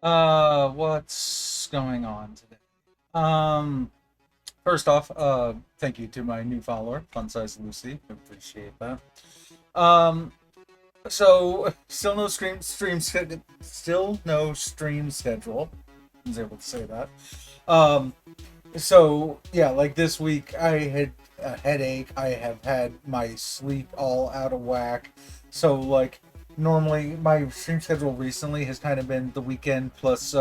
What's going on today? Um, First off, thank you to my new follower, Fun Size Lucy. Appreciate that. Um, still no still no stream schedule. I was able to say that. Um, yeah, like this week, I had a headache. I have had my sleep all out of whack. Normally my stream schedule recently has kind of been the weekend plus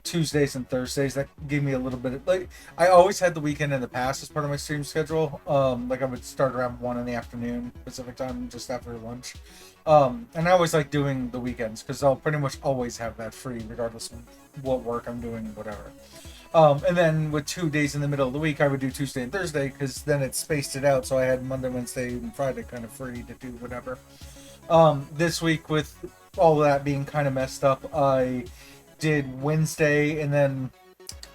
Tuesdays and Thursdays. That gave me a little bit of like I always had the weekend in the past as part of my stream schedule. Like I would start around 1 in the afternoon Pacific time, just after lunch. And I always like doing the weekends because I'll pretty much always have that free, regardless of what work I'm doing, whatever. And then with 2 days in the middle of the week, I would do Tuesday and Thursday because then it spaced it out. So I had Monday, Wednesday, and Friday kind of free to do whatever. This week, with all of that being kind of messed up, I did Wednesday, and then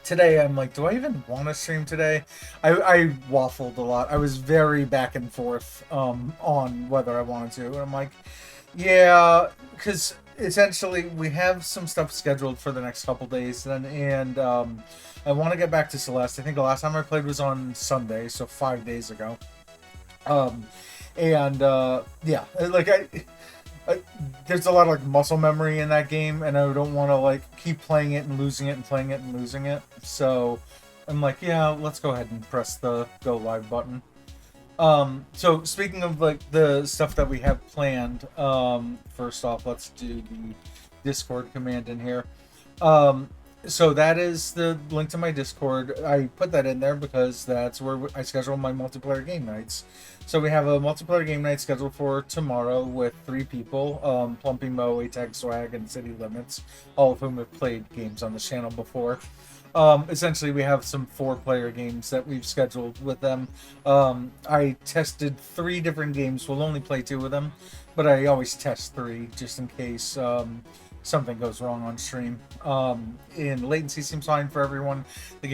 today I'm like, do I even want to stream today? I waffled a lot. I was very back and forth on whether I wanted to, and I'm like, yeah, because essentially we have some stuff scheduled for the next couple days, and I want to get back to Celeste. I think the last time I played was on Sunday, so 5 days ago. Um, and yeah, I, there's a lot of like muscle memory in that game, and I don't want to like keep playing it and losing it and playing it and losing it. So I'm like, yeah, let's go ahead and press the go live button. So speaking of like the stuff that we have planned, first off, let's do the Discord command in here. Um, so that is the link to my Discord. I put that in there because that's where I schedule my multiplayer game nights. So we have a multiplayer game night scheduled for tomorrow with 3 people: Plumpy Mo, ATAG Swag, and City Limits, all of whom have played games on the channel before. Essentially, we have some 4-player games that we've scheduled with them. I tested 3 different games. We'll only play 2 of them, but I always test 3 just in case something goes wrong on stream. And latency seems fine for everyone. The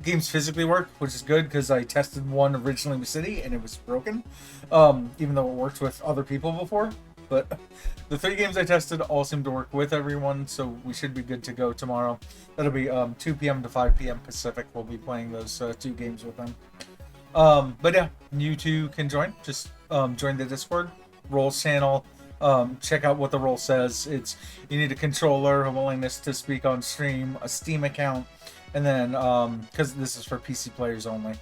games physically work, which is good because I tested one originally with City and it was broken, even though it worked with other people before. But the 3 games I tested all seem to work with everyone, so we should be good to go tomorrow. That'll be 2 p.m. to 5 p.m. Pacific. We'll be playing those 2 games with them. But yeah, you two can join. Just join the Discord, roles channel. Check out what the role says. It's you need a controller, a willingness to speak on stream, a Steam account, and then because this is for PC players only,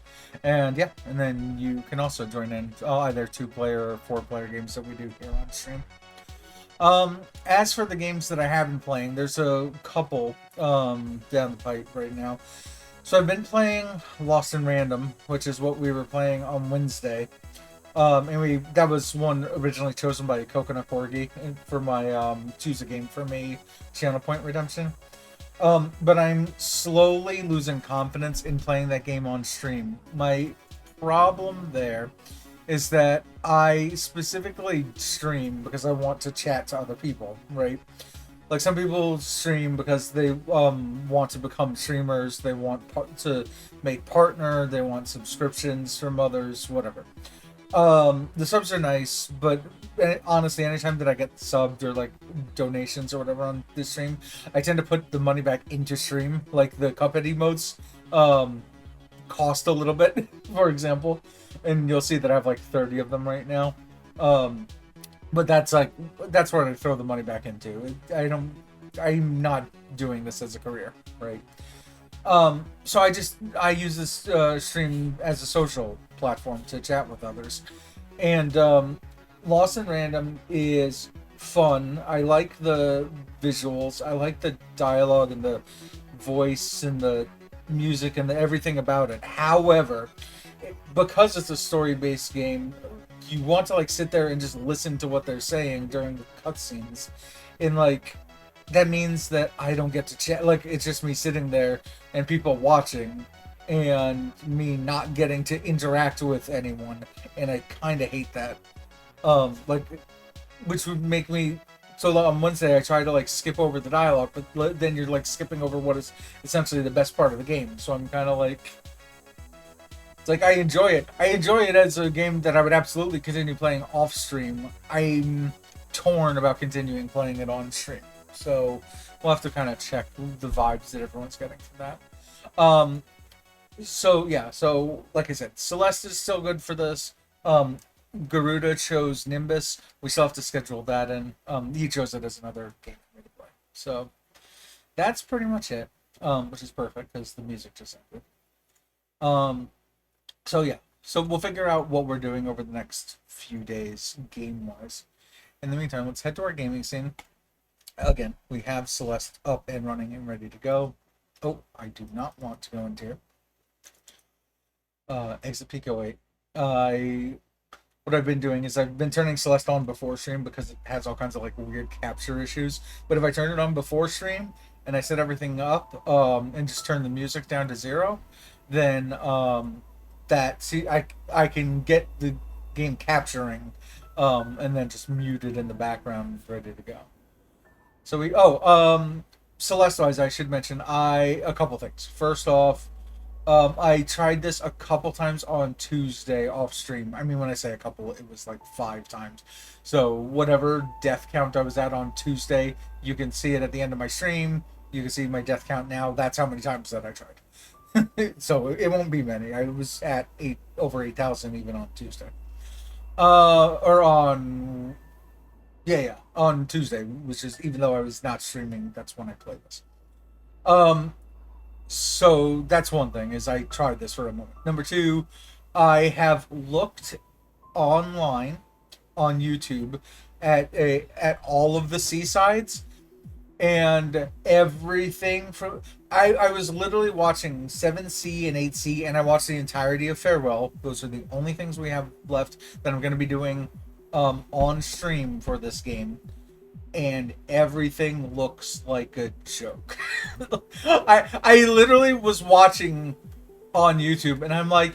and yeah, and then you can also join in either 2-player or 4-player games that we do here on stream. As for the games that I have been playing, there's a couple down the pipe right now. So I've been playing Lost in Random, which is what we were playing on Wednesday. And that was one originally chosen by Coconut Corgi for my choose a game for me channel point redemption. But I'm slowly losing confidence in playing that game on stream. My problem there is that I specifically stream because I want to chat to other people, right? Like some people stream because they want to become streamers, they want to make partner, they want subscriptions from others, whatever. The subs are nice, but honestly, anytime that I get subbed or like donations or whatever on this stream, I tend to put the money back into stream. Like the Cuphead emotes cost a little bit, for example, and you'll see that I have like 30 of them right now. Um, but that's where I throw the money back into. I'm not doing this as a career, right? So I use this stream as a social platform to chat with others, and Lost in Random is fun. I like the visuals. I like the dialogue and the voice and the music and everything about it. However, because it's a story-based game, you want to like sit there and just listen to what they're saying during the cutscenes, and like that means that I don't get to chat. Like it's just me sitting there and people watching, and me not getting to interact with anyone, and I kind of hate that. Like, which would make me. So on Wednesday, I try to like skip over the dialogue, but then you're like skipping over what is essentially the best part of the game. So I'm kind of like, it's like I enjoy it. I enjoy it as a game that I would absolutely continue playing off stream. I'm torn about continuing playing it on stream. So we'll have to kind of check the vibes that everyone's getting from that. So yeah, so like I said, Celeste is still good for this. Garuda chose Nimbus. We still have to schedule that in. He chose it as another game for me to play. So that's pretty much it. Which is perfect because the music just ended. So yeah, so we'll figure out what we're doing over the next few days, game wise. In the meantime, let's head to our gaming scene. Again, we have Celeste up and running and ready to go. Oh, I do not want to go into here. Exit Pico 8. What I've been doing is I've been turning Celeste on before stream because it has all kinds of like weird capture issues. But if I turn it on before stream and I set everything up and just turn the music down to 0, then I can get the game capturing and then just mute it in the background ready to go. So Celeste wise, I should mention a couple things. First off, I tried this a couple times on Tuesday off stream. I mean, when I say a couple, it was like 5 times. So whatever death count I was at on Tuesday, you can see it at the end of my stream. You can see my death count now. That's how many times that I tried. So it won't be many. I was at over 8,000 even on Tuesday. On Tuesday, which is, even though I was not streaming, that's when I played this. So that's one thing, is I tried this for a moment. Number 2, I have looked online on YouTube at all of the seasides, and everything from I was literally watching 7C and 8C, and I watched the entirety of Farewell. Those are the only things we have left that I'm going to be doing on stream for this game. And everything looks like a joke. I literally was watching on YouTube, and I'm like,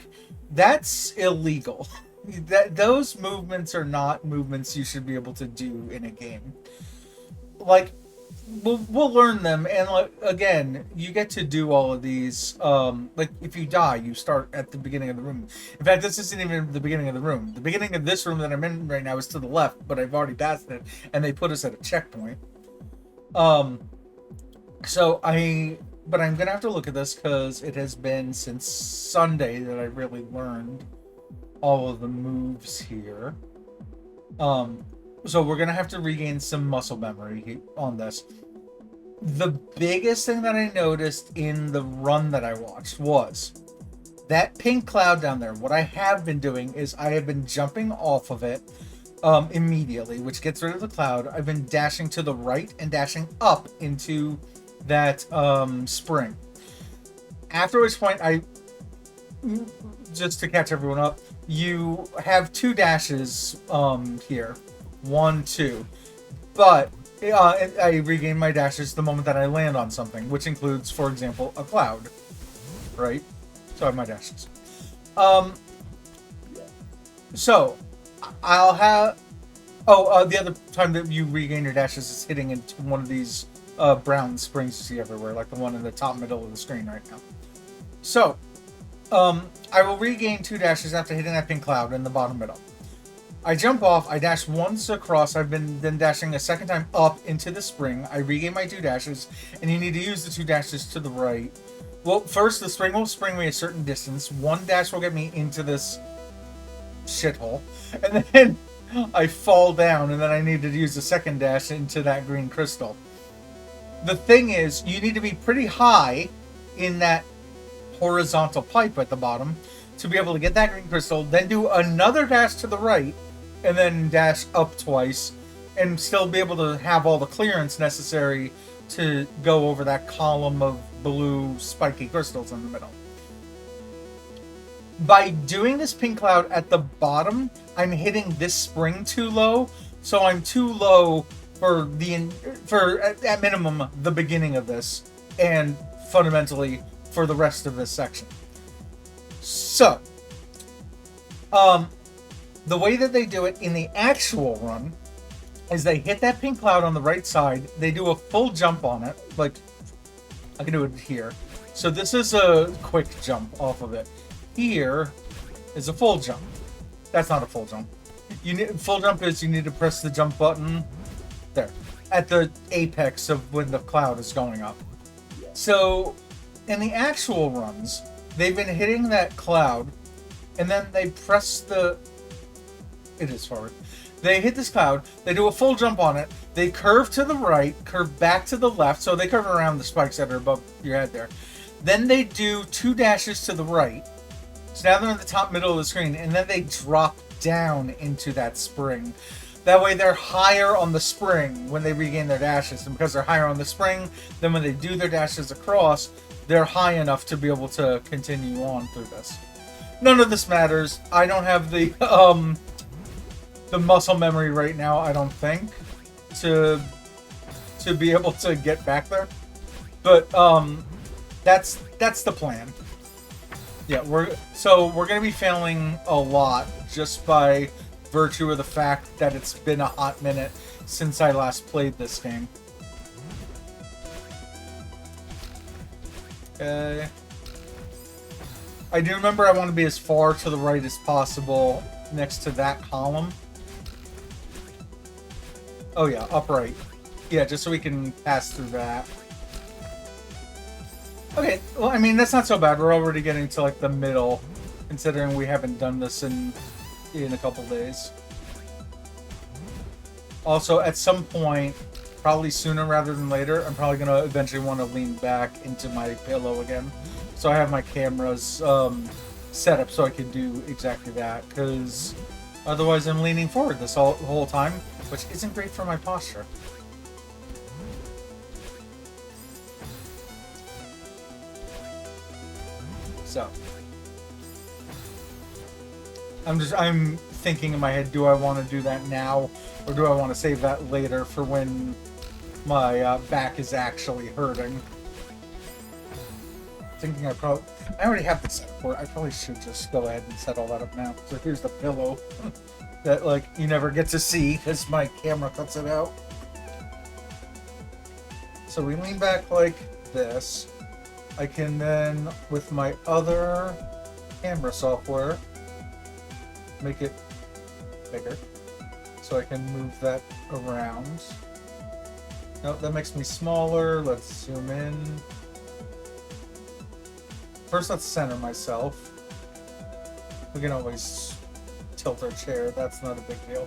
that's illegal. Those movements are not movements you should be able to do in a game. Like, we'll learn them, and like, again, you get to do all of these. Like, if you die, you start at the beginning of the room. In fact, this isn't even the beginning of the room. The beginning of this room that I'm in right now is to the left, but I've already passed it, and they put us at a checkpoint. But I'm gonna have to look at this because it has been since Sunday that I really learned all of the moves here. So we're gonna have to regain some muscle memory on this. The biggest thing that I noticed in the run that I watched was that pink cloud down there. What I have been doing is I have been jumping off of it immediately, which gets rid of the cloud. I've been dashing to the right and dashing up into that spring. After which point, just to catch everyone up, you have 2 dashes here. 1, 2. But I regain my dashes the moment that I land on something, which includes, for example, a cloud. Right? So I have my dashes. So I'll have... the other time that you regain your dashes is hitting into one of these brown springs you see everywhere, like the one in the top middle of the screen right now. So, I will regain 2 dashes after hitting that pink cloud in the bottom middle. I jump off, I dash once across, I've been then dashing a second time up into the spring. I regain my 2 dashes, and you need to use the 2 dashes to the right. Well, first, the spring will spring me a certain distance. 1 dash will get me into this shithole. And then I fall down, and then I need to use the second dash into that green crystal. The thing is, you need to be pretty high in that horizontal pipe at the bottom to be able to get that green crystal, then do another dash to the right, and then dash up twice, and still be able to have all the clearance necessary to go over that column of blue spiky crystals in the middle. By doing this pink cloud at the bottom, I'm hitting this spring too low, so I'm too low for at minimum the beginning of this, and fundamentally for the rest of this section. So, the way that they do it in the actual run is they hit that pink cloud on the right side, they do a full jump on it, like, I can do it here. So this is a quick jump off of it. Here is a full jump. That's not a full jump. Full jump is you need to press the jump button there. at the apex of when the cloud is going up. So in the actual runs, they've been hitting that cloud, and then they press the... It is forward. They hit this cloud, they do a full jump on it, they curve to the right, curve back to the left, so they curve around the spikes that are above your head there. Then they do 2 dashes to the right, so now they're in the top middle of the screen, and then they drop down into that spring. That way they're higher on the spring when they regain their dashes, and because they're higher on the spring, then when they do their dashes across, they're high enough to be able to continue on through this. None of this matters. I don't have the muscle memory right now, I don't think, to be able to get back there. But that's the plan. Yeah, we're gonna be failing a lot just by virtue of the fact that it's been a hot minute since I last played this game. Okay. I do remember I want to be as far to the right as possible next to that column. Oh yeah, upright. Yeah, just so we can pass through that. Okay, well, I mean, that's not so bad. We're already getting to, like, the middle, considering we haven't done this in a couple days. Also, at some point, probably sooner rather than later, I'm probably going to eventually want to lean back into my pillow again. So I have my cameras set up so I can do exactly that, because otherwise I'm leaning forward this whole time, which isn't great for my posture. So I'm thinking in my head, do I want to do that now, or do I want to save that later for when my back is actually hurting? Thinking I already have the set for it. I probably should just go ahead and set all that up now. So here's the pillow that, like, you never get to see because my camera cuts it out. So we lean back like this. I can then, with my other camera software, make it bigger so I can move that around. Nope, that makes me smaller. Let's zoom in. First, let's center myself. We can always tilt our chair. That's not a big deal.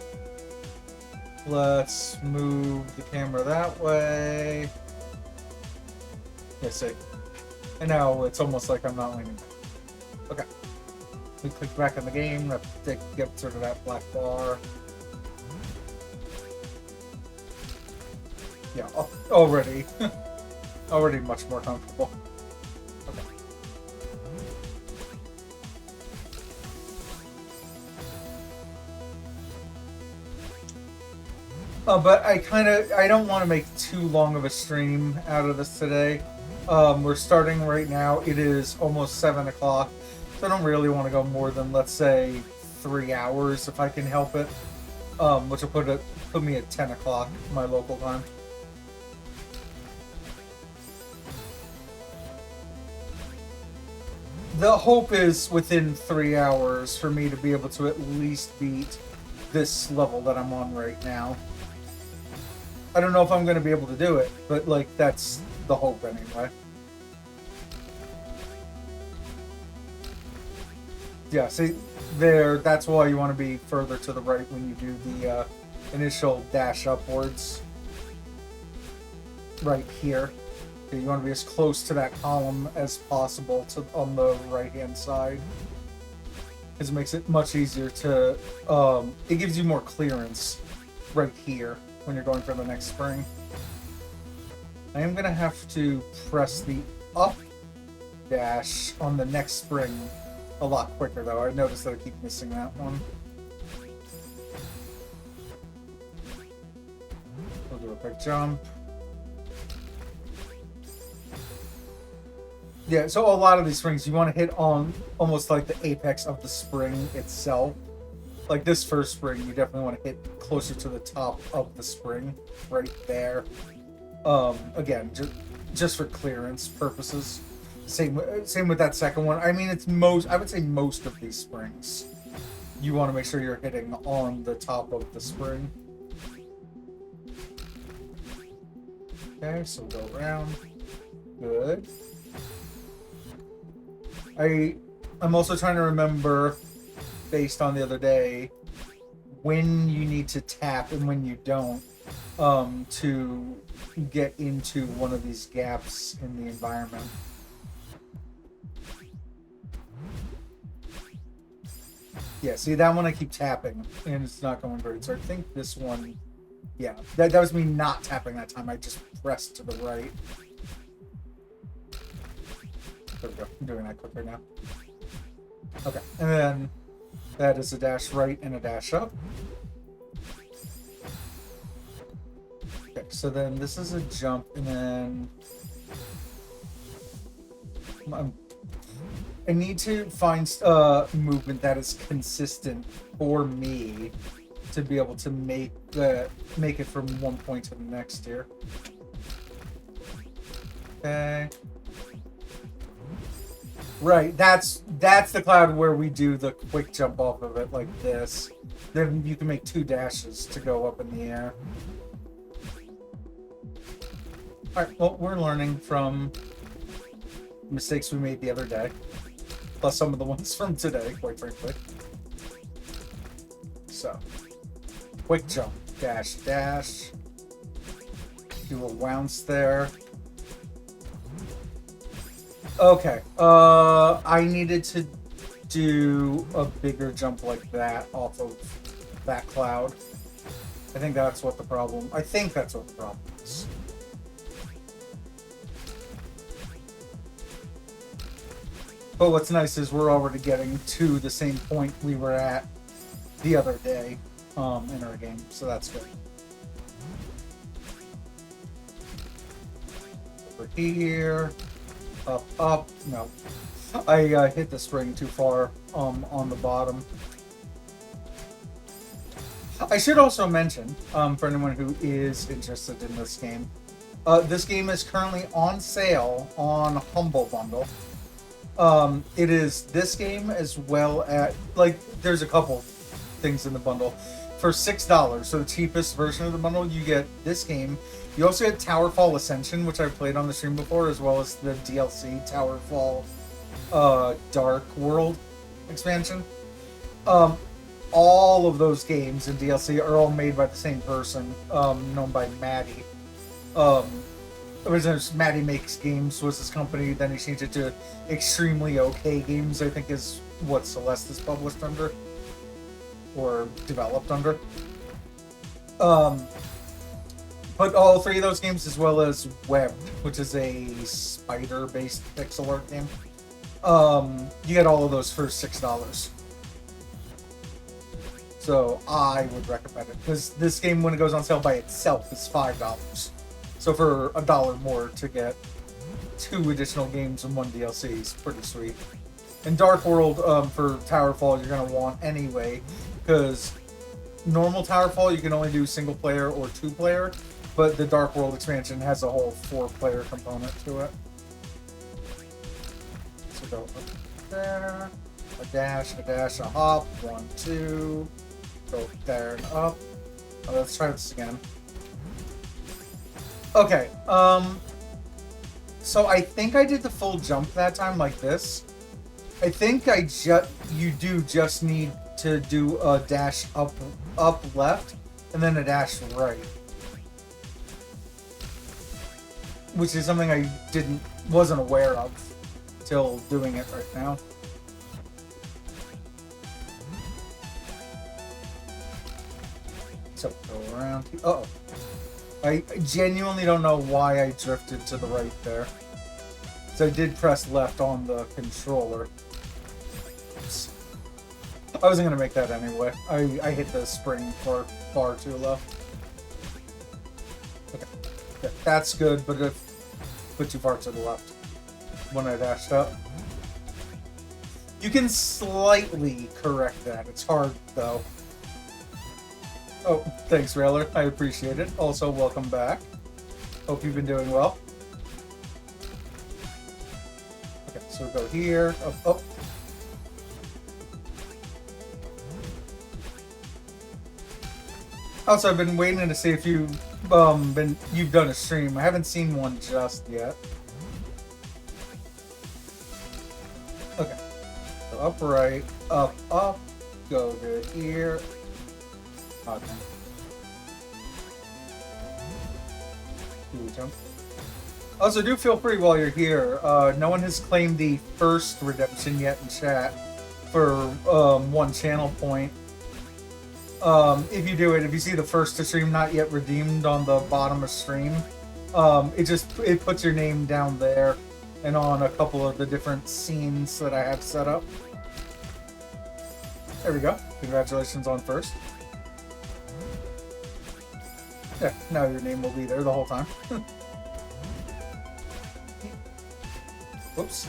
Let's move the camera that way. Yeah, see. And now it's almost like I'm not leaning back. Okay. We click back in the game. That gets rid of that black bar. Yeah, already. Already much more comfortable. Okay. But I don't want to make too long of a stream out of this today. We're starting right now. It is almost 7 o'clock. So I don't really want to go more than, let's say, 3 hours if I can help it. Which will put me at 10 o'clock my local time. The hope is within 3 hours for me to be able to at least beat this level that I'm on right now. I don't know if I'm going to be able to do it, but, like, that's the hope anyway. Yeah, see, that's why you want to be further to the right when you do the initial dash upwards. Right here. Okay, you want to be as close to that column as possible on the right-hand side. Because it makes it much easier to... it gives you more clearance right here when you're going for the next spring. I am going to have to press the up dash on the next spring a lot quicker, though. I noticed that I keep missing that one. We'll do a quick jump. Yeah, so a lot of these springs, you want to hit on almost like the apex of the spring itself. Like this first spring, you definitely want to hit closer to the top of the spring, right there. Again, just for clearance purposes. Same with that second one. I mean, I would say most of these springs, you want to make sure you're hitting on the top of the spring. Okay, so go around. Good. I'm also trying to remember, based on the other day, when you need to tap and when you don't, to get into one of these gaps in the environment. Yeah, see that one I keep tapping and it's not going great. So I think this one, yeah, that was me not tapping that time. I just pressed to the right. There we go. I'm doing that quicker now. Okay, and then that is a dash right and a dash up. Okay, so then this is a jump, and then I need to find movement that is consistent for me to be able to make it from one point to the next here. Okay. Right, that's the cloud where we do the quick jump off of it like this. Then you can make 2 dashes to go up in the air. Alright, well, we're learning from mistakes we made the other day. Plus some of the ones from today, quite frankly. So, quick jump, dash, dash. Do a bounce there. Okay, I needed to do a bigger jump like that off of that cloud. I think that's what the problem is. But what's nice is we're already getting to the same point we were at the other day in our game, so that's good. Over here, up, no. I hit the spring too far on the bottom. I should also mention, for anyone who is interested in this game is currently on sale on Humble Bundle. It is this game as well as, like, there's a couple things in the bundle. For $6, so the cheapest version of the bundle, you get this game. You also get Towerfall Ascension, which I've played on the stream before, as well as the DLC Towerfall Dark World expansion. All of those games in DLC are all made by the same person, known by Maddie. Maddie Makes Games was his company, then he changed it to Extremely OK Games, I think is what Celeste is published under, or developed under. But all 3 of those games, as well as Web, which is a spider-based pixel art game, you get all of those for $6. So I would recommend it, because this game, when it goes on sale by itself, is $5. So for $1 more to get 2 additional games and 1 DLC is pretty sweet. And Dark World, for Towerfall, you're going to want anyway, because normal Towerfall you can only do single player or 2 player, but the Dark World expansion has a whole 4 player component to it. So go up there, a dash, a hop, 1, 2, go there and up. Let's try this again. Okay, so I think I did the full jump that time like this. I think you do just need to do a dash up left, and then a dash right. Which is something I wasn't aware of till doing it right now. So go around. Uh-oh. I genuinely don't know why I drifted to the right there. So I did press left on the controller. Oops. I wasn't going to make that anyway. I hit the spring far too low. Okay. That's good, but put too far to the left when I dashed up. You can slightly correct that. It's hard, though. Oh, thanks, Railer. I appreciate it. Also, welcome back. Hope you've been doing well. Okay, so we'll go here. Up. Also, I've been waiting to see if you've done a stream. I haven't seen one just yet. Okay. So up, right, up, go to here. Okay. Do jump. Also, do feel free while you're here. No one has claimed the first redemption yet in chat for 1 channel point. If you do it, if you see the first to stream not yet redeemed on the bottom of stream, it puts your name down there and on a couple of the different scenes that I have set up. There we go. Congratulations on first. Yeah, now your name will be there the whole time. Whoops.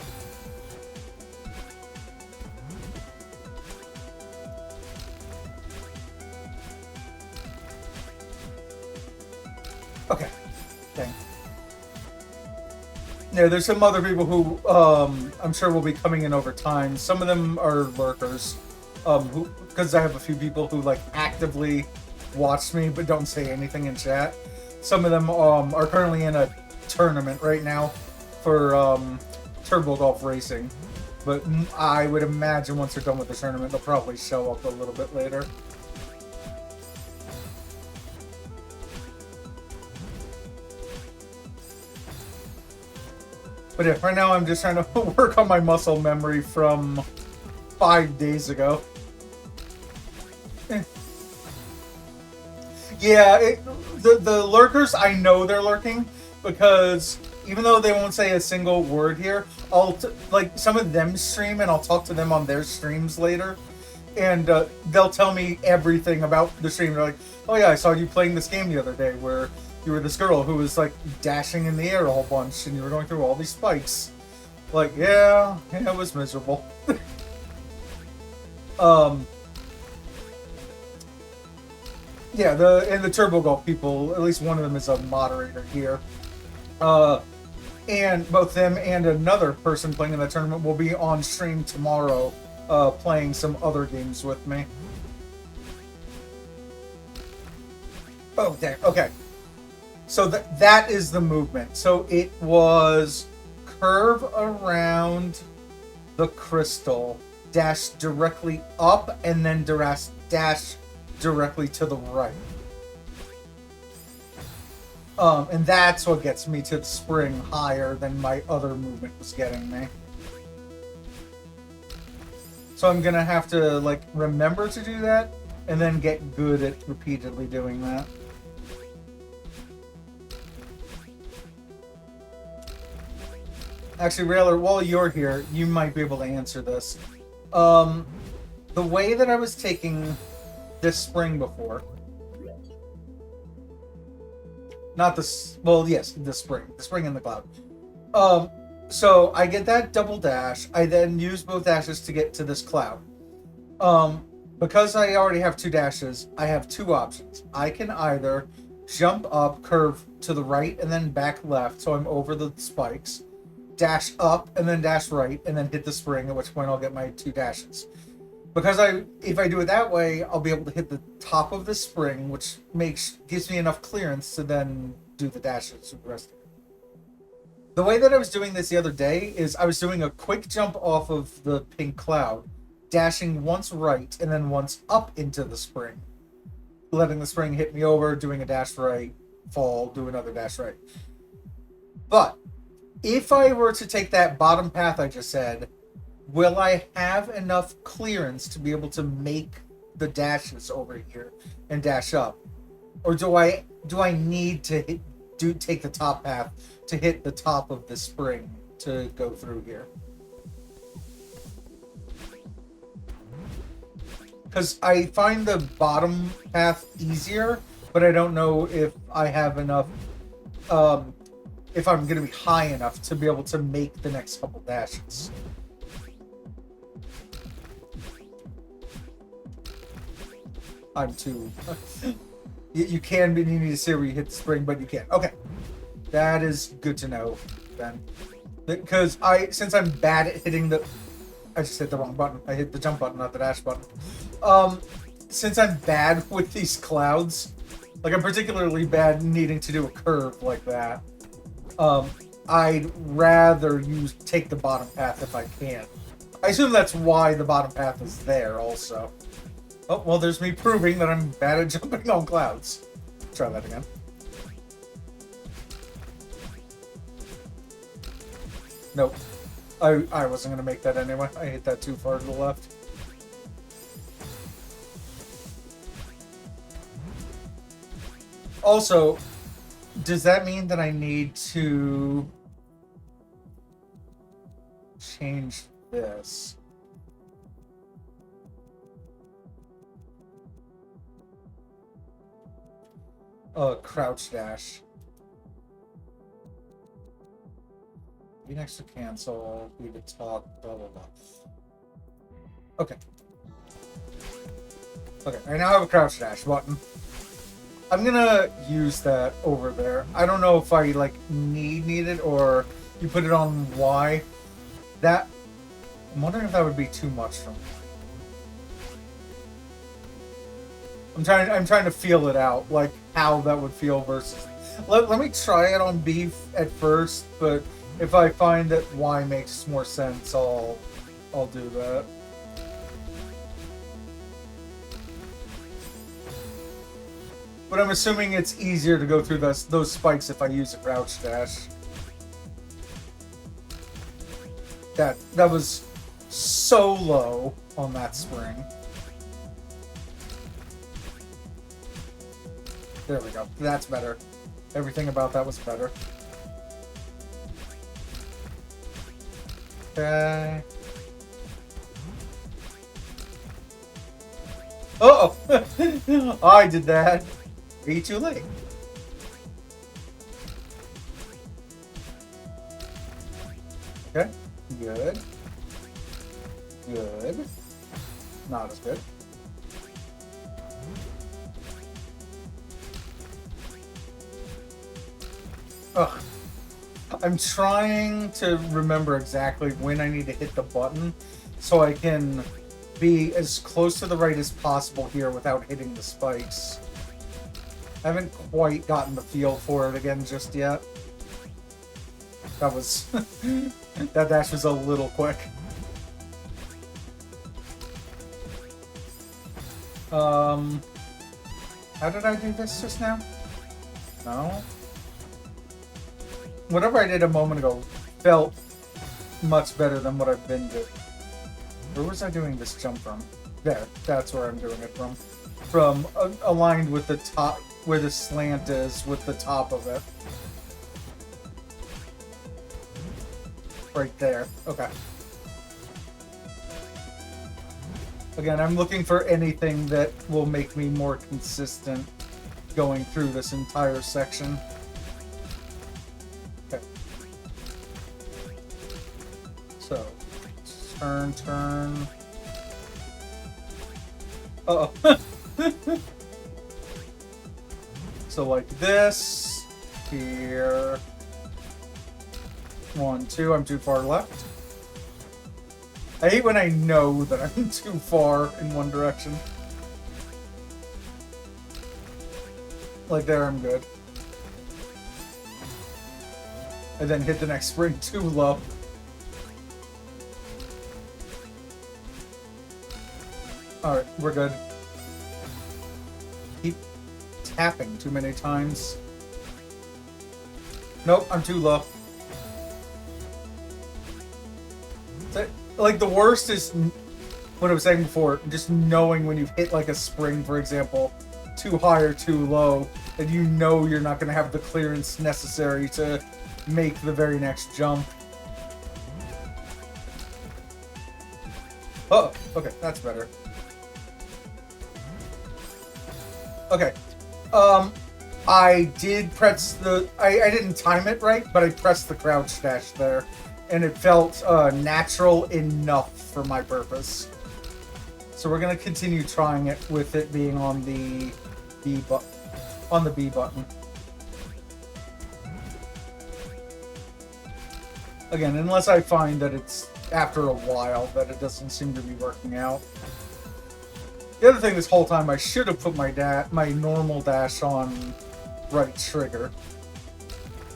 Okay. Dang. Yeah, there's some other people who I'm sure will be coming in over time. Some of them are lurkers. Because I have a few people who like actively watch me but don't say anything in chat. Some of them are currently in a tournament right now for Turbo Golf Racing. But I would imagine once they're done with the tournament, they'll probably show up a little bit later. But yeah, right now I'm just trying to work on my muscle memory from 5 days ago. Yeah, the lurkers, I know they're lurking because even though they won't say a single word here, like some of them stream and I'll talk to them on their streams later, and they'll tell me everything about the stream. They're like, "Oh yeah, I saw you playing this game the other day where you were this girl who was like dashing in the air a whole bunch and you were going through all these spikes." Like, yeah, it was miserable. Yeah, the Turbo Golf people, at least one of them is a moderator here. And both them and another person playing in the tournament will be on stream tomorrow, playing some other games with me. Oh, damn. Okay. So that is the movement. So it was curve around the crystal, dash directly up, and then dash directly to the right. And that's what gets me to the spring higher than my other movement was getting me. So I'm gonna have to like remember to do that and then get good at repeatedly doing that. Actually, Railer, while you're here, you might be able to answer this. The way that I was taking this spring before, not this, well, yes, the spring in the cloud. So I get that double dash. I then use both dashes to get to this cloud. Because I already have 2 dashes, I have 2 options. I can either jump up, curve to the right, and then back left, so I'm over the spikes, dash up, and then dash right, and then hit the spring, at which point I'll get my 2 dashes. Because if I do it that way, I'll be able to hit the top of the spring, which gives me enough clearance to then do the dashes with the rest of it. The way that I was doing this the other day is I was doing a quick jump off of the pink cloud, dashing once right and then once up into the spring, letting the spring hit me over, doing a dash right, fall, do another dash right. But if I were to take that bottom path I just said, will I have enough clearance to be able to make the dashes over here and dash up? Or do I need to take the top path to hit the top of the spring to go through here? Because I find the bottom path easier, but I don't know if I have enough, if I'm going to be high enough to be able to make the next couple dashes. I'm too... You can, but you need to see where you hit the spring, but you can't. Okay. That is good to know, then. Because since I'm bad at hitting I just hit the wrong button. I hit the jump button, not the dash button. since I'm bad with these clouds, like I'm particularly bad needing to do a curve like that, I'd rather take the bottom path if I can. I assume that's why the bottom path is there also. Oh, well, there's me proving that I'm bad at jumping on clouds. Try that again. Nope. I wasn't going to make that anyway. I hit that too far to the left. Also, does that mean that I need to change this? Crouch dash. Be next to cancel, be to talk, blah, blah, blah. Okay. Okay, I now have a crouch dash button. I'm gonna use that over there. I don't know if I, like, need it or you put it on Y. That... I'm wondering if that would be too much for me. I'm trying to feel it out, like, how that would feel versus... Let me try it on B at first, but if I find that Y makes more sense, I'll do that. But I'm assuming it's easier to go through those spikes if I use a crouch dash. That was so low on that spring. There we go. That's better. Everything about that was better. Okay. Uh-oh! I did that. Way too late. Okay. Good. Good. Not as good. Ugh. I'm trying to remember exactly when I need to hit the button so I can be as close to the right as possible here without hitting the spikes. I haven't quite gotten the feel for it again just yet. That was... that dash was a little quick. How did I do this just now? No? Whatever I did a moment ago felt much better than what I've been doing. Where was I doing this jump from? There, that's where I'm doing it from. From aligned with the top, where the slant is, with the top of it. Right there. Okay. Again, I'm looking for anything that will make me more consistent going through this entire section. Okay. So, turn. Uh-oh. So like this, here. 1, 2, I'm too far left. I hate when I know that I'm too far in one direction. Like there, I'm good. And then hit the next spring too low. Alright, we're good. Keep tapping too many times. Nope, I'm too low. Like, the worst is what I was saying before, just knowing when you've hit, like, a spring, for example, too high or too low, and you know you're not going to have the clearance necessary to make the very next jump. Oh, okay, that's better. Okay. I did press the... I didn't time it right, but I pressed the crouch dash there. And it felt natural enough for my purpose. So we're going to continue trying it with it being on the B button. Again, unless I find that it's after a while that it doesn't seem to be working out. The other thing this whole time, I should have put my normal dash on right trigger.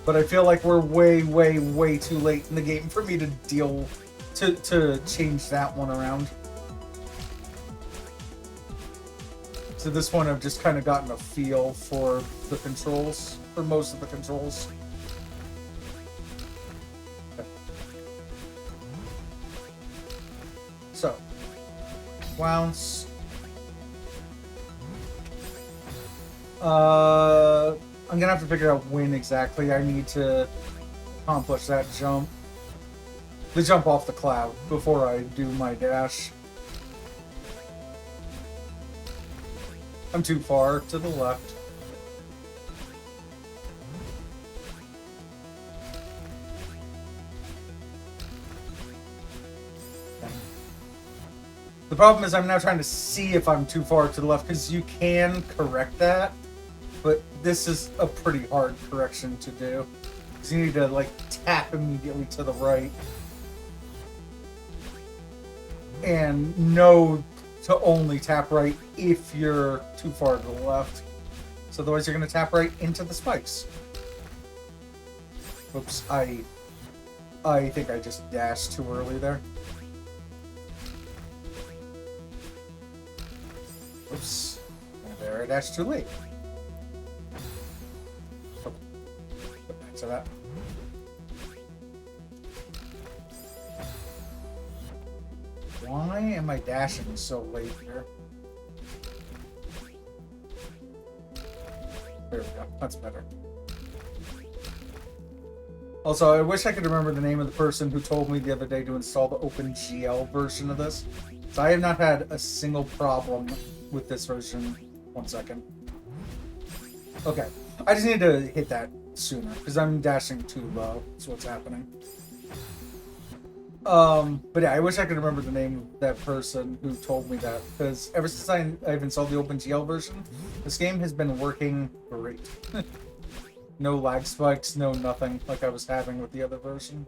But I feel like we're way, way, way too late in the game for me to change that one around. So this point I've just kind of gotten a feel for the controls, for most of the controls. So, bounce. I'm gonna have to figure out when exactly I need to accomplish that jump. The jump off the cloud before I do my dash. I'm too far to the left. The problem is I'm now trying to see if I'm too far to the left, because you can correct that, but this is a pretty hard correction to do. Because you need to, like, tap immediately to the right. And know to only tap right if you're too far to the left. So otherwise you're going to tap right into the spikes. Oops, I think I just dashed too early there. Oops. And there I dashed too late. Oh. Go back to that. Why am I dashing so late here? There we go. That's better. Also, I wish I could remember the name of the person who told me the other day to install the OpenGL version of this. So I have not had a single problem with this version. 1 second. Okay. I just need to hit that sooner, because I'm dashing too low. That's what's happening. But yeah, I wish I could remember the name of that person who told me that, because ever since I've installed the OpenGL version, this game has been working great. No lag spikes, no nothing like I was having with the other version.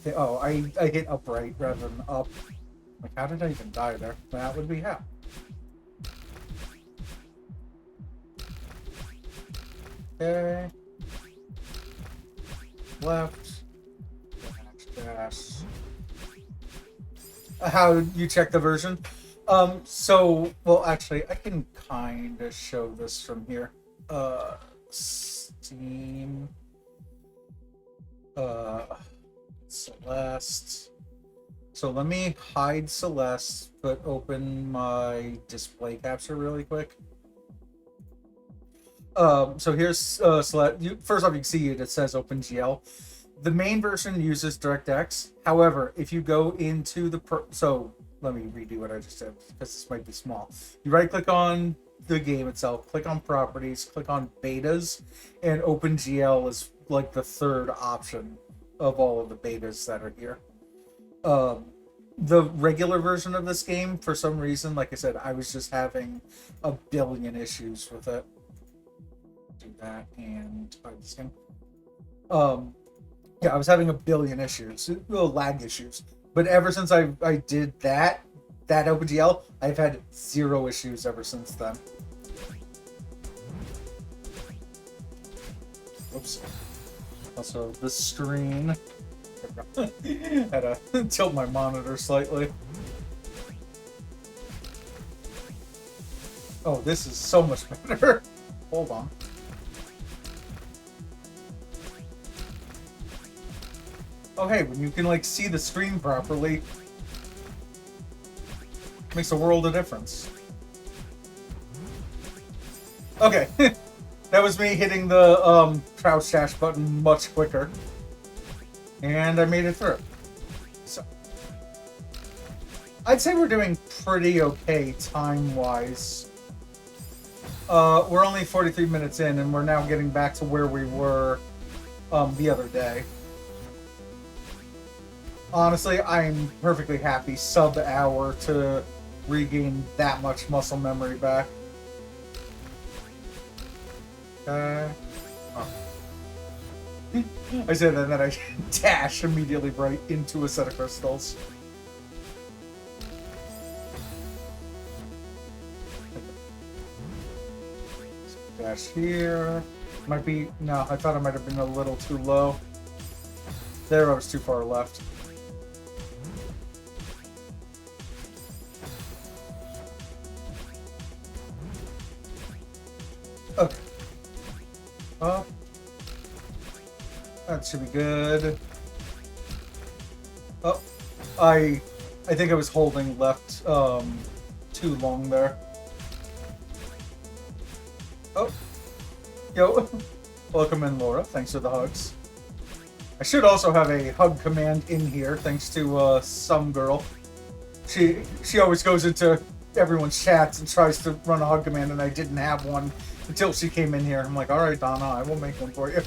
I hit upright rather than up. Like, how did I even die there? That would be how. Okay. Left. Dash. How you check the version? Well, actually, I can kind of show this from here. Steam. Celeste. So let me hide Celeste, but open my display capture really quick. So here's Celeste. First off, you can see it says OpenGL. The main version uses DirectX. However, if you go into the so let me redo what I just said, because this might be small. You right-click on the game itself, click on Properties, click on Betas, and OpenGL is like the third option of all of the betas that are here. The regular version of this game, for some reason, like I said, I was just having a billion issues with it. Do that and try this game. Yeah, I was having a billion issues, lag issues. But ever since I did that OpenGL, I've had 0 issues ever since then. Oops. Also, the screen. Had to tilt my monitor slightly. Oh, this is so much better. Hold on. Okay, when you can like see the screen properly, makes a world of difference. Okay, that was me hitting the crouch dash button much quicker, and I made it through. So, I'd say we're doing pretty okay time-wise. We're only 43 minutes in, and we're now getting back to where we were the other day. Honestly, I'm perfectly happy sub-hour to regain that much muscle memory back. Oh. I said that and then I dash immediately right into a set of crystals. Dash here. Might be... No, I thought I might have been a little too low. There, I was too far left. Okay. Up. That should be good. Oh, I think I was holding left too long there. Oh, yo, welcome in, Laura. Thanks for the hugs. I should also have a hug command in here, thanks to some girl. She always goes into everyone's chats and tries to run a hug command, and I didn't have one until she came in here. I'm like, all right, Donna, I will make one for you.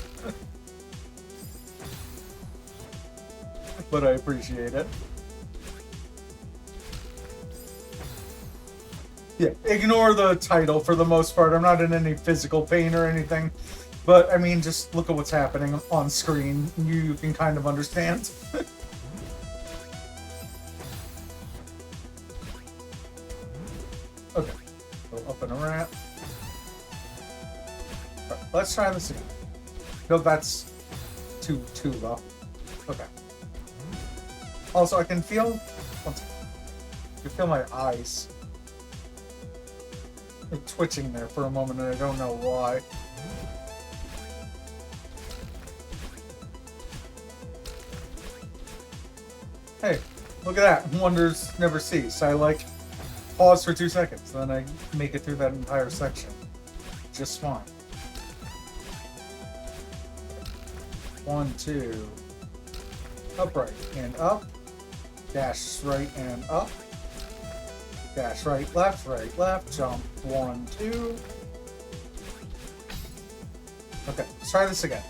But I appreciate it. Yeah, ignore the title for the most part. I'm not in any physical pain or anything. But, I mean, just look at what's happening on screen. You can kind of understand. Okay. Go up and around. Right, let's try this again. No, that's too low. Okay. Also, I can feel... One second. I can feel my eyes twitching there for a moment, and I don't know why. Hey, look at that. Wonders never cease. I, like, pause for 2 seconds, then I make it through that entire section. Just fine. 1, 2. Upright and up. Dash right and up. Dash right, left, jump. 1, 2. Okay, let's try this again.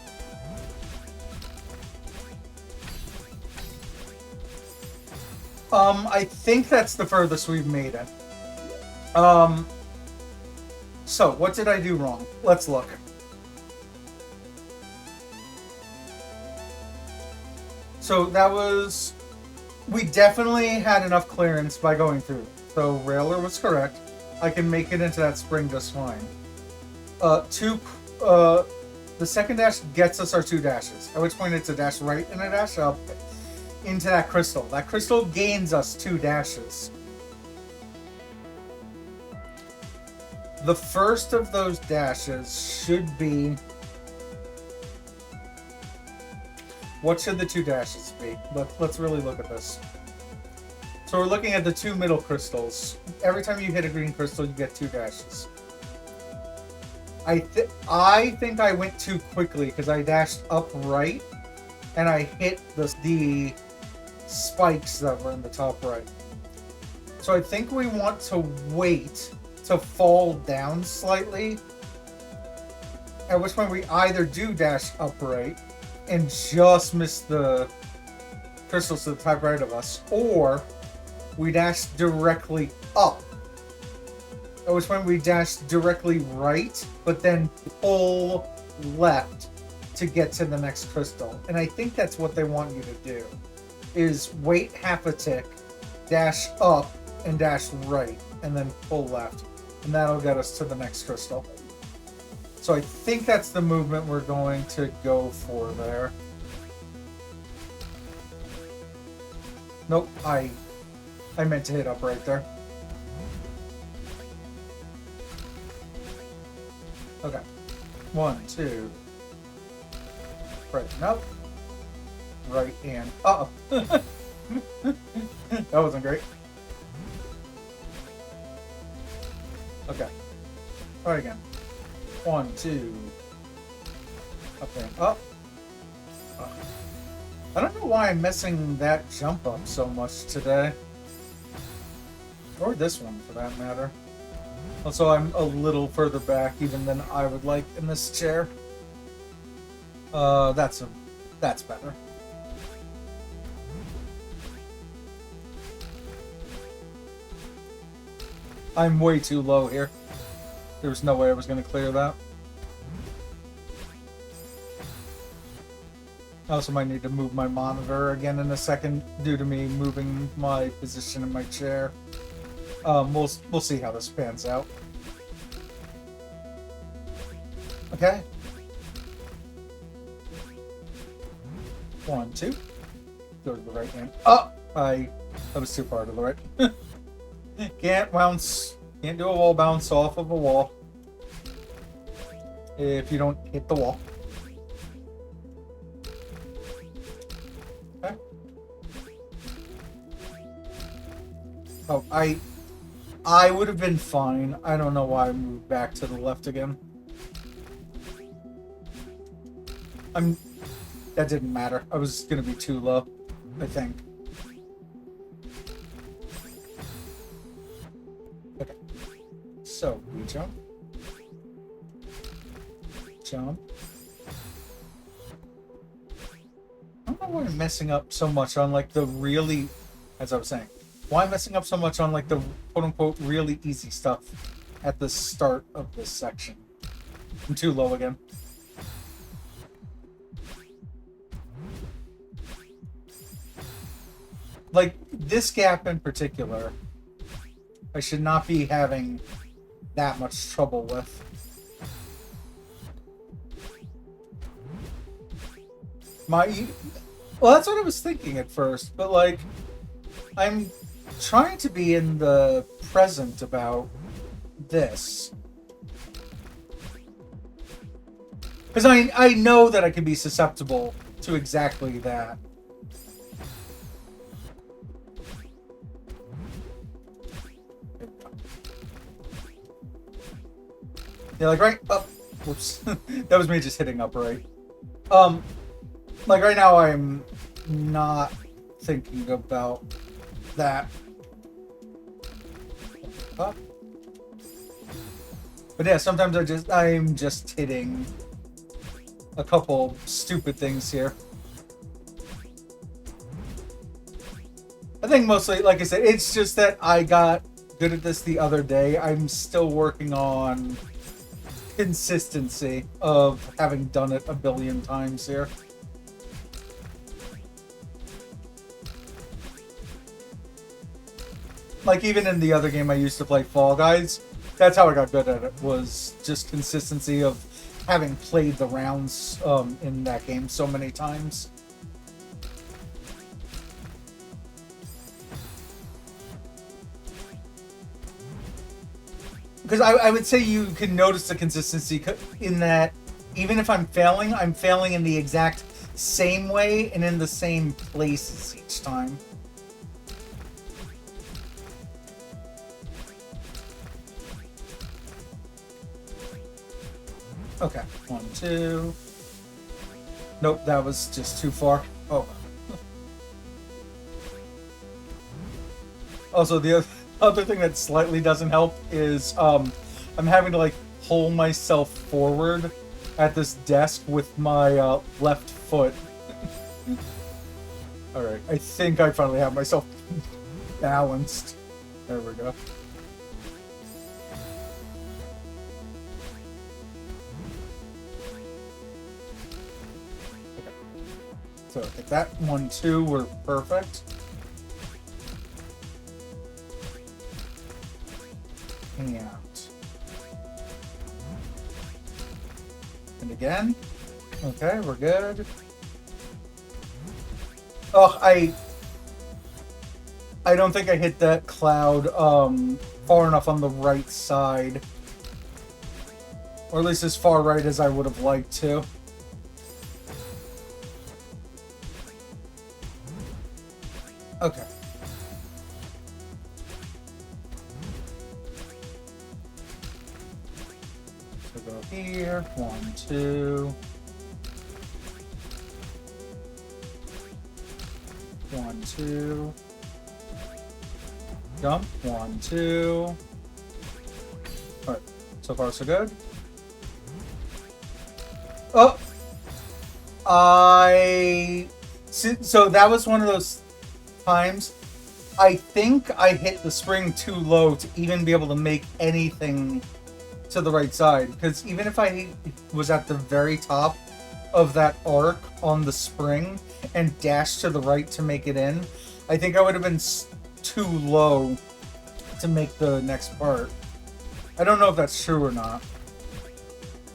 I think that's the furthest we've made it. So, what did I do wrong? Let's look. So, that was... We definitely had enough clearance by going through. So, Railer was correct. I can make it into that spring just fine. The second dash gets us our 2 dashes. At which point it's a dash right and a dash up into that crystal. That crystal gains us 2 dashes. The first of those dashes should be... What should the 2 dashes be? Let's really look at this. So we're looking at the 2 middle crystals. Every time you hit a green crystal, you get 2 dashes. I think I went too quickly because I dashed up right and I hit the spikes that were in the top right. So I think we want to wait to fall down slightly, at which point we either do dash upright and just miss the crystals to the top right of us, or we dash directly up, at which point we dash directly right, but then pull left to get to the next crystal. And I think that's what they want you to do, is wait half a tick, dash up, and dash right, and then pull left. And that'll get us to the next crystal. So I think that's the movement we're going to go for there. Nope, I meant to hit up right there. Okay. 1, 2. Right and up. Right and up. That wasn't great. Okay. Try again. 1, 2. Up and up. I don't know why I'm messing that jump up so much today. Or this one, for that matter. Also, I'm a little further back even than I would like in this chair. That's better. I'm way too low here. There was no way I was going to clear that. I also might need to move my monitor again in a second due to me moving my position in my chair. We'll see how this pans out. Okay. 1, 2. Go to the right hand. Oh! That was too far to the right. Can't bounce. Can't do a wall bounce off of a wall. If you don't hit the wall. Okay. Oh, I would have been fine. I don't know why I moved back to the left again. That didn't matter. I was gonna be too low, I think. Okay. So we jump. Jump. I don't know why I'm messing up so much on like the really, as I was saying, why I'm messing up so much on like the quote unquote really easy stuff at the start of this section. I'm too low again. Like this gap in particular, I should not be having that much trouble with. Well, that's what I was thinking at first, but like, I'm trying to be in the present about this. Because I know that I can be susceptible to exactly that. Yeah, like right up. Whoops. That was me just hitting up right. Like right now I'm not thinking about that. Up. But yeah, sometimes I'm just hitting a couple stupid things here. I think mostly, like I said, it's just that I got good at this the other day. I'm still working on consistency of having done it a billion times here. Like even in the other game I used to play, Fall Guys, that's how I got good at it, was just consistency of having played the rounds in that game so many times. Because I would say you can notice the consistency in that even if I'm failing in the exact same way and in the same places each time. Okay, 1, 2. Nope, that was just too far. Oh. Also, the other thing that slightly doesn't help is I'm having to like pull myself forward at this desk with my left foot. Alright, I think I finally have myself balanced. There we go. Okay. So if that 1, 2 were perfect. And again. Okay, we're good. Oh, I don't think I hit that cloud far enough on the right side. Or at least as far right as I would have liked to. Okay. So go here. 1, 2. 1, 2. Jump. 1, 2. Alright. So far, so good. Oh! So that was one of those times. I think I hit the spring too low to even be able to make anything to the right side. Because even if I was at the very top of that arc on the spring and dashed to the right to make it in, I think I would have been too low to make the next part. I don't know if that's true or not.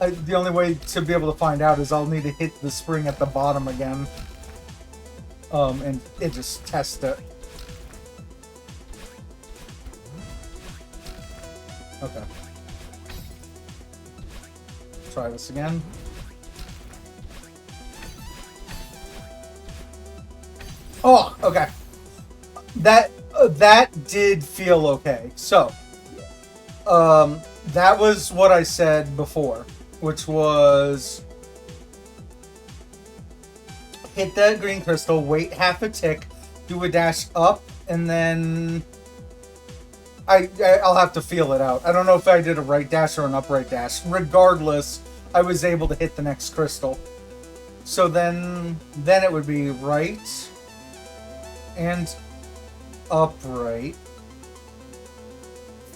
The only way to be able to find out is I'll need to hit the spring at the bottom again. And it just test it. Okay. Try this again. Oh, okay. That did feel okay. So, that was what I said before, which was hit that green crystal, wait half a tick, do a dash up, and then I'll have to feel it out. I don't know if I did a right dash or an upright dash. Regardless, I was able to hit the next crystal. So then it would be right and upright,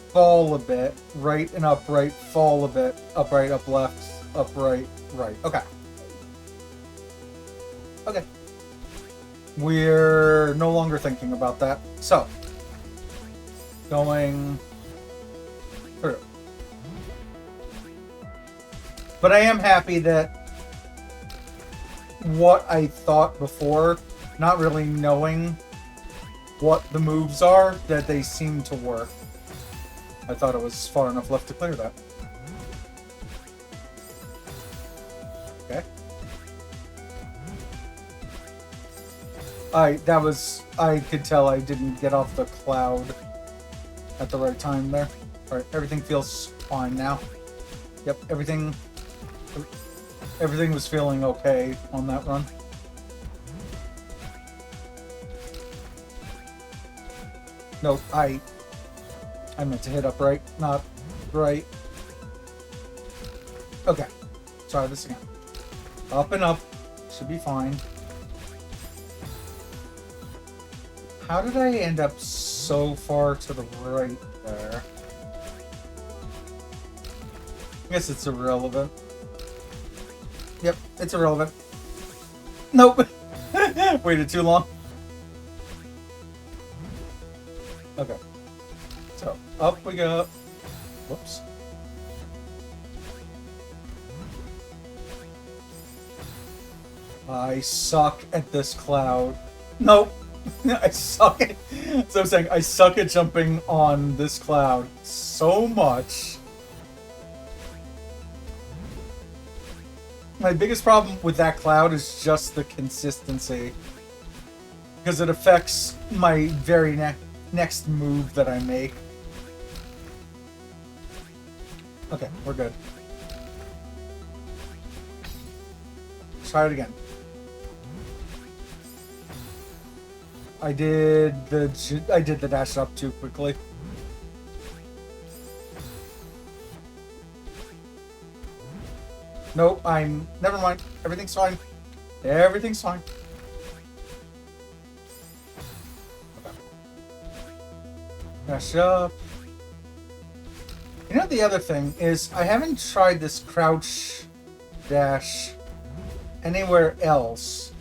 fall a bit, right and upright, fall a bit, upright, up left, upright, right. Okay. Okay. We're no longer thinking about that. So, going through. But I am happy that what I thought before, not really knowing what the moves are, that they seem to work. I thought it was far enough left to clear that. Okay. I could tell I didn't get off the cloud at the right time there. Alright, everything feels fine now. Yep, everything was feeling okay on that run. No, I meant to hit upright, not right. Okay, try this again. Up and up, should be fine. How did I end up so far to the right there? I guess it's irrelevant. Yep, it's irrelevant. Nope. Waited too long. Okay. So, up we go. Whoops. I suck at this cloud. Nope. I suck at... So I'm saying, I suck at jumping on this cloud so much. My biggest problem with that cloud is just the consistency. Because it affects my very next move that I make. Okay, we're good. Try it again. I did the dash up too quickly. Nope, never mind. Everything's fine. Everything's fine. Okay. Dash up. You know, the other thing is I haven't tried this crouch dash anywhere else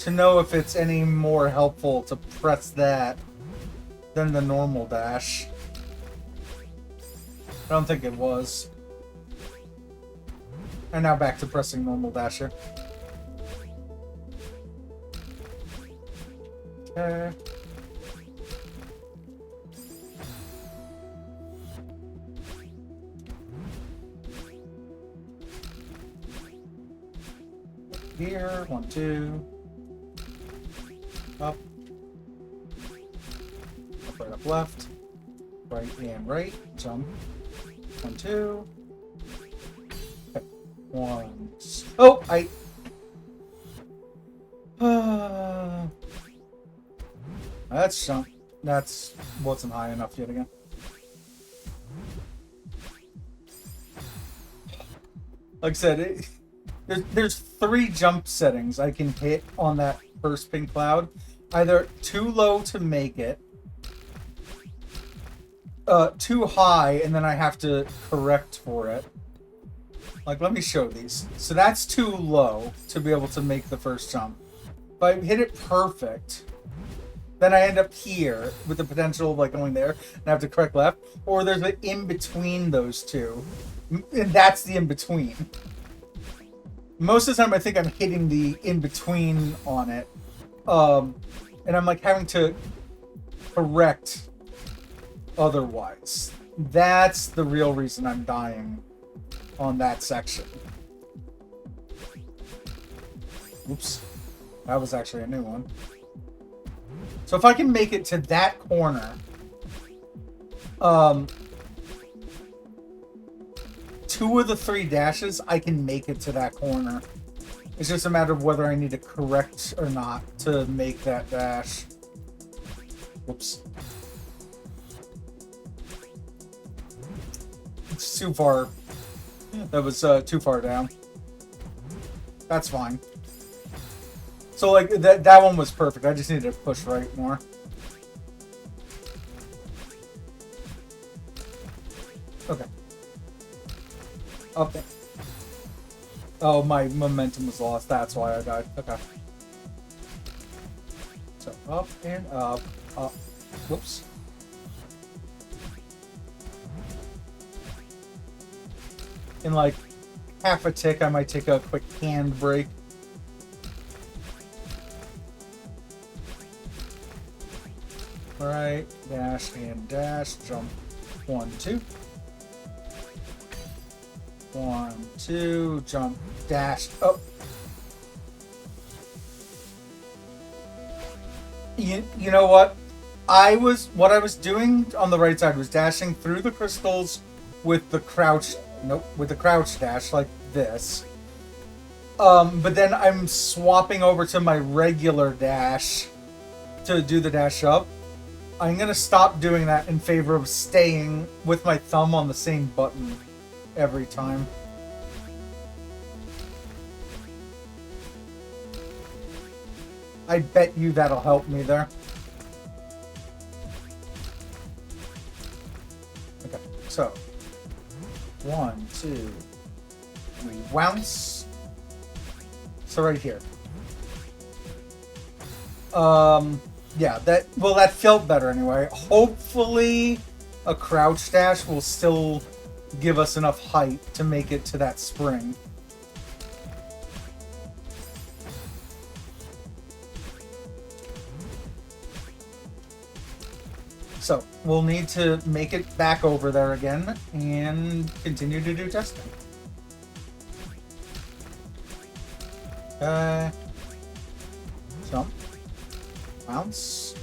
to know if it's any more helpful to press that than the normal dash. I don't think it was. And now back to pressing normal dash here. Okay. Here, 1, 2. Up. Up, right, up, left. Right and right. Jump. 1, 2. Okay. 1. Oh, that's jump. That's wasn't high enough yet again. Like I said, there's 3 jump settings I can hit on that first pink cloud. Either too low to make it, too high, and then I have to correct for it. Like, let me show these. So that's too low to be able to make the first jump. If I hit it perfect, then I end up here with the potential of like going there and I have to correct left. Or there's an in between those two And that's the in-between. Most of the time I think I'm hitting the in-between on it. And I'm like having to correct otherwise. That's the real reason I'm dying on that section. Oops. That was actually a new one. So if I can make it to that corner, two of the three dashes, I can make it to that corner. It's just a matter of whether I need to correct or not to make that dash. Whoops. It's too far. That was too far down. That's fine. So like that one was perfect. I just needed to push right more. Okay. Up there. Oh, my momentum was lost. That's why I died. Okay. So up and up, up. Whoops. In like half a tick, I might take a quick hand break. Right, dash and dash, jump. 1, 2. 1, 2, jump, dash, up. You know what? What I was doing on the right side was dashing through the crystals with the crouch, with the crouch dash like this. But then I'm swapping over to my regular dash to do the dash up. I'm gonna stop doing that in favor of staying with my thumb on the same button every time. I bet you that'll help me there. Okay, so 1, 2, we bounce. So right here. Yeah, that felt better anyway. Hopefully a crouch dash will still give us enough height to make it to that spring. So we'll need to make it back over there again and continue to do testing. Jump. Bounce.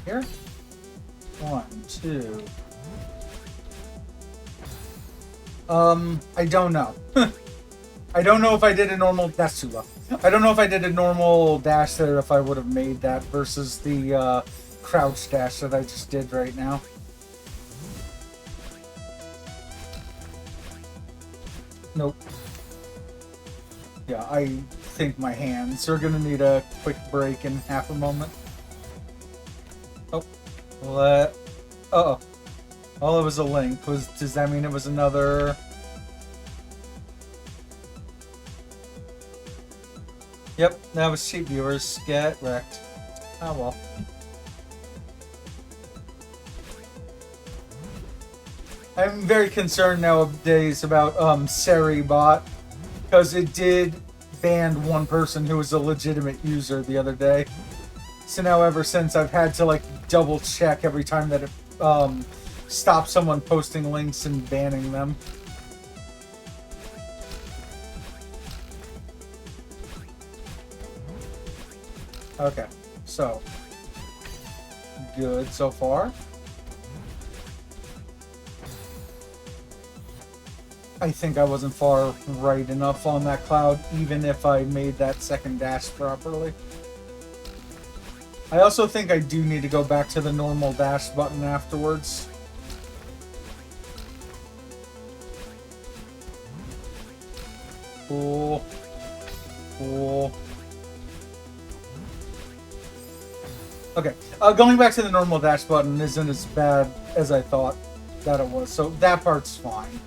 Here. 1, 2. I don't know. I don't know if I did a normal... That's too low. I don't know if I did a normal dash there, if I would have made that versus the crouch dash that I just did right now. Nope. Yeah, I think my hands are gonna need a quick break in half a moment. Oh. Uh-oh. Oh, it was a link. Does that mean it was another... Yep, that was cheap viewers. Get wrecked. Oh well. I'm very concerned nowadays about Seribot, because it did ban one person who was a legitimate user the other day. So now ever since I've had to like double check every time that it stops someone posting links and banning them. Okay, so good so far. I think I wasn't far right enough on that cloud, even if I made that second dash properly. I also think I do need to go back to the normal dash button afterwards. Cool. Cool. Okay, going back to the normal dash button isn't as bad as I thought that it was, so that part's fine.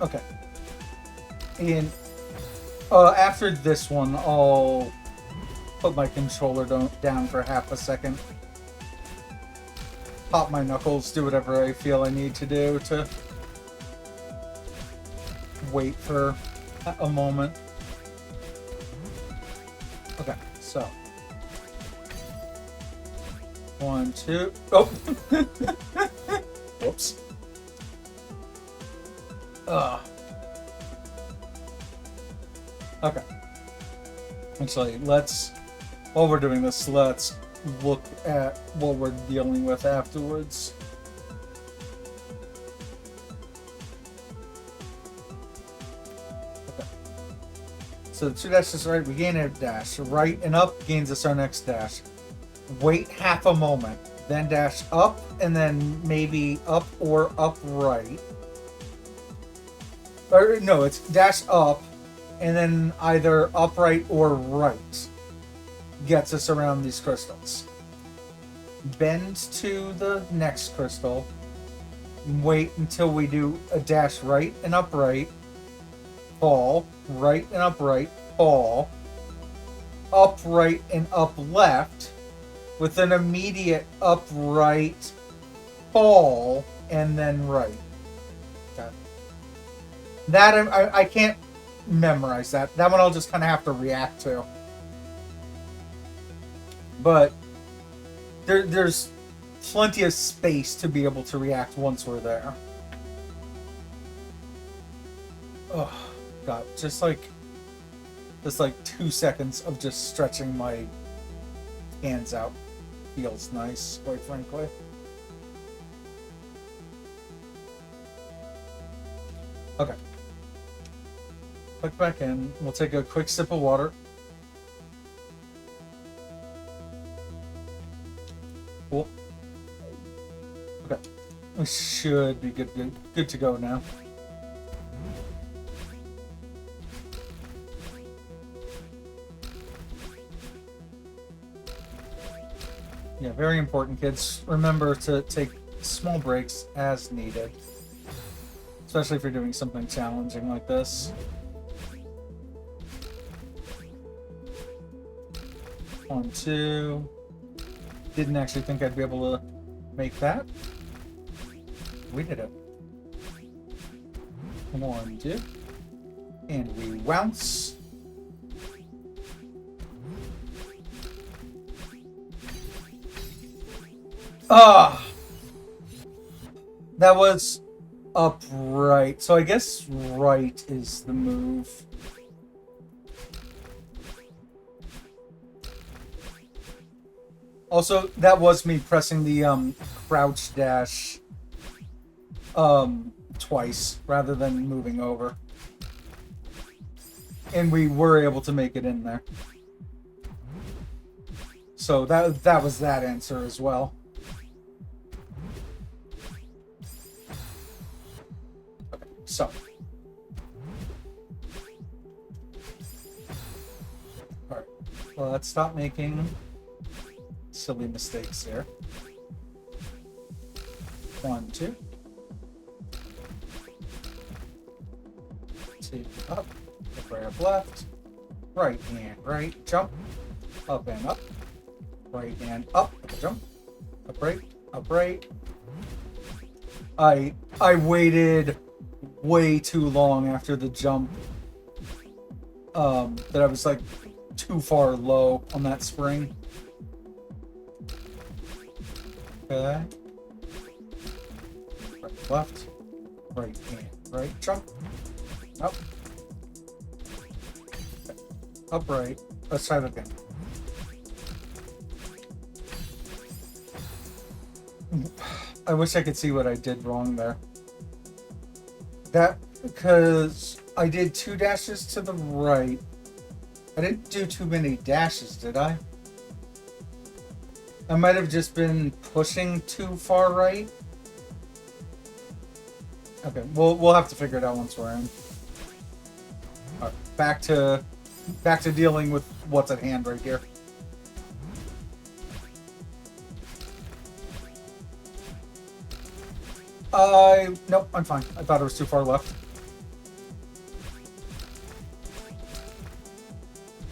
Okay. And after this one, I'll put my controller down for half a second. pop my knuckles, do whatever I feel I need to do to wait for a moment. Okay, so 1, 2. Oh, whoops. Okay. Actually, while we're doing this, let's look at what we're dealing with afterwards. Okay. So the 2 dashes right, we gain a dash. Right and up gains us our next dash. Wait half a moment, then dash up, and then maybe up or upright. Or no, it's dash up, and then either upright or right gets us around these crystals. Bend to the next crystal. Wait until we do a dash right and upright. Fall. Right and upright. Fall. Upright and up left. With an immediate upright fall and then right. Okay. That I can't memorize that. That one I'll just kind of have to react to. But there's plenty of space to be able to react once we're there. Oh god, just like 2 seconds of just stretching my hands out feels nice, quite frankly. Okay. Click back in. We'll take a quick sip of water. Cool. Okay. We should be good to go now. Yeah, very important, kids. Remember to take small breaks as needed. Especially if you're doing something challenging like this. 1, 2. Didn't actually think I'd be able to make that. We did it. 1, 2. And we bounce. That was upright. So I guess right is the move. Also, that was me pressing the crouch dash twice rather than moving over. And we were able to make it in there. So that was that answer as well. Okay, so alright. Well, let's stop making silly mistakes here. 1, 2. 2 up. Right up left. Right and right. Jump. Up and up. Right and up. Jump. Upright. Upright. I waited way too long after the jump. That I was like too far low on that spring. Okay. Right, left. Right and right. Jump. Up. Okay. Upright. Let's try that again. I wish I could see what I did wrong there. That because I did 2 dashes to the right. I didn't do too many dashes, did I? I might have just been pushing too far right. Okay, we'll have to figure it out once we're in. All right, back to dealing with what's at hand right here. Nope, I'm fine. I thought it was too far left.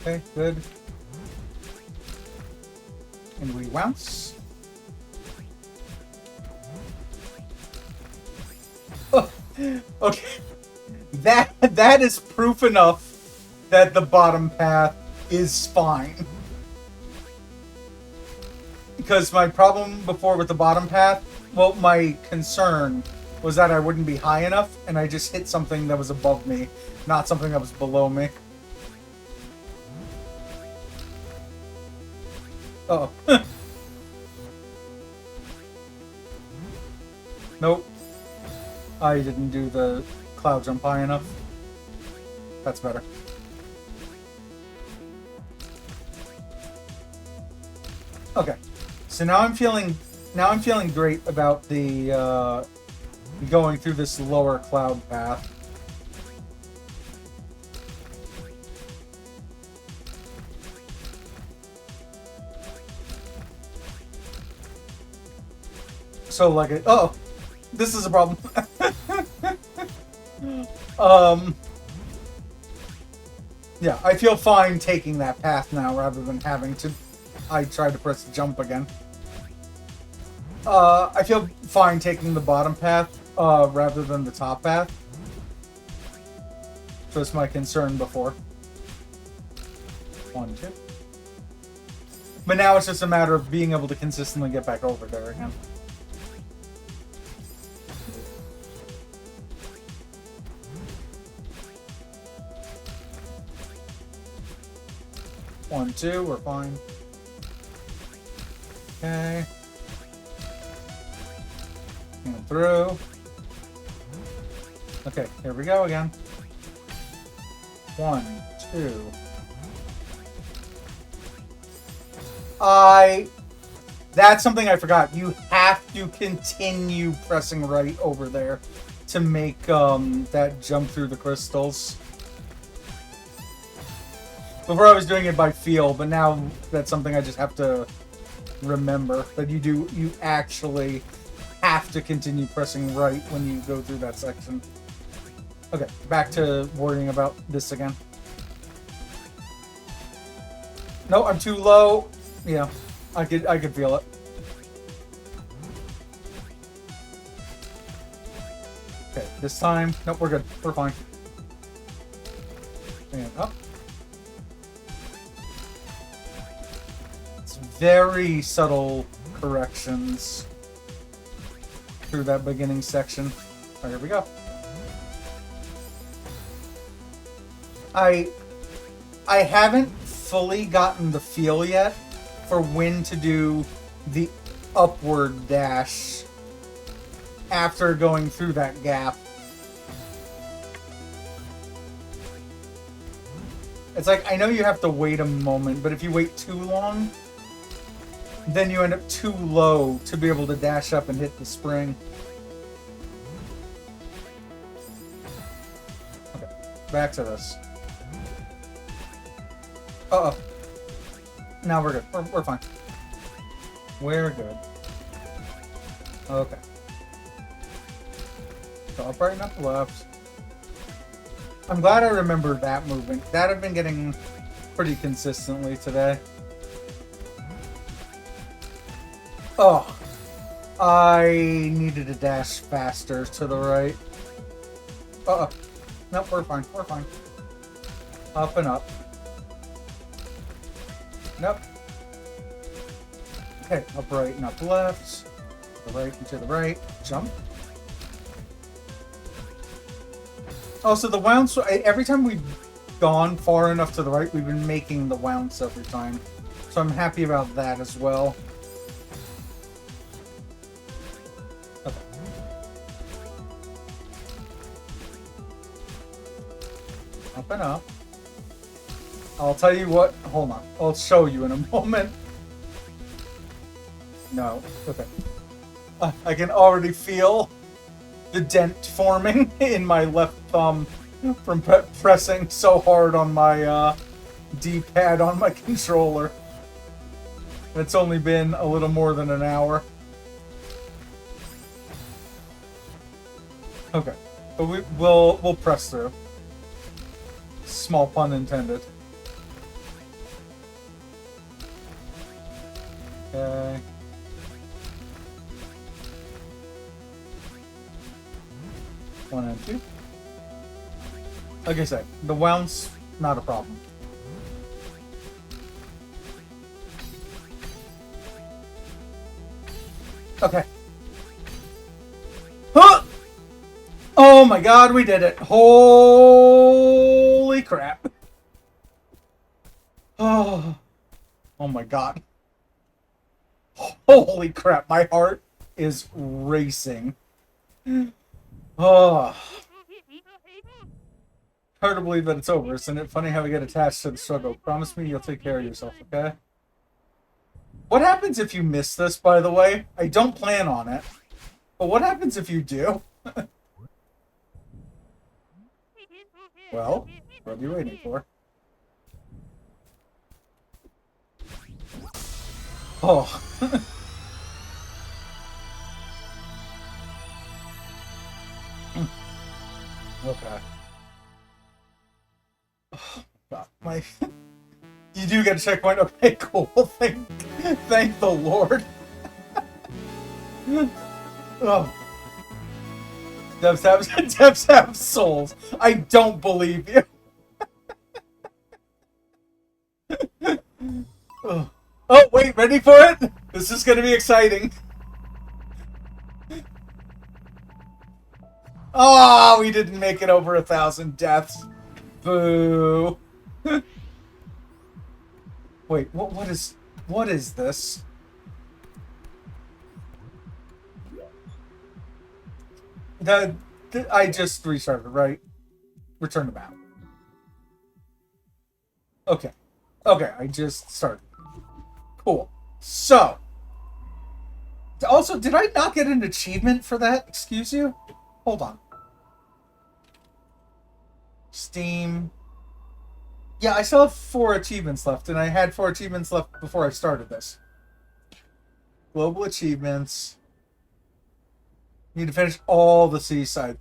Okay, good. And we bounce. Okay. That is proof enough that the bottom path is fine. Because my problem before with the bottom path, well, my concern was that I wouldn't be high enough, and I just hit something that was above me, not something that was below me. Uh oh. Nope. I didn't do the cloud jump high enough. That's better. Okay. So now I'm feeling great about the going through this lower cloud path. So like oh, this is a problem. Yeah, I feel fine taking that path now rather than having to. I tried to press jump again. I feel fine taking the bottom path rather than the top path. That's my concern before. 1, 2. But now it's just a matter of being able to consistently get back over there again. One, two, we're fine. Okay. Going through. Okay, here we go again. 1, 2. That's something I forgot. You have to continue pressing right over there to make that jump through the crystals. Before I was doing it by feel, but now that's something I just have to remember, that you actually have to continue pressing right when you go through that section. Okay, back to worrying about this again. No, I'm too low. Yeah, I could feel it. Okay, this time, nope, we're good. We're fine. And up. It's very subtle corrections through that beginning section. All right, here we go. I haven't fully gotten the feel yet for when to do the upward dash after going through that gap. It's like, I know you have to wait a moment, but if you wait too long, then you end up too low to be able to dash up and hit the spring. Okay, back to this. Uh-oh. Now we're good. We're fine. We're good. Okay. So up right and up left. I'm glad I remembered that movement. That I've been getting pretty consistently today. Oh. I needed to dash faster to the right. Uh-oh. Nope, we're fine. We're fine. Up and up. Nope. Okay, up right and up left. To the right and to the right. Jump. Also, the wounds, every time we've gone far enough to the right, we've been making the wounds every time. So I'm happy about that as well. Okay. Up and up. I'll tell you what, hold on. I'll show you in a moment. No, okay. I can already feel the dent forming in my left thumb from pressing so hard on my D-pad on my controller. It's only been a little more than an hour. Okay, but we'll press through. Small pun intended. Okay. 1 and 2. Like I said, the wounds, not a problem. Okay. Huh! Oh my god, we did it. Holy crap. Oh my god. Holy crap, my heart is racing. Oh. Hard to believe that it's over. Isn't it funny how we get attached to the struggle? Promise me you'll take care of yourself, okay? What happens if you miss this, by the way? I don't plan on it. But what happens if you do? Well, what are you waiting for? Oh. Okay. Oh, God, my... You do get a checkpoint. Okay, cool. Thank the Lord. Oh. Devs have souls. I don't believe you. Oh. Oh, wait, ready for it? This is gonna be exciting. Oh, we didn't make it over 1,000 deaths. Boo. Wait, what is this? I just restarted, right? Return to map. Okay. Okay, I just started. Cool. So. Also, did I not get an achievement for that? Excuse you? Hold on. Steam. Yeah, I still have 4 achievements left, and I had 4 achievements left before I started this. Global achievements. Need to finish all the seaside.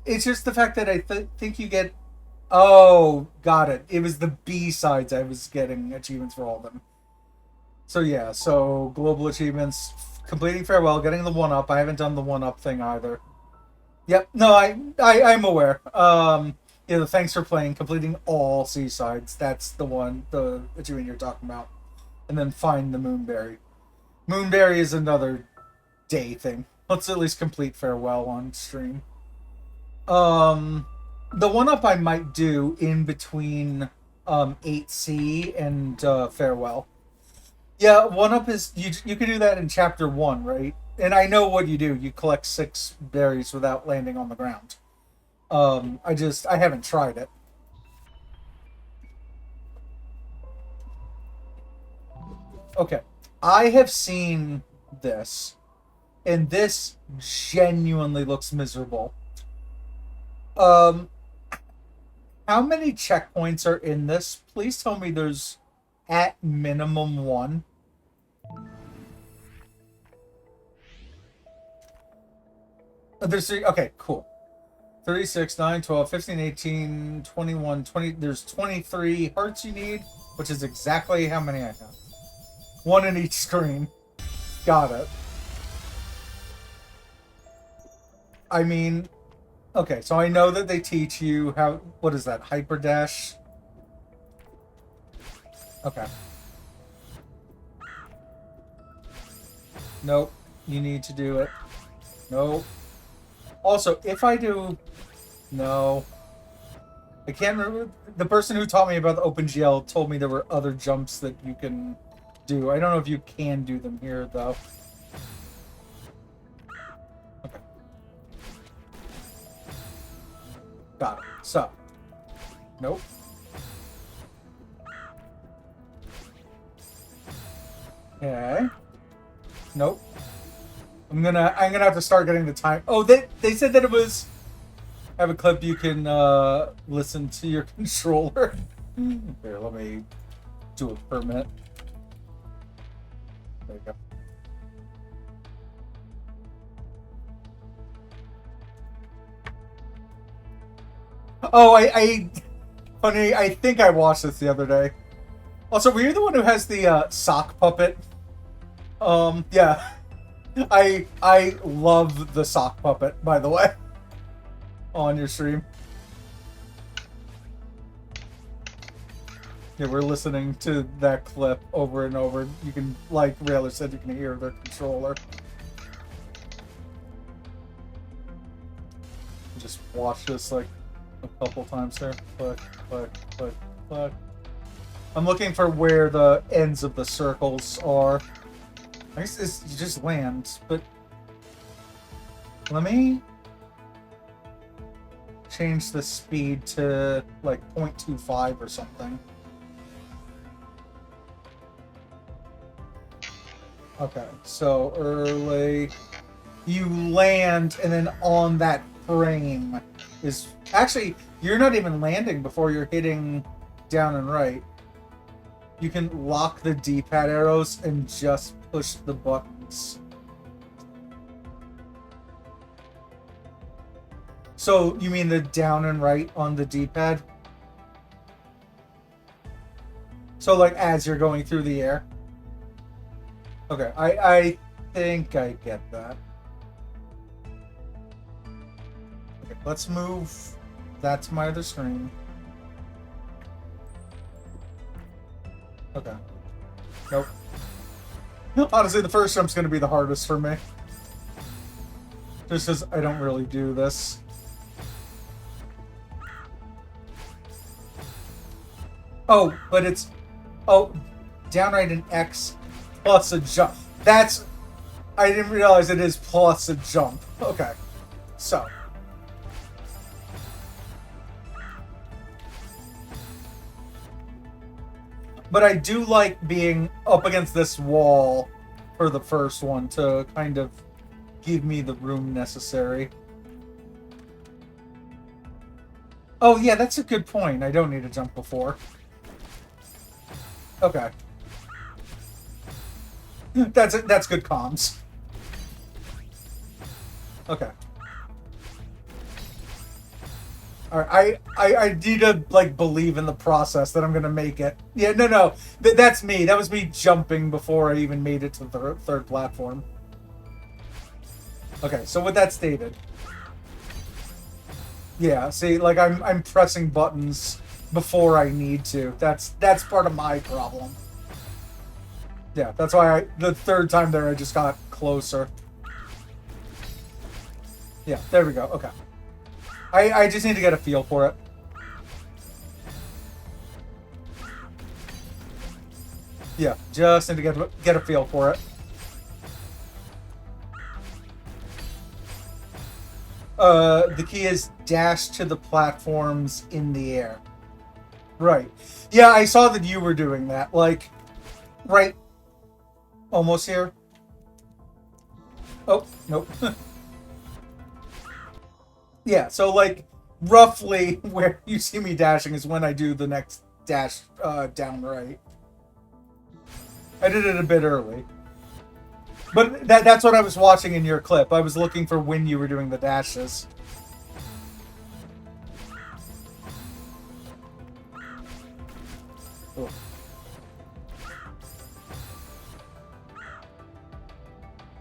It's just the fact that I think you get... Oh, got it. It was the B-sides I was getting achievements for all of them. So yeah, so global achievements, completing Farewell, getting the 1-up. I haven't done the 1-up thing either. Yep, no, I'm aware. Yeah, the thanks for playing, completing all seasides. That's the achievement you're talking about. And then find the Moonberry. Moonberry is another day thing. Let's at least complete Farewell on stream. The 1-up I might do in between 8C and Farewell. Yeah, 1-up is you can do that in chapter 1, right? And I know what you do. You collect 6 berries without landing on the ground. I haven't tried it. Okay. I have seen this, and this genuinely looks miserable. How many checkpoints are in this? Please tell me there's at minimum 1. There's 3. Okay, cool. 36, 9, 12, 15, 18, 21, 20. There's 23 hearts you need, which is exactly how many I have. 1 in each screen. Got it. I mean, okay, so I know that they teach you how... What is that? Hyper dash? Okay. Nope. You need to do it. Nope. Also, if I do... No. I can't remember. The person who taught me about the OpenGL told me there were other jumps that you can do. I don't know if you can do them here, though. Okay. Got it. So. Nope. Okay. Nope. I'm gonna have to start getting the time. Oh, they said that it was... I have a clip you can listen to your controller. Here, let me do it for a minute. There you go. Oh, funny, I think I watched this the other day. Also, were you the one who has the sock puppet? Yeah. I love the sock puppet, by the way. on your stream. Yeah, we're listening to that clip over and over. You can, like Railer said, you can hear their controller. Just watch this like a couple times there. Click, click, click, click. I'm looking for where the ends of the circles are. I guess you just land, but let me change the speed to like 0.25 or something. Okay, so early, you land, and then on that frame is actually you're not even landing before you're hitting down and right. You can lock the D-pad arrows and just push the buttons. So you mean the down and right on the D-pad? So like as you're going through the air? Okay, I think I get that. Okay, let's move that to my other screen. Okay. Nope. Honestly, the first jump's going to be the hardest for me. Just because I don't really do this. Oh, but it's... Oh, downright an X plus a jump. That's... I didn't realize it is plus a jump. Okay. So... But I do like being up against this wall for the first one to kind of give me the room necessary. Oh, yeah, that's a good point. I don't need to jump before. Okay. That's good comms. Okay. Alright, I need to, like, believe in the process that I'm gonna make it. Yeah, no. That's me. That was me jumping before I even made it to the third platform. Okay, so with that stated... Yeah, see, like, I'm pressing buttons before I need to. That's part of my problem. Yeah, that's why the third time there I just got closer. Yeah, there we go. Okay. I just need to get a feel for it. Yeah, just need to get a feel for it. The key is dash to the platforms in the air. Right. Yeah, I saw that you were doing that. Like, right. Almost here. Oh, nope. Yeah, so like roughly where you see me dashing is when I do the next dash down right. I did it a bit early. But that's what I was watching in your clip. I was looking for when you were doing the dashes. Oh.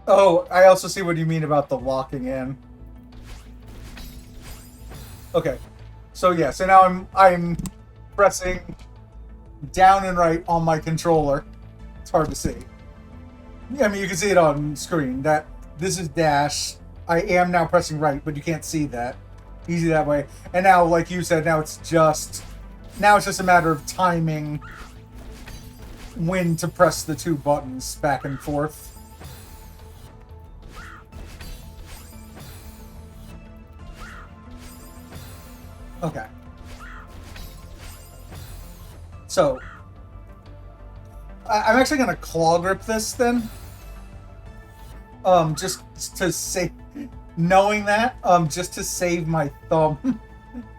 Oh, I also see what you mean about the locking in. Okay, so yeah, so now I'm pressing down and right on my controller. It's hard to see. I mean, you can see it on screen. That this is dash. I am now pressing right, but you can't see that. Easy that way. And now, like you said, now it's just a matter of timing when to press the two buttons back and forth. Okay. So, I'm actually going to claw grip this then. Just to save... Knowing that, just to save my thumb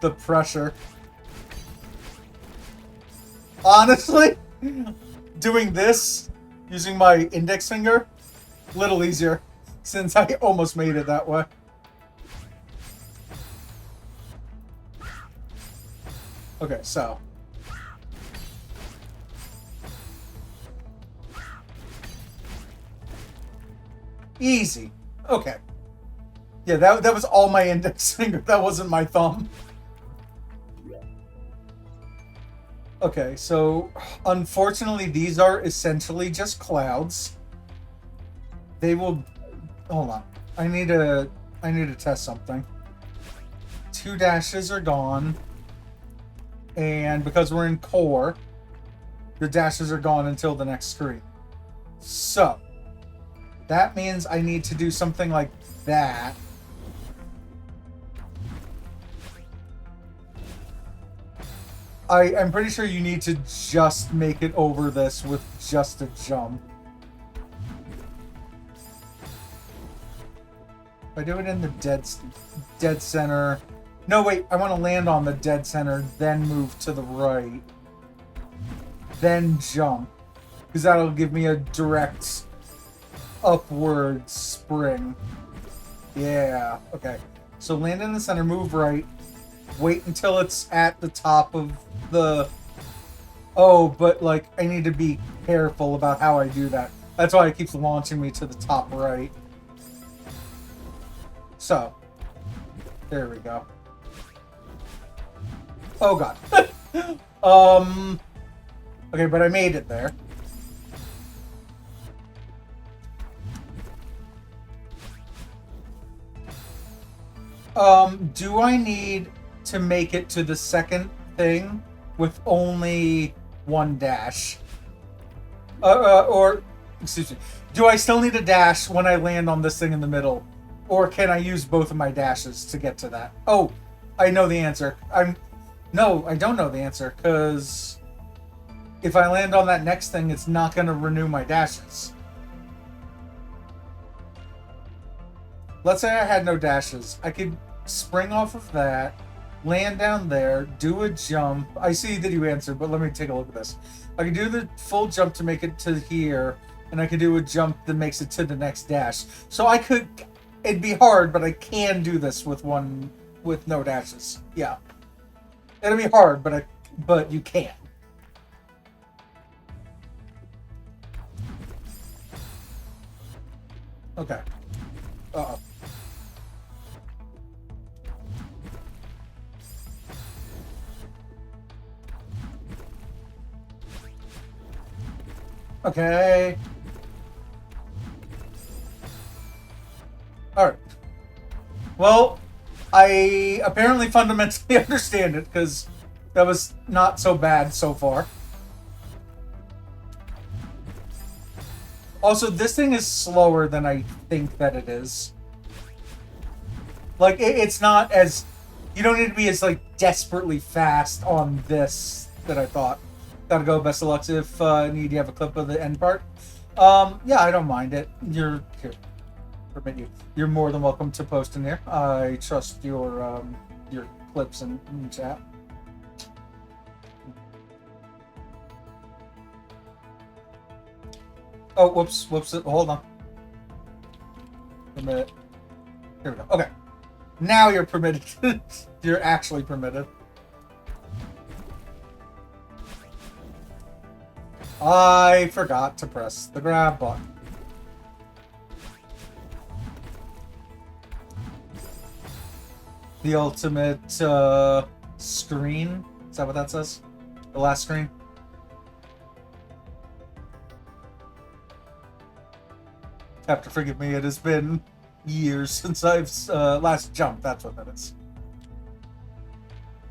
the pressure. Honestly, doing this, using my index finger, a little easier, since I almost made it that way. Okay, so. Easy. Okay. Yeah, that was all my index finger. That wasn't my thumb. Okay, so unfortunately these are essentially just clouds. They will... Hold on. I need to test something. 2 dashes are gone. And because we're in core, the dashes are gone until the next screen. So, that means I need to do something like that. I'm pretty sure you need to just make it over this with just a jump. If I do it in the dead center... No, wait, I want to land on the dead center, then move to the right. Then jump. Because that'll give me a direct upward spring. Yeah, okay. So land in the center, move right. Wait until it's at the top of the... Oh, but, like, I need to be careful about how I do that. That's why it keeps launching me to the top right. So, there we go. Oh, God. Okay, but I made it there. Do I need to make it to the second thing with only 1 dash? Or, excuse me, do I still need a dash when I land on this thing in the middle? Or can I use both of my dashes to get to that? Oh, I know the answer. No, I don't know the answer, because if I land on that next thing, it's not going to renew my dashes. Let's say I had no dashes. I could spring off of that, land down there, do a jump. I see that you answered, but let me take a look at this. I could do the full jump to make it to here, and I could do a jump that makes it to the next dash. So I could... It'd be hard, but I can do this with no dashes. Yeah. It'll be hard, but you can. Okay. Uh-oh. Okay. Alright. Well, I apparently fundamentally understand it, because that was not so bad so far. Also, this thing is slower than I think that it is. Like, it's not as... You don't need to be as, like, desperately fast on this that I thought. Gotta go, best of luck. If need, you have a clip of the end part. Yeah, I don't mind it. You're more than welcome to post in here. I trust your clips in chat. Oh, whoops, hold on. A minute. Here we go. Okay. Now you're permitted. You're actually permitted. I forgot to press the grab button. The ultimate screen? Is that what that says? The last screen? Have to forgive me, it has been years since I've last jumped, that's what that is.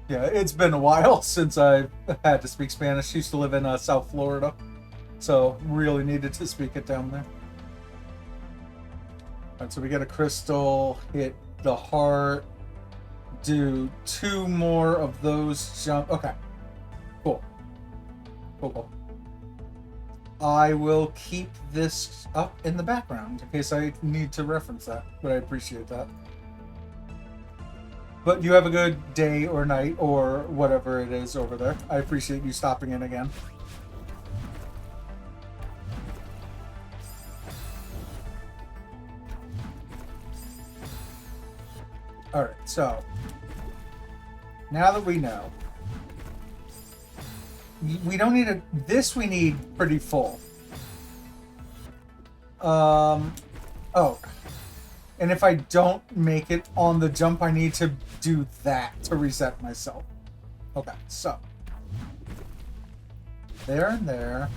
Yeah, it's been a while since I've had to speak Spanish. Used to live in South Florida, so really needed to speak it down there. Alright, so we get a crystal, hit the heart, do 2 more of those jump. Okay, cool. Cool. I will keep this up in the background in case I need to reference that, but I appreciate that. But you have a good day or night or whatever it is over there. I appreciate you stopping in again. Alright, so now that we know, we don't need this we need pretty full. Oh. And if I don't make it on the jump, I need to do that to reset myself. Okay, so. There and there.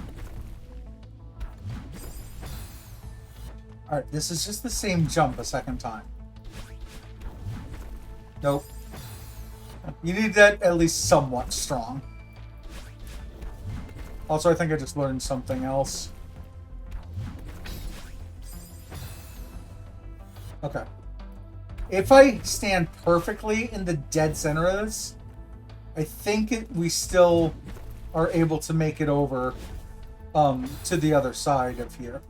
Alright, this is just the same jump a second time. Nope. You need that at least somewhat strong. Also, I think I just learned something else. Okay. If I stand perfectly in the dead center of this, I think we still are able to make it over to the other side of here.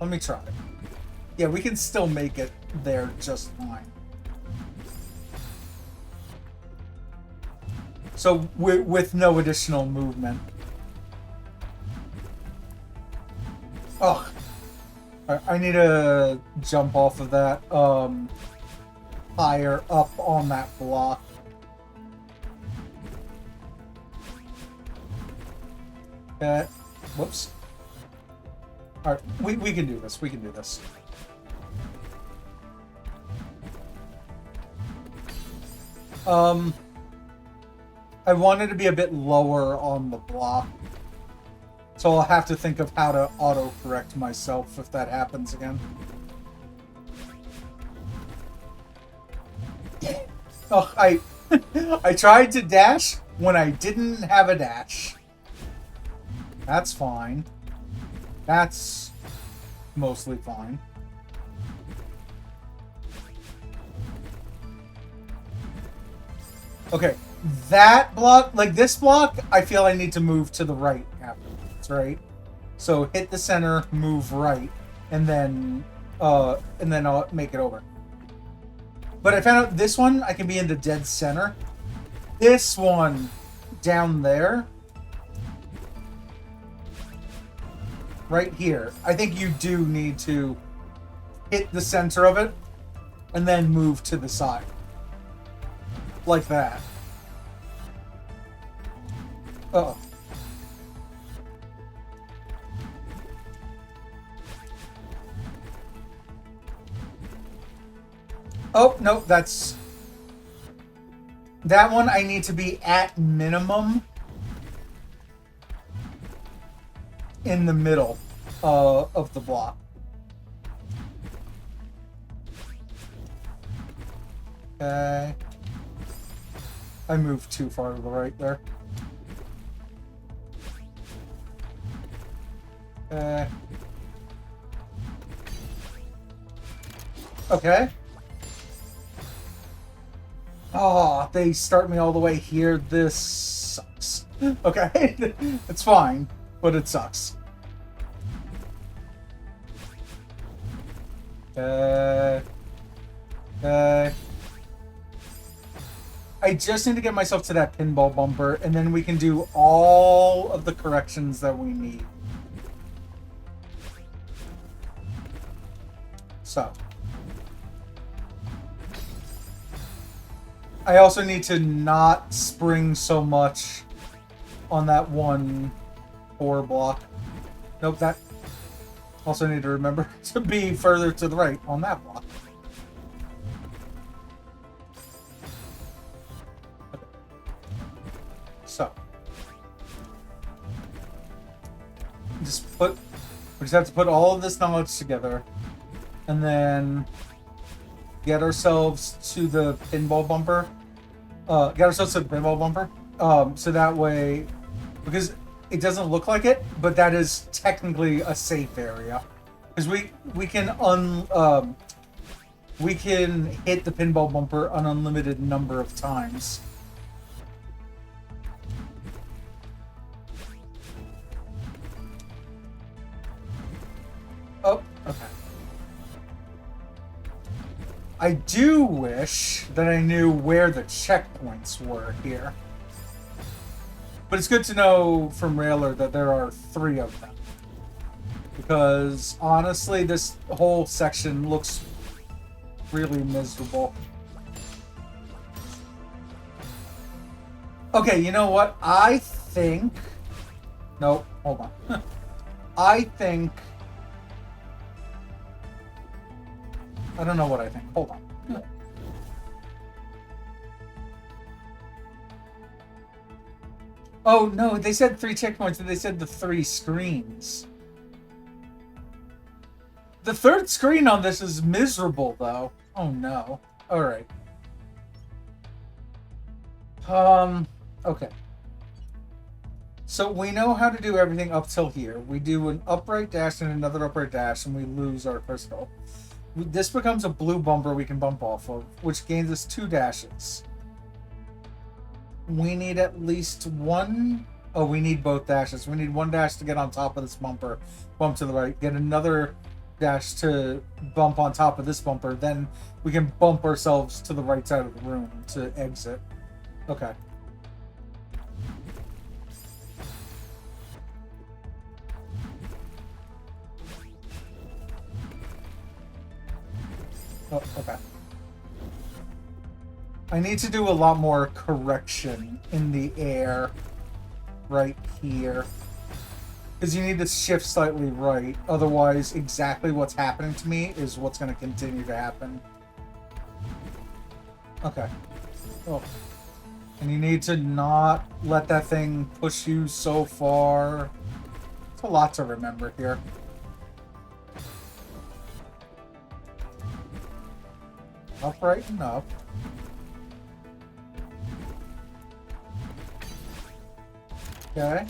Let me try. Yeah, we can still make it there just fine. So with no additional movement. Oh, I need to jump off of that higher up on that block. Whoops. Alright, we can do this. We can do this. I wanted to be a bit lower on the block. So I'll have to think of how to auto-correct myself if that happens again. Oh, I tried to dash when I didn't have a dash. That's fine. That's mostly fine. Okay, that block, like this block, I feel I need to move to the right afterwards, right? So hit the center, move right, and then I'll make it over. But I found out this one, I can be in the dead center. This one down there, right here, I think you do need to hit the center of it and then move to the side. Like that. Uh-oh. Oh, no, that's... That one I need to be at minimum in the middle of the block. Okay. I moved too far to the right there. Okay. Oh, they start me all the way here. This sucks. Okay, it's fine, but it sucks. I just need to get myself to that pinball bumper, and then we can do all of the corrections that we need. So. I also need to not spring so much on that one 4 block. Nope, that... Also need to remember to be further to the right on that block. Okay. So. We just have to put all of this knowledge together. And then get ourselves to the pinball bumper. So that way, because it doesn't look like it, but that is technically a safe area. Because we can hit the pinball bumper an unlimited number of times. Oh, okay. I do wish that I knew where the checkpoints were here. But it's good to know from Railer that there are 3 of them. Because, honestly, this whole section looks really miserable. Okay, you know what? I think... Nope, hold on. I think... I don't know what I think. Hold on. Oh, no, they said 3 checkpoints, and they said the 3 screens. The 3rd screen on this is miserable, though. Oh, no. Alright. Okay. So we know how to do everything up till here. We do an upright dash and another upright dash, and we lose our crystal. This becomes a blue bumper we can bump off of, which gains us 2 dashes. We need at least one... Oh, we need both dashes. We need 1 dash to get on top of this bumper, bump to the right, get another dash to bump on top of this bumper, then we can bump ourselves to the right side of the room to exit. Okay. Oh, okay. I need to do a lot more correction in the air right here. Because you need to shift slightly right. Otherwise, exactly what's happening to me is what's going to continue to happen. Okay. Oh. And you need to not let that thing push you so far. It's a lot to remember here. Upright and up. Okay.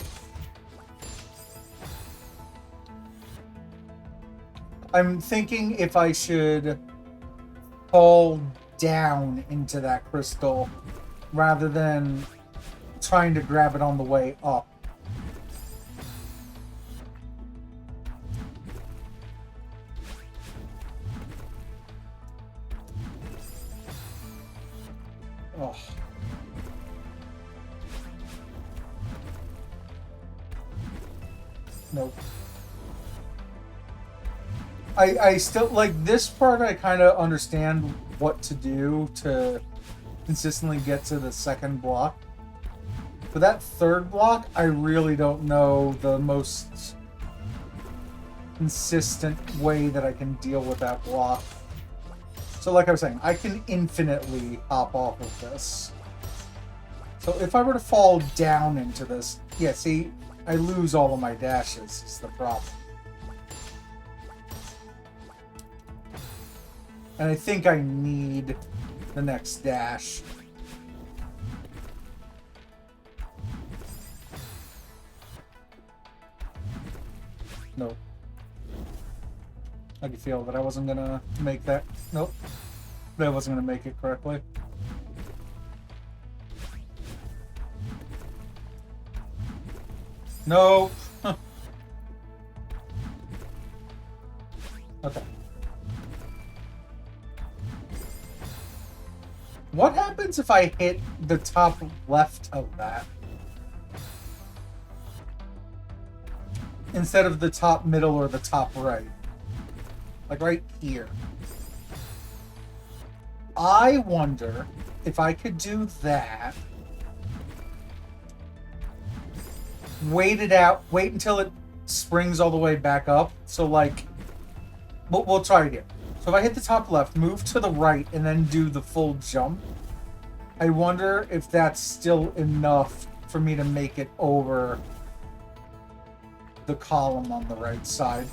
I'm thinking if I should fall down into that crystal rather than trying to grab it on the way up. Oh. Nope. I still, like, this part I kind of understand what to do to consistently get to the second block. For that third block, I really don't know the most consistent way that I can deal with that block. So like I was saying, I can infinitely hop off of this. So if I were to fall down into this, yeah, see, I lose all of my dashes is the problem. And I think I need the next dash. Nope. I could feel that I wasn't gonna make that. Nope. That wasn't gonna make it correctly. Nope. Okay. What happens if I hit the top left of that? Instead of the top middle or the top right? Like right here. I wonder if I could do that. Wait it out. Wait until it springs all the way back up. So like, we'll try it here. So if I hit the top left, move to the right, and then do the full jump, I wonder if that's still enough for me to make it over the column on the right side.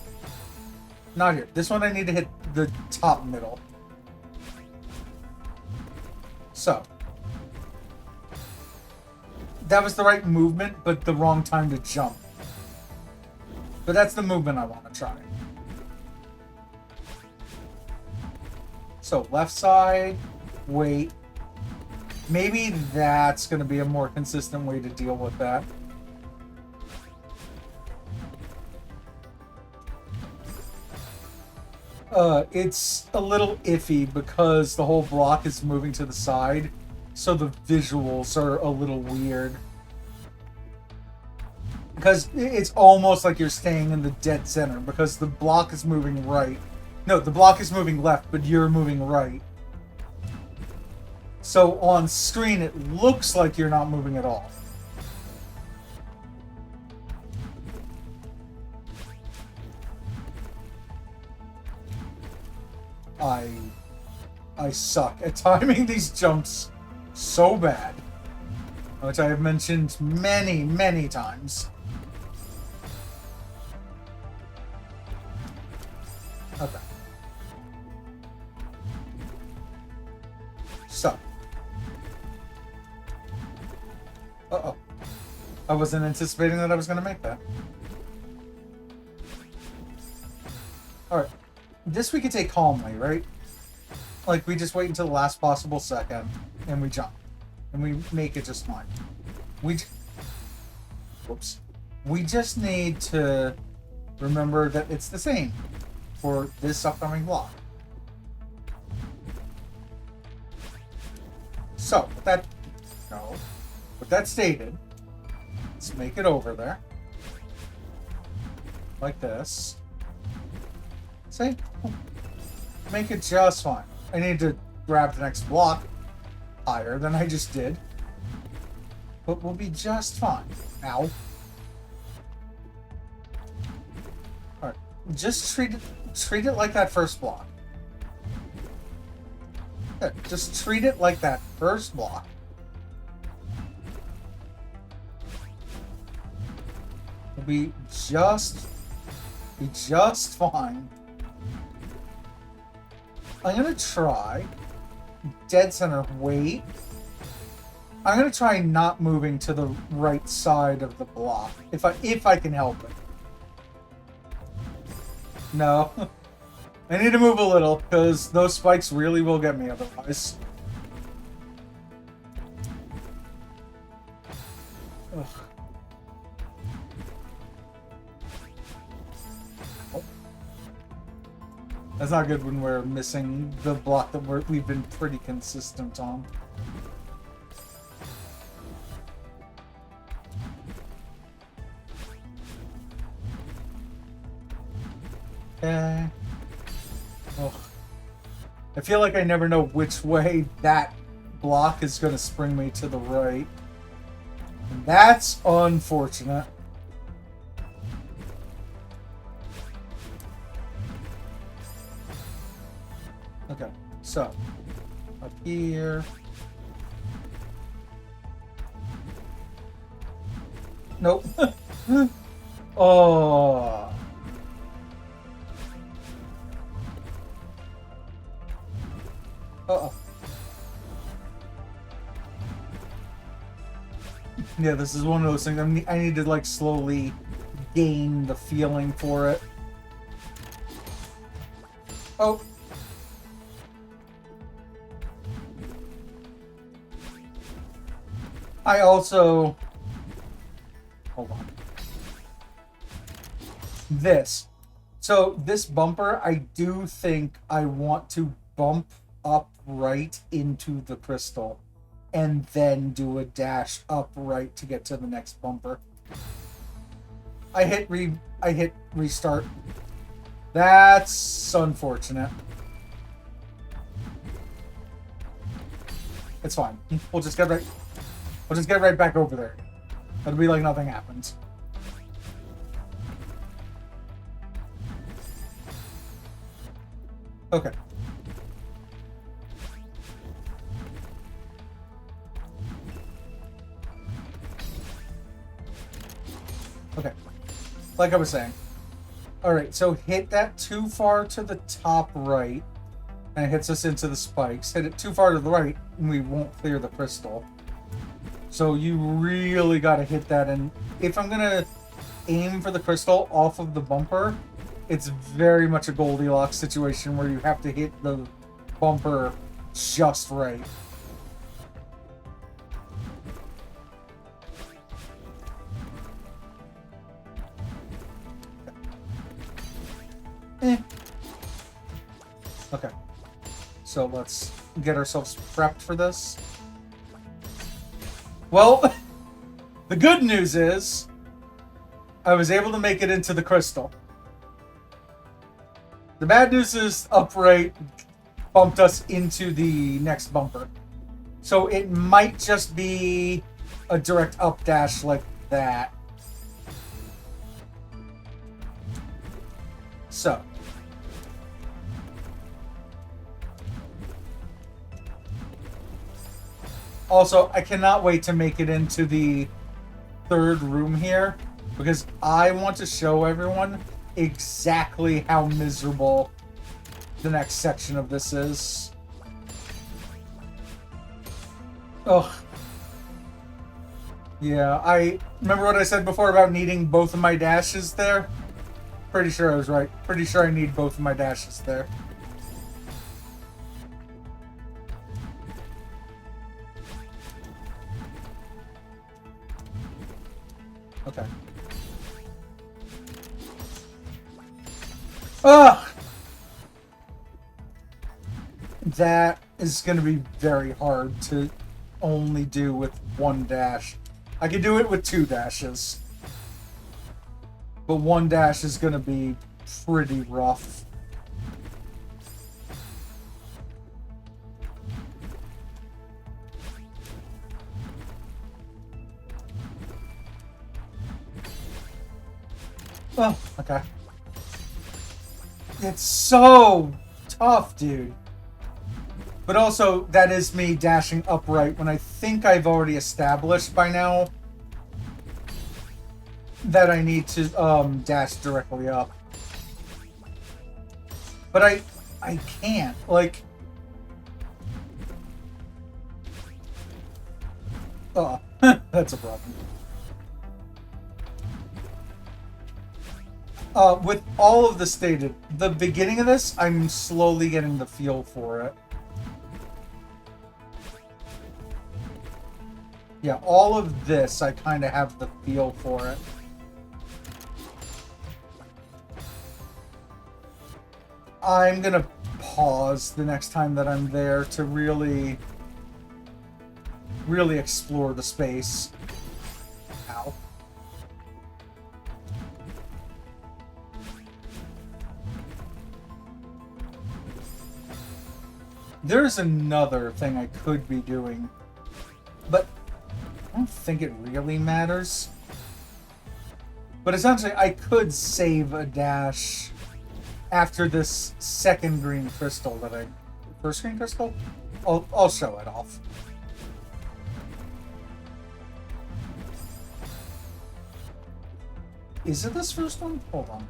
Not here. This one I need to hit the top middle. So. That was the right movement, but the wrong time to jump. But that's the movement I want to try. So left side, wait. Maybe that's going to be a more consistent way to deal with that. It's a little iffy because the whole block is moving to the side, so the visuals are a little weird. Because it's almost like you're staying in the dead center, because the block is moving right. No, the block is moving left, but you're moving right. So on screen, it looks like you're not moving at all. I suck at timing these jumps so bad, which I have mentioned many, many times. Okay. So. Uh-oh. I wasn't anticipating that I was going to make that. Alright. This we could take calmly, right? Like, we just wait until the last possible second, and we jump. And we make it just fine. Whoops. We just need to remember that it's the same for this upcoming block. So, with that stated, let's make it over there. Like this. See? Make it just fine. I need to grab the next block higher than I just did. But we'll be just fine. Ow. Alright. Just treat it like that first block. Yeah, just treat it like that first block. We'll be just fine. I'm gonna try dead center. Wait. I'm gonna try not moving to the right side of the block if I can help it. No. I need to move a little because those spikes really will get me otherwise. Ugh. That's not good when we're missing the block that we've been pretty consistent on. Okay. Oh. I feel like I never know which way that block is going to spring me to the right. And that's unfortunate. Okay, so up here. Nope. Oh. Uh-oh. Yeah, this is one of those things. I need to like slowly gain the feeling for it. Oh. I also... Hold on. This. So, this bumper, I do think I want to bump up right into the crystal and then do a dash up right to get to the next bumper. I hit restart. That's unfortunate. It's fine. We'll just get right back over there. It'll be like nothing happened. Okay. Okay. Like I was saying. Alright, so hit that too far to the top right, and it hits us into the spikes. Hit it too far to the right, and we won't clear the crystal. So you really got to hit that, and if I'm going to aim for the crystal off of the bumper, it's very much a Goldilocks situation where you have to hit the bumper just right. Okay. So let's get ourselves prepped for this. Well, the good news is I was able to make it into the crystal. The bad news is upright bumped us into the next bumper. So it might just be a direct up dash like that. So. Also, I cannot wait to make it into the third room here, because I want to show everyone exactly how miserable the next section of this is. Ugh. Yeah, I remember what I said before about needing both of my dashes there? Pretty sure I was right. Pretty sure I need both of my dashes there. Okay. Ugh! That is going to be very hard to only do with one dash. I could do it with two dashes. But one dash is going to be pretty rough. Oh, okay. It's so tough, dude. But also, that is me dashing upright when I think I've already established by now that I need to dash directly up. But I can't. Like, that's a problem. With all of the stated, the beginning of this, I'm slowly getting the feel for it. Yeah, all of this, I kind of have the feel for it. I'm gonna pause the next time that I'm there to really explore the space. Ow. There's another thing I could be doing, but I don't think it really matters. But essentially, I could save a dash after this second green crystal that I... First green crystal? I'll show it off. Is it this first one? Hold on.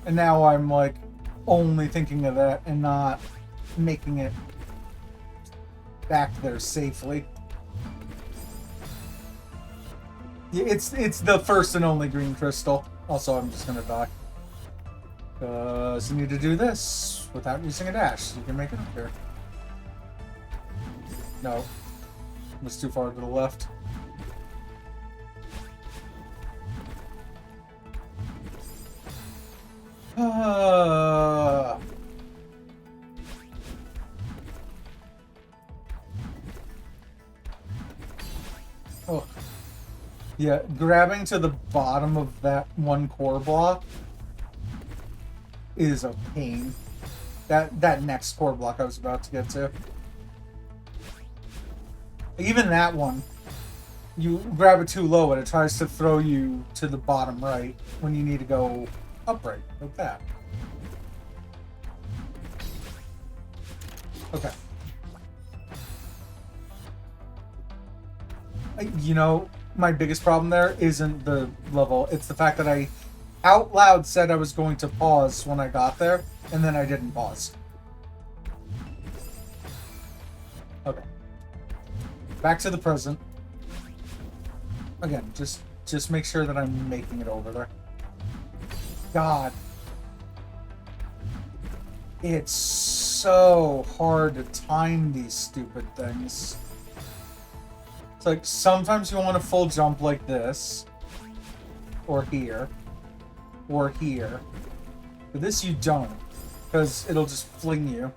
And now I'm like only thinking of that and not making it back there safely. It's the first and only green crystal. Also, I'm just gonna die. Because you need to do this without using a dash. You can make it up here. No. It was too far to the left. Oh. Yeah, grabbing to the bottom of that one core block is a pain. That next core block I was about to get to. Even that one, you grab it too low and it tries to throw you to the bottom right when you need to go upright, like that. Okay. You know, my biggest problem there isn't the level. It's the fact that I out loud said I was going to pause when I got there, and then I didn't pause. Okay. Back to the present. Again, just make sure that I'm making it over there. God. It's so hard to time these stupid things. It's like, sometimes you want a full jump like this. Or here. Or here. But this you don't. Because it'll just fling you.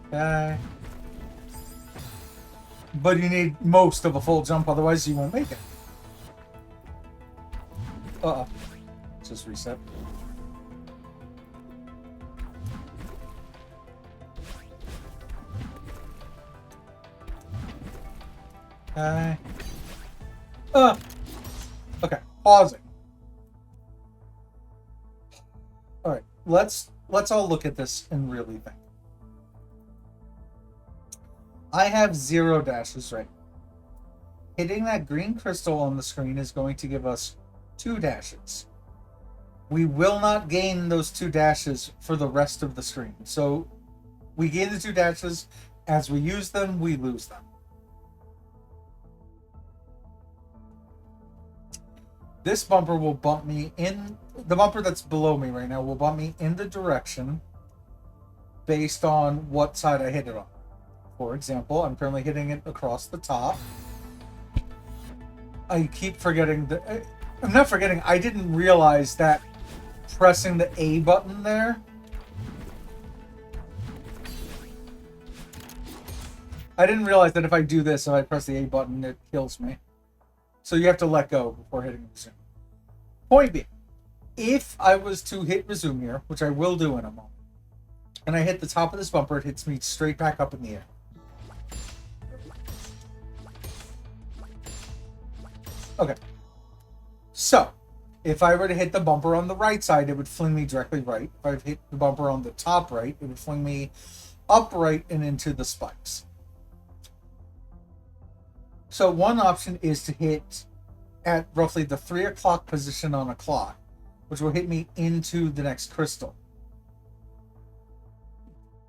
Okay. But you need most of a full jump, otherwise you won't make it. Uh-oh. Just reset. Okay. Okay. Pausing. let's all look at this and really think. I have 0 dashes right. Hitting that green crystal on the screen is going to give us 2 dashes. We will not gain those 2 dashes for the rest of the screen. So we gain the 2 dashes. As we use them, we lose them. This bumper will bump me in, the bumper that's below me right now will bump me in the direction based on what side I hit it on. For example, I'm currently hitting it across the top. I keep forgetting that, I'm not forgetting, I didn't realize that pressing the A button there, I didn't realize that if I do this, if I press the A button, it kills me. So you have to let go before hitting resume. Point being, if I was to hit resume here, which I will do in a moment, and I hit the top of this bumper, it hits me straight back up in the air. Okay. So, if I were to hit the bumper on the right side, it would fling me directly right. If I hit the bumper on the top right, it would fling me upright and into the spikes. So one option is to hit at roughly the 3 o'clock position on a clock, which will hit me into the next crystal,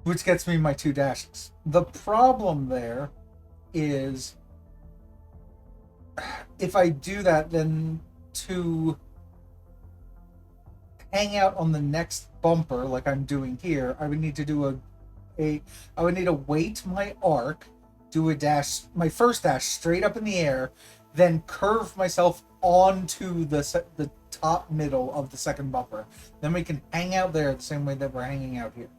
which gets me my 2 dashes. The problem there is if I do that, then to hang out on the next bumper like I'm doing here, I would need to do I would need to weight my arc, do a dash, my first dash straight up in the air, then curve myself onto the top middle of the second bumper. Then we can hang out there the same way that we're hanging out here.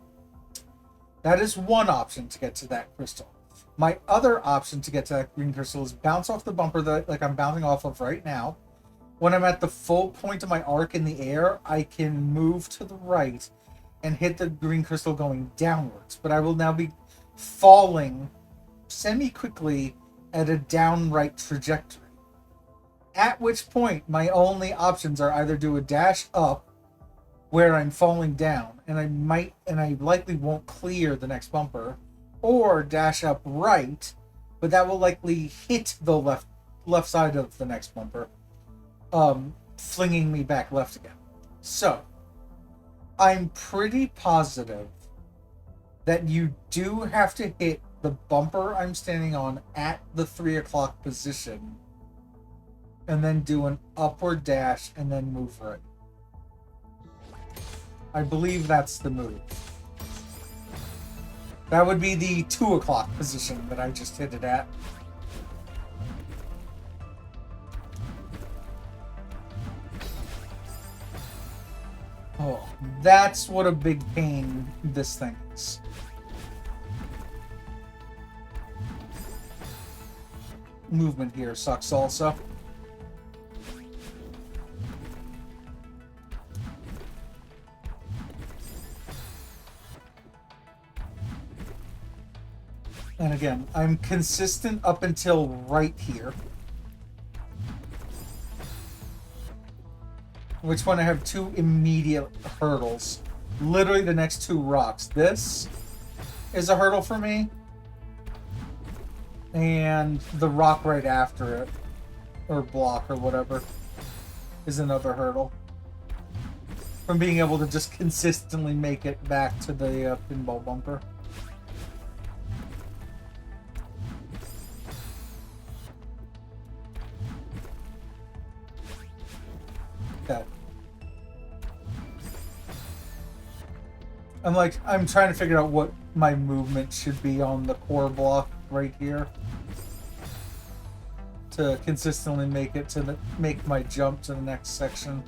That is one option to get to that crystal. My other option to get to that green crystal is bounce off the bumper that like I'm bouncing off of right now. When I'm at the full point of my arc in the air, I can move to the right and hit the green crystal going downwards. But I will now be falling semi-quickly at a downright trajectory. At which point, my only options are either do a dash up where I'm falling down, and I likely won't clear the next bumper, or dash up right, but that will likely hit the left side of the next bumper, flinging me back left again. So, I'm pretty positive that you do have to hit the bumper I'm standing on at the 3 o'clock position, and then do an upward dash and then move right. I believe that's the move. That would be the 2 o'clock position that I just hit it at. Oh, that's what a big pain this thing is. Movement here sucks also. And again, I'm consistent up until right here. Which one I have 2 immediate hurdles. Literally the next 2 rocks. This is a hurdle for me. And the rock right after it, or block or whatever, is another hurdle. From being able to just consistently make it back to the pinball bumper. Okay. I'm trying to figure out what my movement should be on the core block right here to consistently make my jump to the next section.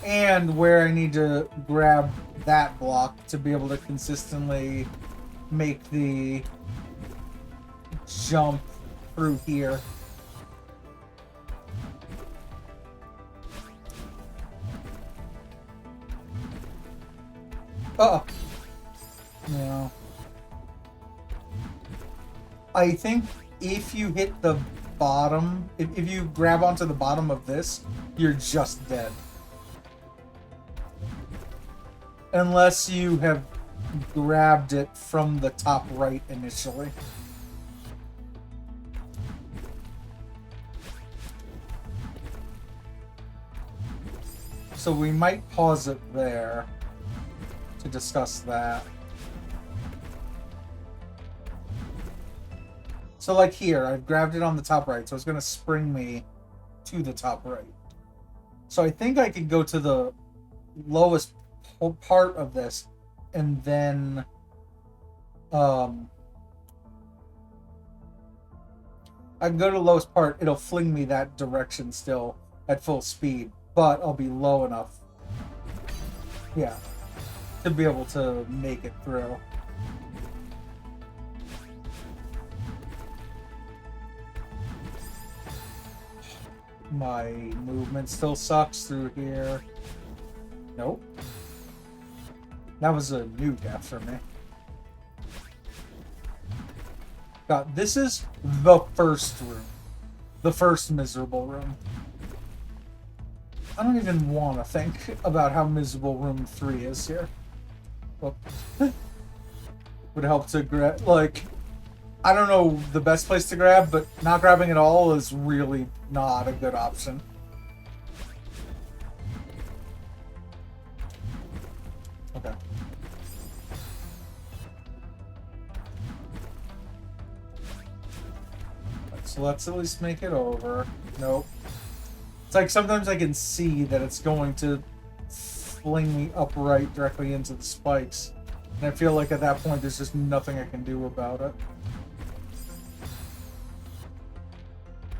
And where I need to grab that block to be able to consistently make the jump through here. Oh. No. I think if you hit the bottom, if you grab onto the bottom of this, you're just dead. Unless you have grabbed it from the top right initially. So we might pause it there to discuss that. So like here, I've grabbed it on the top right, so it's going to spring me to the top right. So I think I could go to the lowest part of this, and then I can go to the lowest part, it'll fling me that direction still at full speed, but I'll be low enough, yeah, to be able to make it through. My movement still sucks through here. Nope. That was a new death for me. God, this is the first room. The first miserable room. I don't even want to think about how miserable room 3 is here. Well, would help to grab, like, I don't know the best place to grab, but not grabbing at all is really not a good option. Okay. So let's at least make it over. Nope. It's like sometimes I can see that it's going to fling me upright directly into the spikes. And I feel like at that point there's just nothing I can do about it.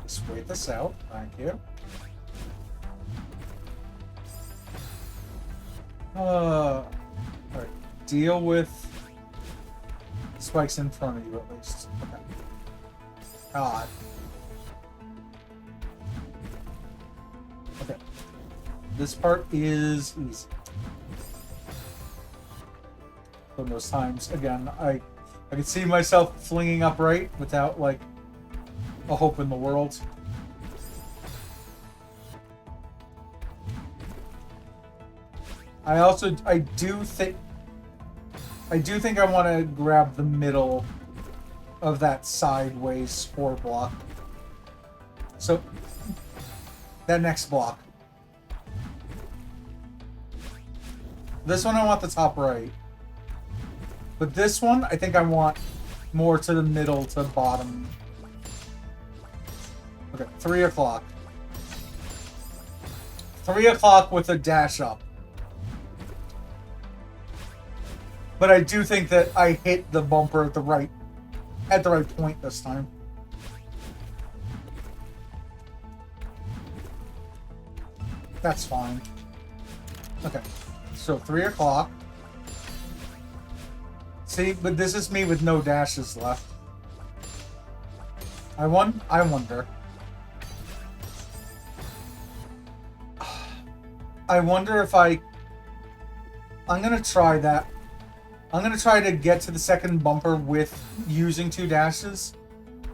Just wait this out. Thank you. Alright. Deal with spikes in front of you at least. Okay. God. Okay. This part is easy. So most times, again, I can see myself flinging upright without, like, a hope in the world. I do think I want to grab the middle of that sideways spore block. So, that next block. This one I want the top right. But this one, I think I want more to the middle to bottom. Okay, 3 o'clock. 3 o'clock with a dash up. But I do think that I hit the bumper at the right point this time. That's fine. Okay, so 3 o'clock. See, but this is me with no dashes left. I wonder. I wonder if I'm gonna try that. I'm gonna try to get to the second bumper with using 2 dashes,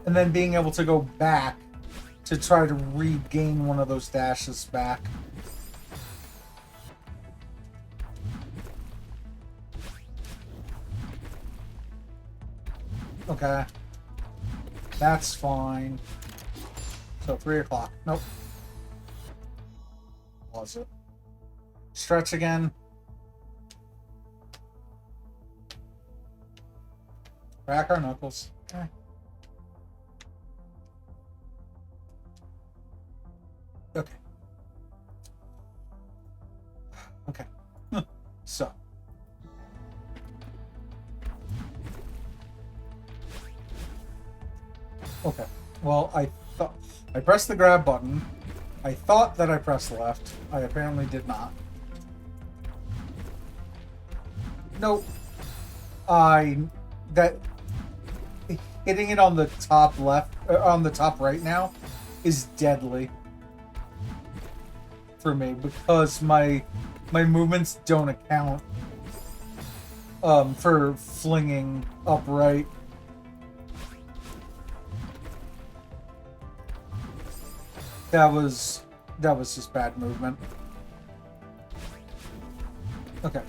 and then being able to go back to try to regain one of those dashes back. Okay. That's fine. So 3 o'clock. Nope. Pause it. Stretch again. Crack our knuckles. Okay. Okay. Okay. So. Okay. Well, I thought I pressed the grab button. I thought that I pressed left. I apparently did not. Nope. Hitting it on the top left, on the top right now, is deadly for me because my movements don't account for flinging upright. That was just bad movement. Okay.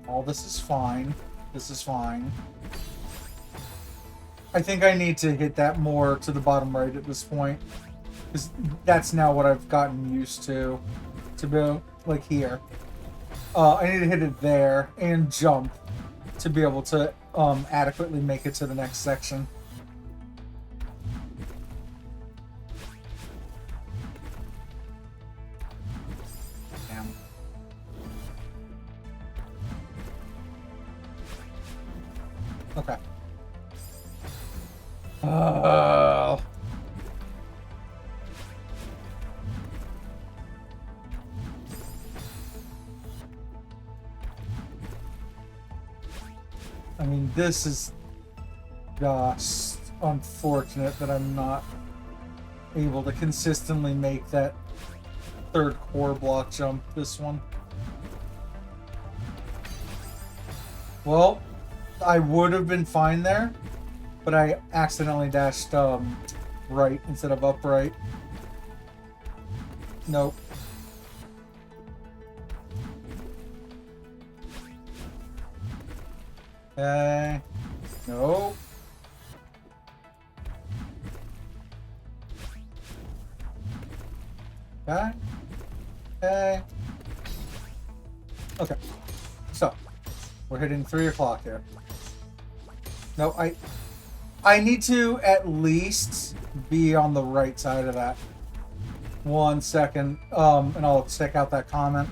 All this is fine. This is fine. I think I need to hit that more to the bottom right at this point. Because that's now what I've gotten used to. To be like here. I need to hit it there and jump to be able to adequately make it to the next section. Damn. Okay. I mean, this is just unfortunate that I'm not able to consistently make that third core block jump this one. Well, I would have been fine there, but I accidentally dashed right instead of upright. Nope. Okay. Nope. Okay. Okay. Okay. So, we're hitting 3 o'clock here. No, I need to at least be on the right side of that. 1 second, and I'll check out that comment.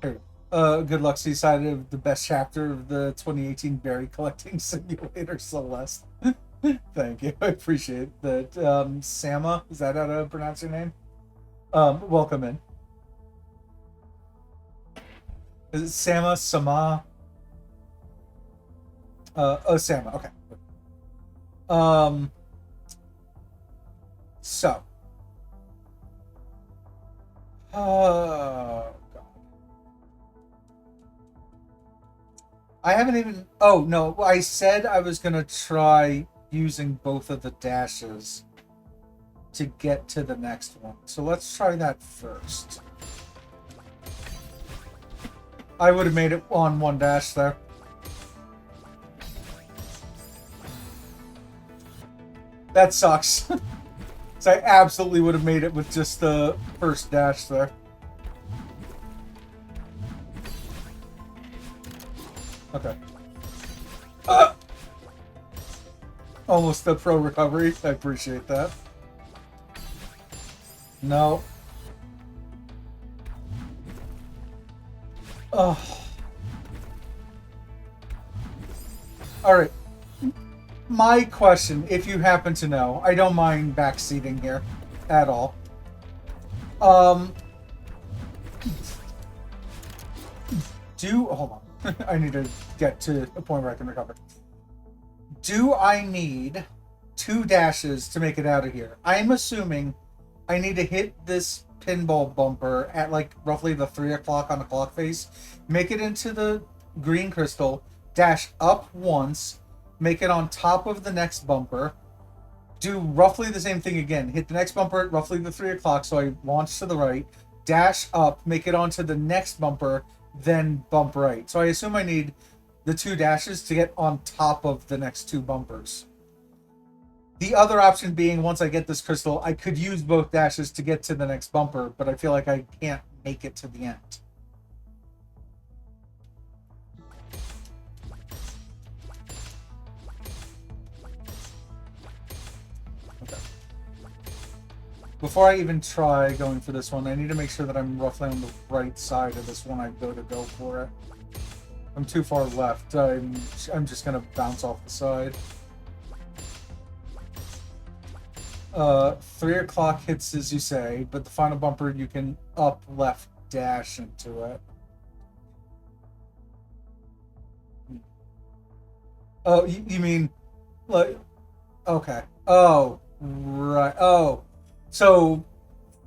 Here. Good luck, Seaside, of the best chapter of the 2018 berry collecting simulator, Celeste. Thank you. I appreciate that. Sama, is that how to pronounce your name? Welcome in. Is it Sama? Sama? Sama, okay. So. Oh, God. I haven't even... Oh, no. I said I was going to try using both of the dashes to get to the next one. So let's try that first. I would have made it on one dash there. That sucks. So I absolutely would have made it with just the first dash there. Okay. Almost a pro recovery. I appreciate that. No. Oh. Alright. My question, if you happen to know, I don't mind backseating here at all. Hold on. I need to get to a point where I can recover. Do I need 2 dashes to make it out of here? I'm assuming I need to hit this pinball bumper at like roughly the 3 o'clock on the clock face, make it into the green crystal, dash up once, make it on top of the next bumper, do roughly the same thing again, hit the next bumper at roughly the 3 o'clock, so I launch to the right, dash up, make it onto the next bumper, then bump right. So I assume I need the 2 dashes to get on top of the next 2 bumpers. The other option being, once I get this crystal, I could use both dashes to get to the next bumper, but I feel like I can't make it to the end. Okay. Before I even try going for this one, I need to make sure that I'm roughly on the right side of this one I go for it. I'm too far left. I'm just gonna bounce off the side. 3 o'clock hits as you say, but the final bumper you can up left dash into it. Oh, you mean like okay. Oh, right. Oh. So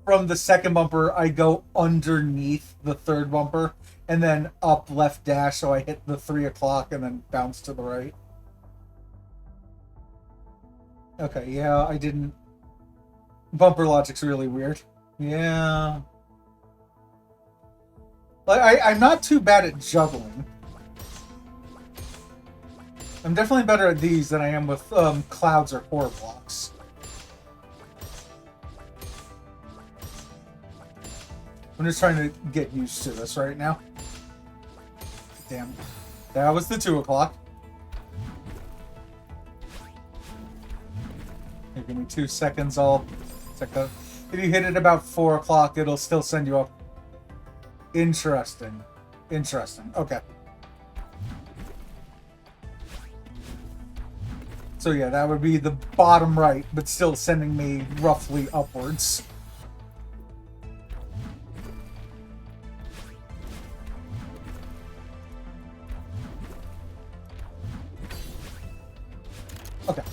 from the second bumper I go underneath the third bumper and then up left dash, so I hit the 3 o'clock and then bounce to the right. Okay, yeah, I didn't Bumper logic's really weird. Yeah. Like, I'm not too bad at juggling. I'm definitely better at these than I am with clouds or core blocks. I'm just trying to get used to this right now. Damn. That was the 2 o'clock. Hey, give me 2 seconds, I'll check that. If you hit it about 4 o'clock, it'll still send you up. Interesting. Interesting. Okay. So yeah, that would be the bottom right, but still sending me roughly upwards. Okay.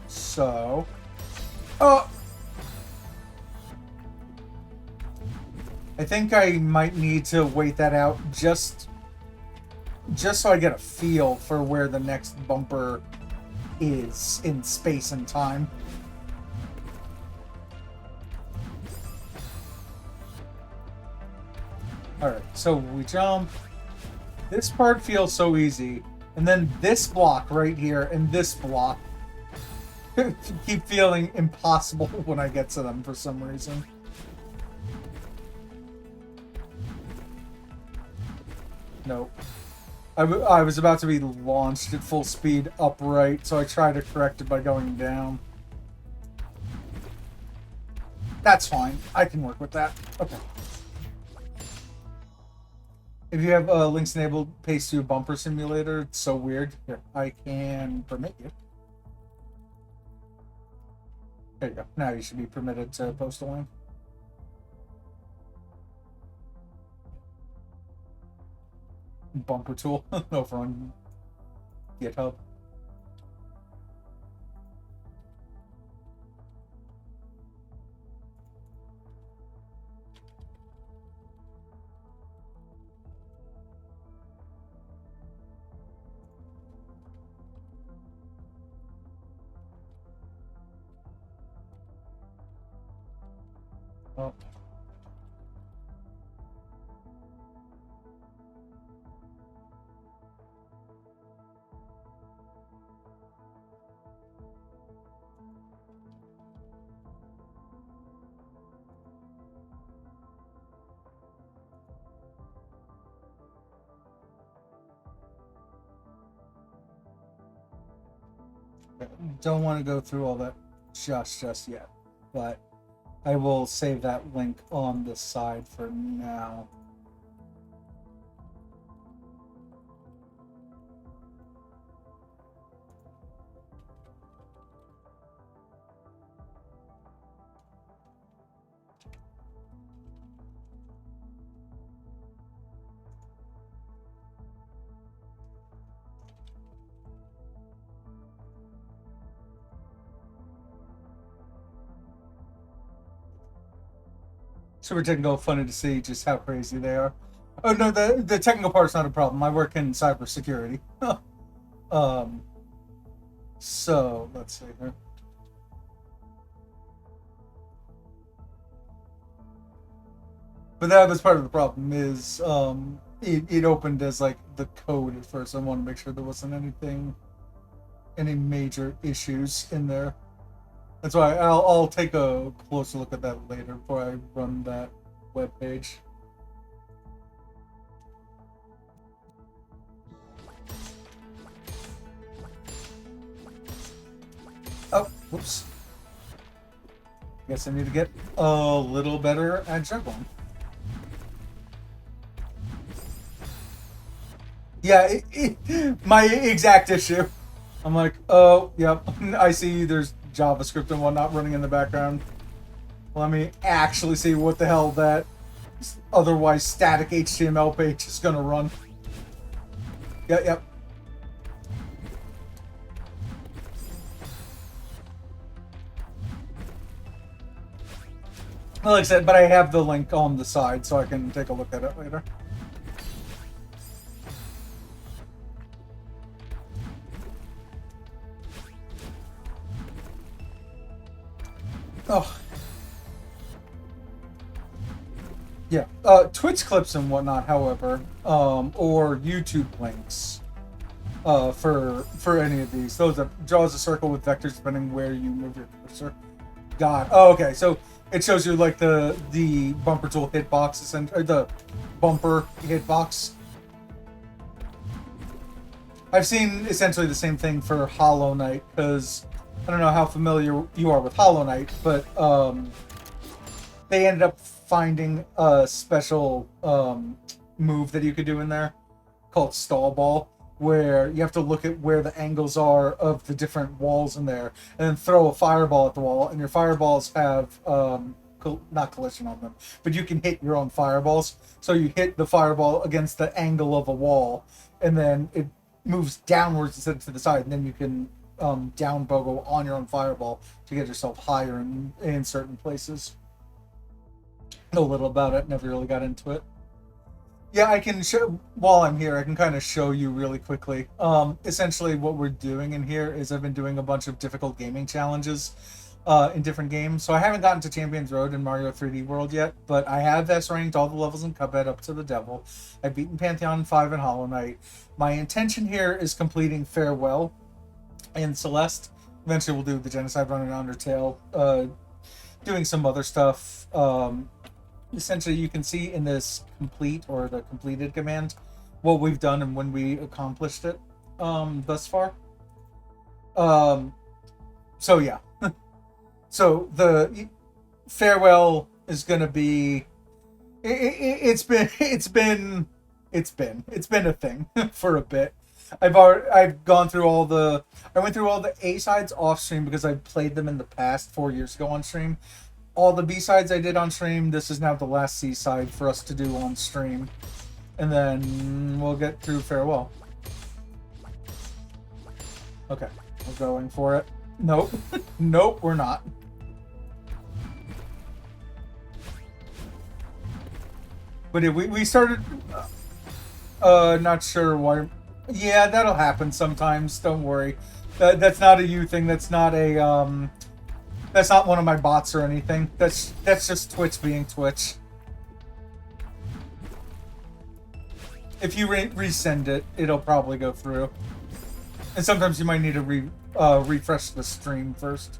So... Oh! I think I might need to wait that out just so I get a feel for where the next bumper is in space and time. Alright, so we jump. This part feels so easy. And then this block right here and this block keep feeling impossible when I get to them for some reason. Nope. I was about to be launched at full speed upright, so I tried to correct it by going down. That's fine. I can work with that. Okay. If you have links enabled, paste to bumper simulator, it's so weird. Here, I can permit you. There you go. Now you should be permitted to post a link. Bumper tool over on GitHub. Oh. Don't want to go through all that just yet, but I will save that link on the side for now. Super technical, funny to see just how crazy they are. Oh no, the technical part's not a problem. I work in cybersecurity. So let's see here. But that was part of the problem. Is it opened as like the code at first. I want to make sure there wasn't any major issues in there. That's why I'll take a closer look at that later before I run that web page. Oh, whoops. Guess I need to get a little better at juggling. Yeah, my exact issue. I'm like, oh, yep, I see there's JavaScript and whatnot running in the background. Let me actually see what the hell that otherwise static HTML page is gonna run. Yep. Like I said, but I have the link on the side so I can take a look at it later. Oh, Yeah. Twitch clips and whatnot, however, or YouTube links, for any of these. Those that draws a circle with vectors depending where you move your cursor. God. Oh, okay. So it shows you like the bumper tool hitbox or the bumper hitbox. I've seen essentially the same thing for Hollow Knight, because I don't know how familiar you are with Hollow Knight, but they ended up finding a special move that you could do in there called Stall Ball, where you have to look at where the angles are of the different walls in there, and then throw a fireball at the wall, and your fireballs have not collision on them, but you can hit your own fireballs. So you hit the fireball against the angle of a wall, and then it moves downwards instead of to the side, and then you can down bogo on your own fireball to get yourself higher in certain places. Know a little about it, never really got into it. Yeah, I can show, while I'm here, I can kind of show you really quickly. Essentially what we're doing in here is I've been doing a bunch of difficult gaming challenges in different games. So I haven't gotten to Champions Road in Mario 3D World yet, but I have S-ranked all the levels in Cuphead up to the devil. I've beaten Pantheon 5 and Hollow Knight. My intention here is completing Farewell and Celeste. Eventually we'll do the Genocide Run in Undertale, doing some other stuff. Essentially you can see in this complete or the completed command what we've done and when we accomplished it thus far. So yeah. So the Farewell is going to be it's been a thing for a bit. I've gone through I went through all the A sides off stream because I played them in the past 4 years ago on stream. All the B sides I did on stream. This is now the last C side for us to do on stream, and then we'll get through Farewell. Okay, we're going for it. Nope, nope, we're not. But yeah, we started. Not sure why. Yeah, that'll happen sometimes. Don't worry. That's not a you thing. That's not a That's not one of my bots or anything. That's just Twitch being Twitch. If you resend it, it'll probably go through. And sometimes you might need to refresh the stream first.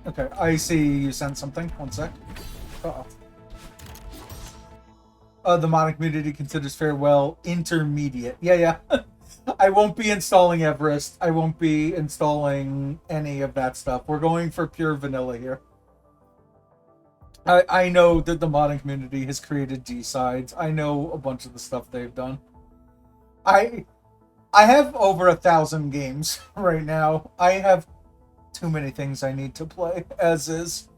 Okay, I see you sent something. One sec. Uh-oh. The modding community considers Farewell intermediate. Yeah. I won't be installing Everest. I won't be installing any of that stuff. We're going for pure vanilla here. I know that the modding community has created G-sides. I know a bunch of the stuff they've done. I have over 1,000 games right now. I have too many things I need to play, as is.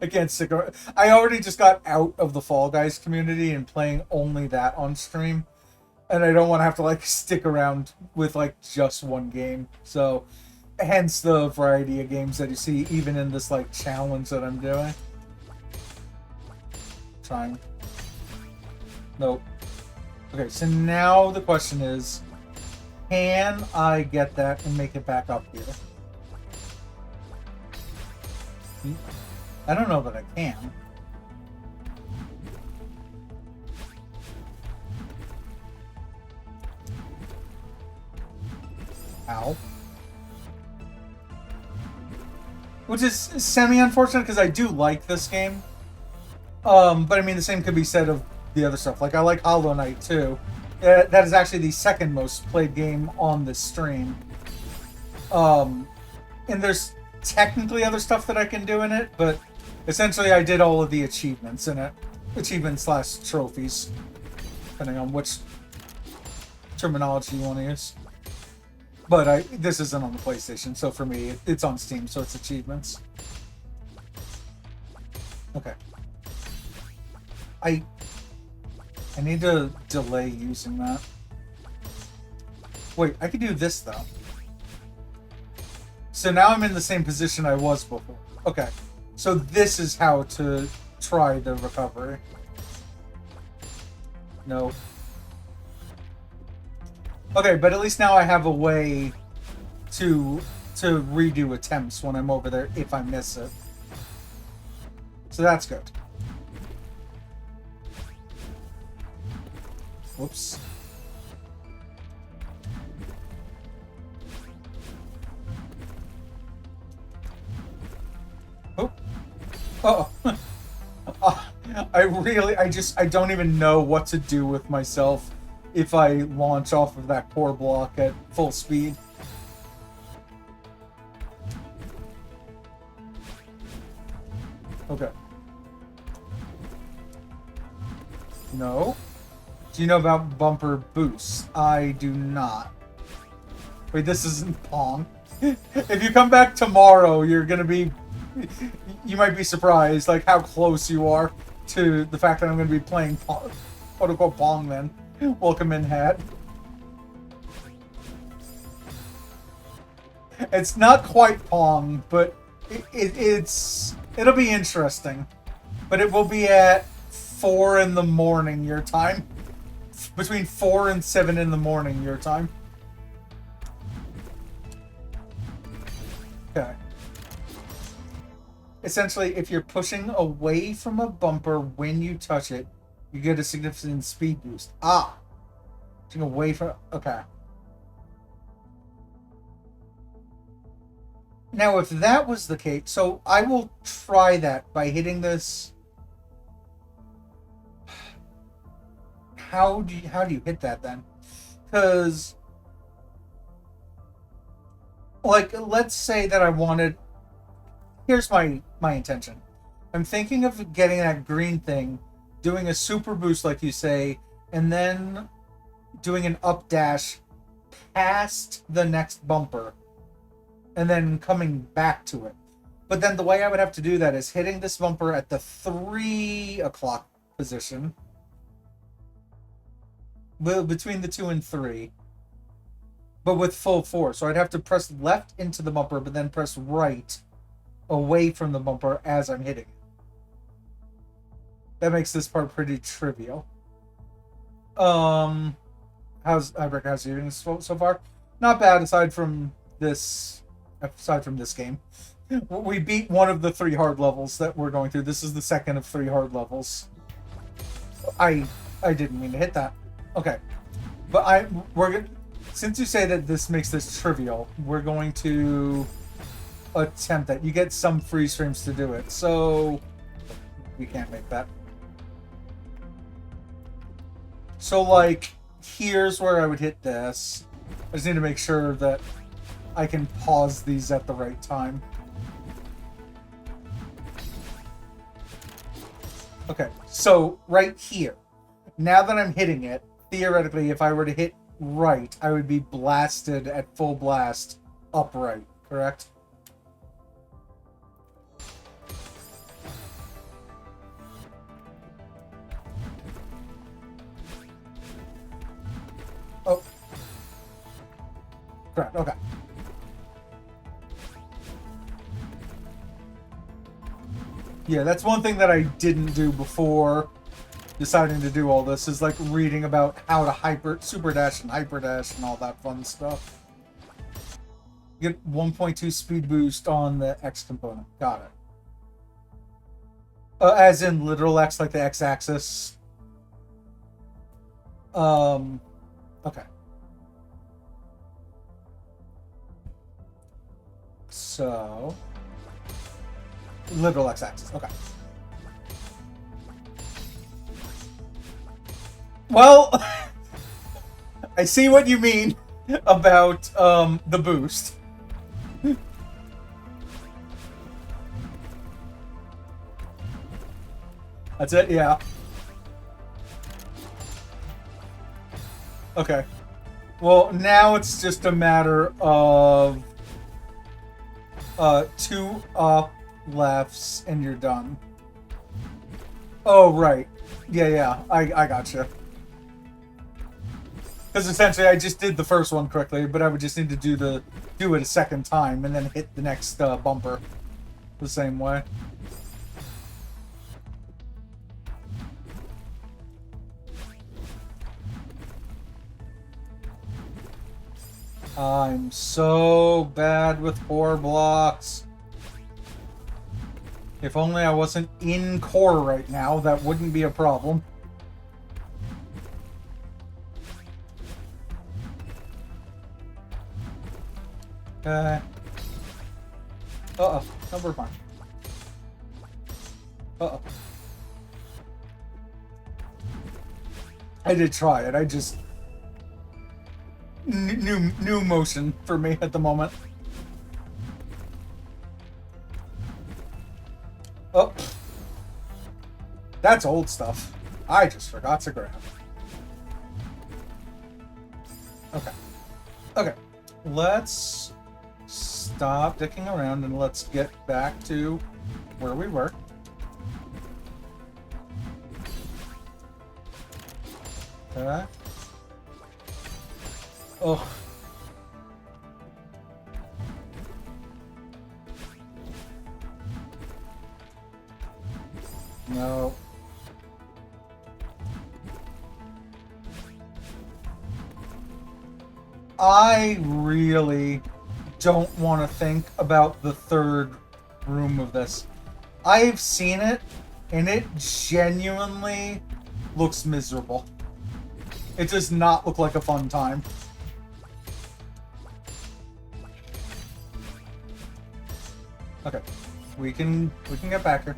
I can't stick around. I already just got out of the Fall Guys community and playing only that on stream. And I don't want to have to, like, stick around with, like, just one game. So, hence the variety of games that you see even in this, like, challenge that I'm doing. Trying. Nope. Okay, so now the question is, can I get that and make it back up here? I don't know that I can. Ow. Which is semi-unfortunate because I do like this game. But I mean, the same could be said of the other stuff. Like, I like Hollow Knight too. That is actually the second most played game on this stream. And there's technically other stuff that I can do in it, but essentially I did all of the achievements in it. Achievements/trophies, depending on which terminology you want to use. But this isn't on the PlayStation, so for me, it's on Steam, so it's achievements. Okay. I need to delay using that. Wait, I could do this, though. So now I'm in the same position I was before. Okay. So this is how to try the recovery. No. Okay, but at least now I have a way to to redo attempts when I'm over there if I miss it. So that's good. Whoops. Oh. Oh. I don't even know what to do with myself if I launch off of that core block at full speed. Okay. No. Do you know about bumper boosts? I do not. Wait, this isn't Pong. If you come back tomorrow, you're gonna be... You might be surprised, like, how close you are to the fact that I'm gonna be playing Pong, quote-unquote Pong then. Welcome in, Hat. It's not quite Pong, but it'll be interesting. But it will be at 4 in the morning your time. Between 4 and 7 in the morning your time. Okay. Essentially, if you're pushing away from a bumper when you touch it, you get a significant speed boost. Ah! Pushing away from... Okay. Now, if that was the case... So, I will try that by hitting this... How do you hit that, then? Because... Like, let's say that I wanted... Here's my intention. I'm thinking of getting that green thing, doing a super boost like you say, and then doing an up dash past the next bumper, and then coming back to it. But then the way I would have to do that is hitting this bumper at the 3 o'clock position, between the 2 and 3, but with full force. So I'd have to press left into the bumper, but then press right away from the bumper as I'm hitting it. That makes this part pretty trivial. How's you doing so far? Not bad, aside from this game. We beat one of the 3 hard levels that we're going through. This is the second of 3 hard levels. I didn't mean to hit that. Okay. But since you say that this makes this trivial, we're going to attempt that. You get some freeze frames to do it, so we can't make that. So, like, here's where I would hit this. I just need to make sure that I can pause these at the right time. Okay, so right here. Now that I'm hitting it, theoretically, if I were to hit right, I would be blasted at full blast upright, correct? Oh. Correct, okay. Yeah, that's one thing that I didn't do before deciding to do all this, is like reading about how to super dash and hyper dash and all that fun stuff. You get 1.2 speed boost on the X component. Got it. As in literal X, like the X-axis. Okay. So... literal X-axis, okay. Well, I see what you mean about, the boost. That's it, yeah. Okay. Well, now it's just a matter of 2 up lefts and you're done. Oh, right. Yeah, I gotcha. Because essentially I just did the first one correctly, but I would just need to do it a second time and then hit the next bumper the same way. I'm so bad with 4 blocks. If only I wasn't in core right now, that wouldn't be a problem. Uh-oh. No, we're fine. Uh-oh. I did try it. I just... New motion for me at the moment. Oh. That's old stuff. I just forgot to grab. Okay. Okay. Let's stop dicking around and let's get back to where we were. Okay. Oh. No. I really don't want to think about the third room of this. I've seen it, and it genuinely looks miserable. It does not look like a fun time. Okay, we can get back here.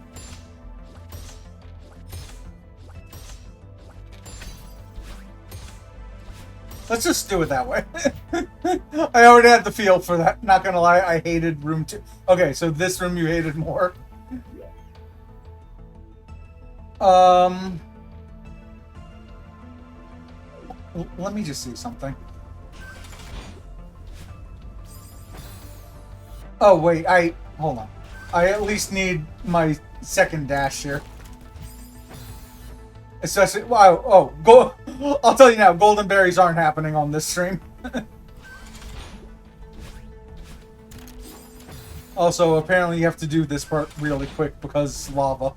Let's just do it that way. I already had the feel for that. Not gonna lie, I hated room 2. Okay, so this room you hated more. Let me just see something. Oh wait, hold on. I at least need my second dash here. Especially, wow, I'll tell you now, golden berries aren't happening on this stream. Also, apparently you have to do this part really quick because lava.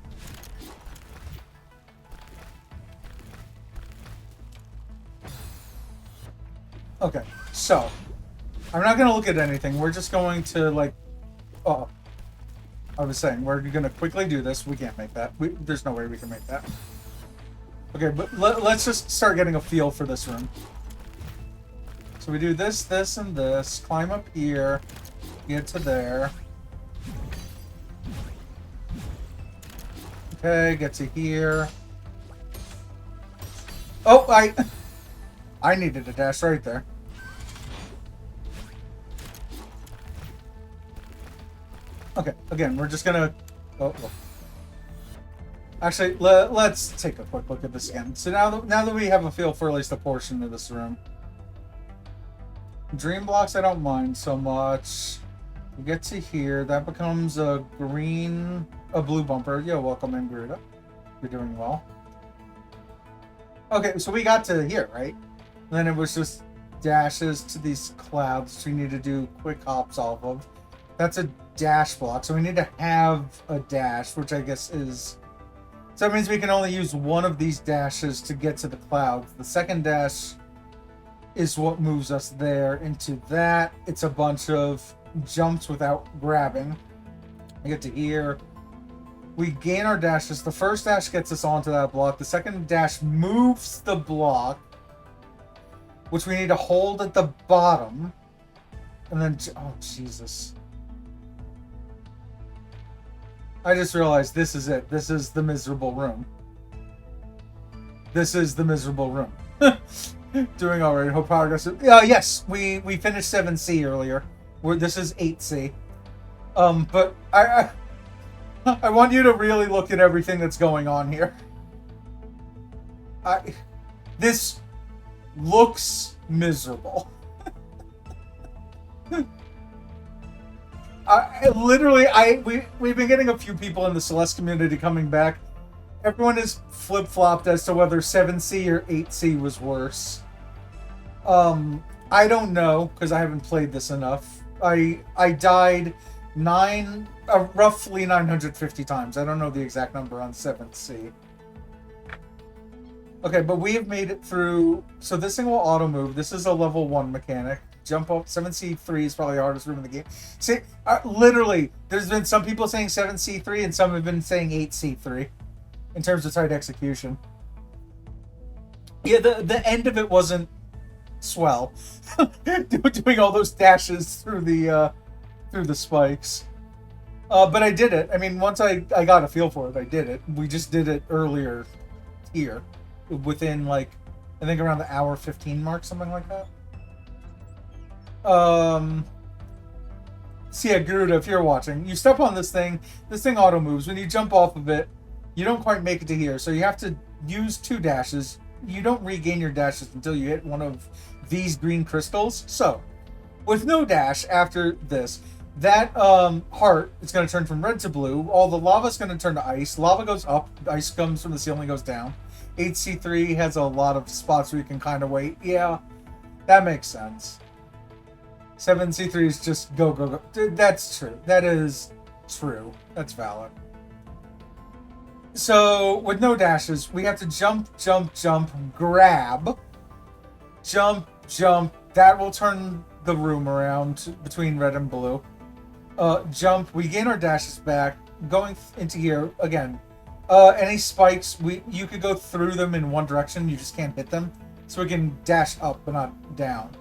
Okay, so, I'm not going to look at anything. We're just going to, like, I was saying, we're going to quickly do this. We can't make that. There's no way we can make that. Okay, but let's just start getting a feel for this room. So we do this, this, and this. Climb up here. Get to there. Okay, get to here. Oh, I needed a dash right there. Okay, again, we're just gonna... Oh. Actually, let's take a quick look at this again. So now that we have a feel for at least a portion of this room. Dream blocks I don't mind so much. We get to here, that becomes a blue bumper. Yo, welcome in, Gruda. You're doing well. Okay, so we got to here, right? And then it was just dashes to these clouds we need to do quick hops off of. That's a dash block, so we need to have a dash, which I guess is... So that means we can only use one of these dashes to get to the clouds. The second dash is what moves us there into that. It's a bunch of jumps without grabbing. We get to here. We gain our dashes. The first dash gets us onto that block. The second dash moves the block, which we need to hold at the bottom. And then... Oh, Jesus. I just realized this is it. This is the miserable room. This is the miserable room. Doing all right. Hope progress. Yes, we finished 7C earlier. This is 8C. But I want you to really look at everything that's going on here. This looks miserable. We've been getting a few people in the Celeste community coming back. Everyone is flip-flopped as to whether 7C or 8C was worse. I don't know, because I haven't played this enough. I died roughly 950 times. I don't know the exact number on 7C. Okay, but we have made it through... So this thing will auto-move. This is a level 1 mechanic. jump up. 7C3 is probably the hardest room in the game. See, literally, there's been some people saying 7C3 and some have been saying 8C3 in terms of tight execution. Yeah, the end of it wasn't swell. Doing all those dashes through the spikes. But I did it. I mean, once I got a feel for it, I did it. We just did it earlier here, within like, I think around the hour 15 mark, something like that. So yeah, Garuda, if you're watching, you step on this thing auto moves. When you jump off of it, you don't quite make it to here, so you have to use 2 dashes. You don't regain your dashes until you hit one of these green crystals. So, with no dash after this, that heart is going to turn from red to blue. All the lava is going to turn to ice. Lava goes up. Ice comes from the ceiling, goes down. 8C3 has a lot of spots where you can kind of wait. Yeah, that makes sense. 7C3 is just go, go, go. Dude, that's true. That is true. That's valid. So, with no dashes, we have to jump, jump, jump, grab, jump, jump. That will turn the room around between red and blue. Jump, we gain our dashes back. Going into here, again, any spikes, you could go through them in one direction, you just can't hit them. So we can dash up, but not down.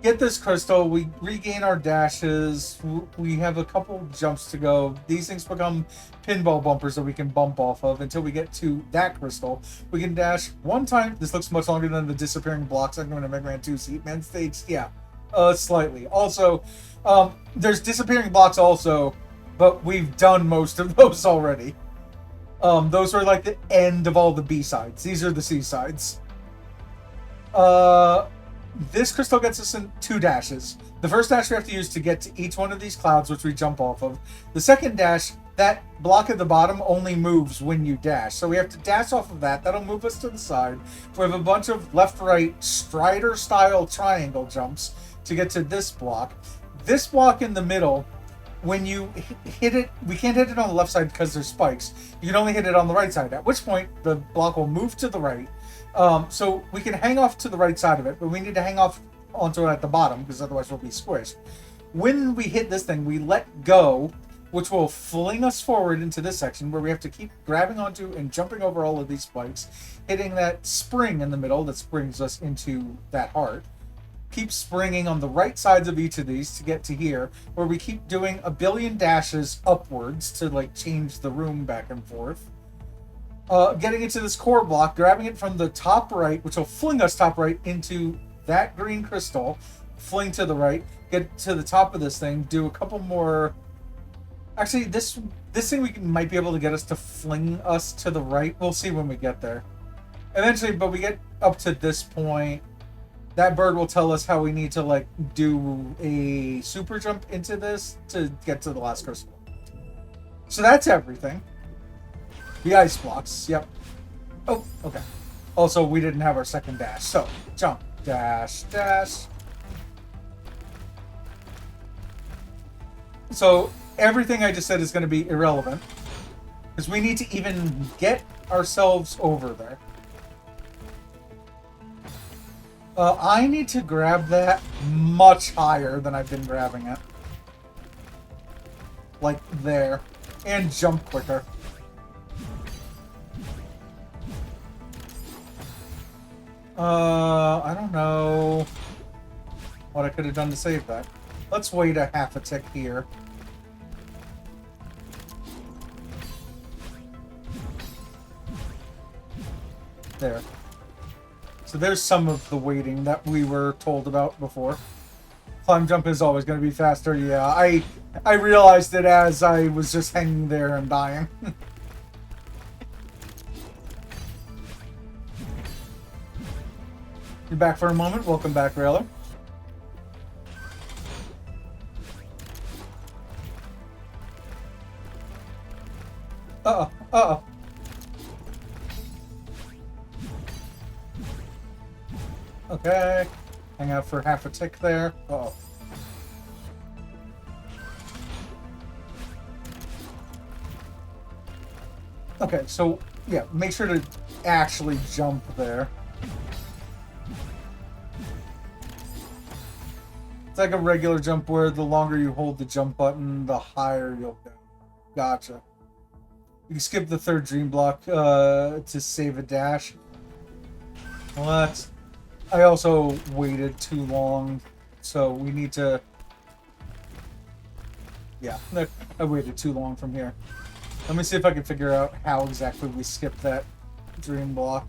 Get this crystal, we regain our dashes, we have a couple jumps to go. These things become pinball bumpers that we can bump off of until we get to that crystal. We can dash one time. This looks much longer than the disappearing blocks I'm going to Mega Man 2 Seat Man stage. Yeah, slightly. Also, there's disappearing blocks also, but we've done most of those already. Those are like the end of all the B-sides. These are the C-sides. This crystal gets us in 2 dashes. The first dash we have to use to get to each one of these clouds, which we jump off of. The second dash, that block at the bottom only moves when you dash. So we have to dash off of that. That'll move us to the side. We have a bunch of left-right Strider-style triangle jumps to get to this block. This block in the middle, when you hit it, we can't hit it on the left side because there's spikes. You can only hit it on the right side, at which point the block will move to the right. So we can hang off to the right side of it, but we need to hang off onto it at the bottom because otherwise we'll be squished. When we hit this thing, we let go, which will fling us forward into this section where we have to keep grabbing onto and jumping over all of these spikes, hitting that spring in the middle that springs us into that heart. Keep springing on the right sides of each of these to get to here, where we keep doing a billion dashes upwards to like change the room back and forth. Getting into this core block, grabbing it from the top right, which will fling us top right into that green crystal, fling to the right, get to the top of this thing, do a couple more. Actually, this thing might be able to get us to fling us to the right. We'll see when we get there. Eventually, but we get up to this point. That bird will tell us how we need to like do a super jump into this to get to the last crystal. So that's everything. The ice blocks, yep. Oh, okay. Also, we didn't have our second dash. So, jump, dash, dash. So, everything I just said is going to be irrelevant. Because we need to even get ourselves over there. I need to grab that much higher than I've been grabbing it. Like there. And jump quicker. I don't know what I could have done to save that. Let's wait a half a tick here. There. So there's some of the waiting that we were told about before. Climb jump is always going to be faster. Yeah, I realized it as I was just hanging there and dying. You're back for a moment. Welcome back, Railer. Uh-oh. Uh-oh. Okay. Hang out for half a tick there. Uh-oh. Okay, so, yeah, make sure to actually jump there. It's like a regular jump where the longer you hold the jump button, the higher you'll go. Gotcha. You can skip the third dream block to save a dash. Well, that's... I also waited too long, so we need to... Yeah, I waited too long from here. Let me see if I can figure out how exactly we skip that dream block.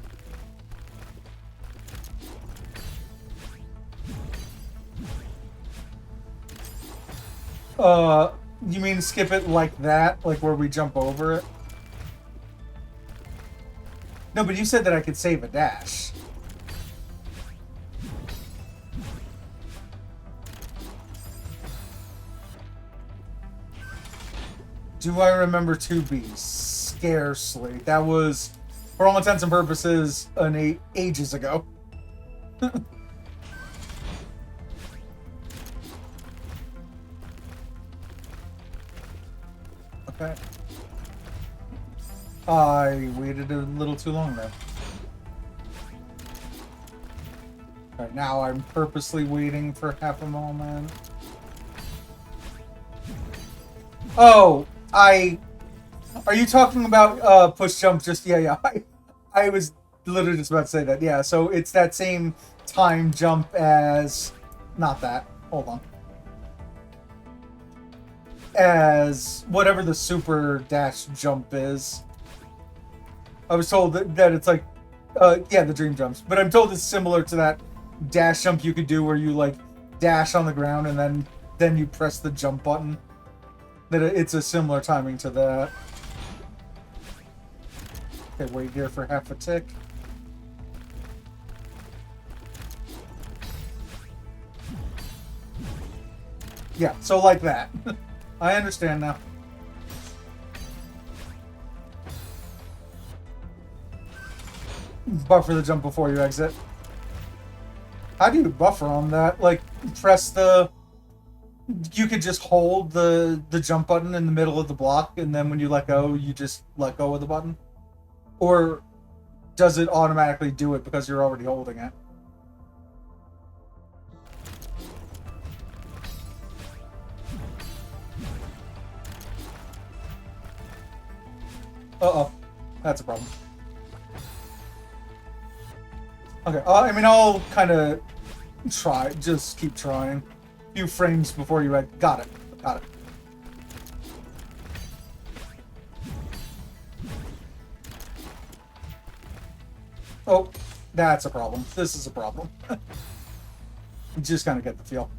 You mean skip it like that? Like where we jump over it? No, but you said that I could save a dash. Do I remember to be? Scarcely. That was, for all intents and purposes, ages ago. Okay. I waited a little too long there. Right now I'm purposely waiting for half a moment. Oh, are you talking about push jump? Just yeah. I was literally just about to say that. Yeah, so it's that same time jump as, not that. Hold on. As whatever the super dash jump is. I was told that it's like, yeah, the dream jumps. But I'm told it's similar to that dash jump you could do where you like dash on the ground and then you press the jump button. That it's a similar timing to that. Okay, wait here for half a tick. Yeah, so like that. I understand now. Buffer the jump before you exit. How do you buffer on that? Like, press the... You could just hold the jump button in the middle of the block, and then when you let go, you just let go of the button? Or does it automatically do it because you're already holding it? Uh-oh. That's a problem. Okay, I mean, I'll kind of try. Just keep trying. A few frames before you... Got it. Got it. Oh, that's a problem. This is a problem. You just kind of get the feel.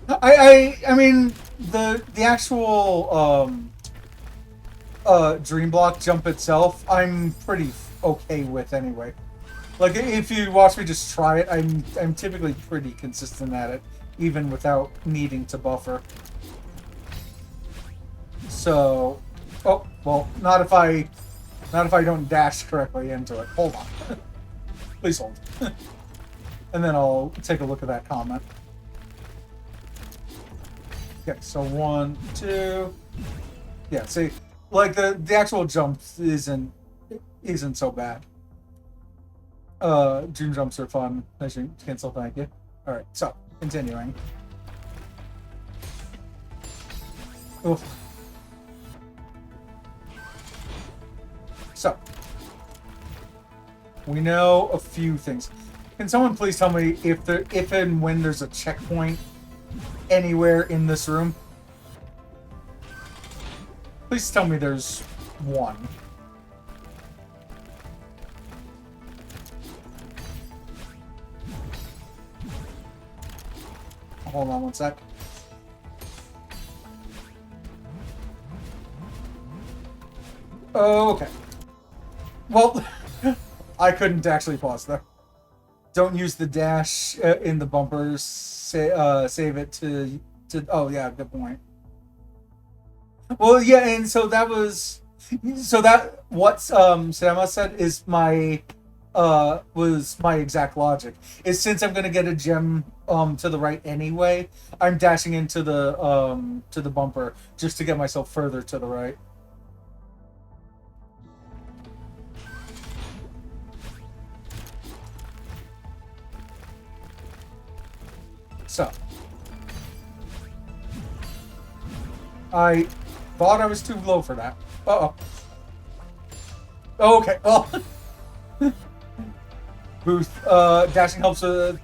I mean, the actual dream block jump itself, I'm pretty okay with anyway. Like, if you watch me just try it, I'm typically pretty consistent at it, even without needing to buffer. So, oh well, not if I don't dash correctly into it. Hold on, please hold, and then I'll take a look at that comment. Okay, so 1, 2, yeah. See, like the actual jump isn't so bad. Dream jumps are fun. I should cancel, thank you. Alright, so, continuing. Oof. So, we know a few things. Can someone please tell me if and when there's a checkpoint anywhere in this room? Please tell me there's one. Hold on one sec. Oh, okay. Well, I couldn't actually pause there. Don't use the dash in the bumpers. Save it to. Oh yeah, good point. Well, yeah, and so that was. So that what Sama said is was my exact logic. Is since I'm gonna get a gem to the right anyway, I'm dashing into the bumper just to get myself further to the right. So, I thought I was too low for that. Uh-oh. Oh, okay. Well, boost. Dashing helps with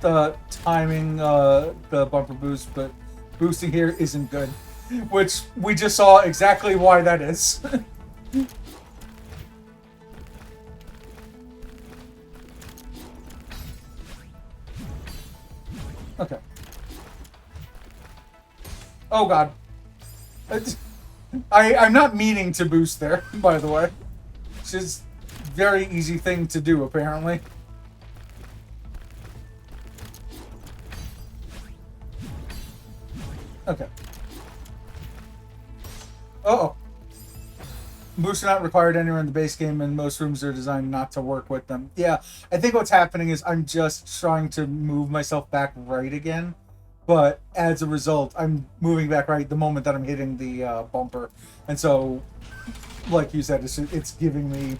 timing the bumper boost, but boosting here isn't good. Which we just saw exactly why that is. Okay. Oh god. I'm not meaning to boost there, by the way. It's just very easy thing to do, apparently. Okay. Uh-oh. Boosts are not required anywhere in the base game, and most rooms are designed not to work with them. Yeah, I think what's happening is I'm just trying to move myself back right again, but as a result, I'm moving back right the moment that I'm hitting the bumper. And so, like you said, it's giving me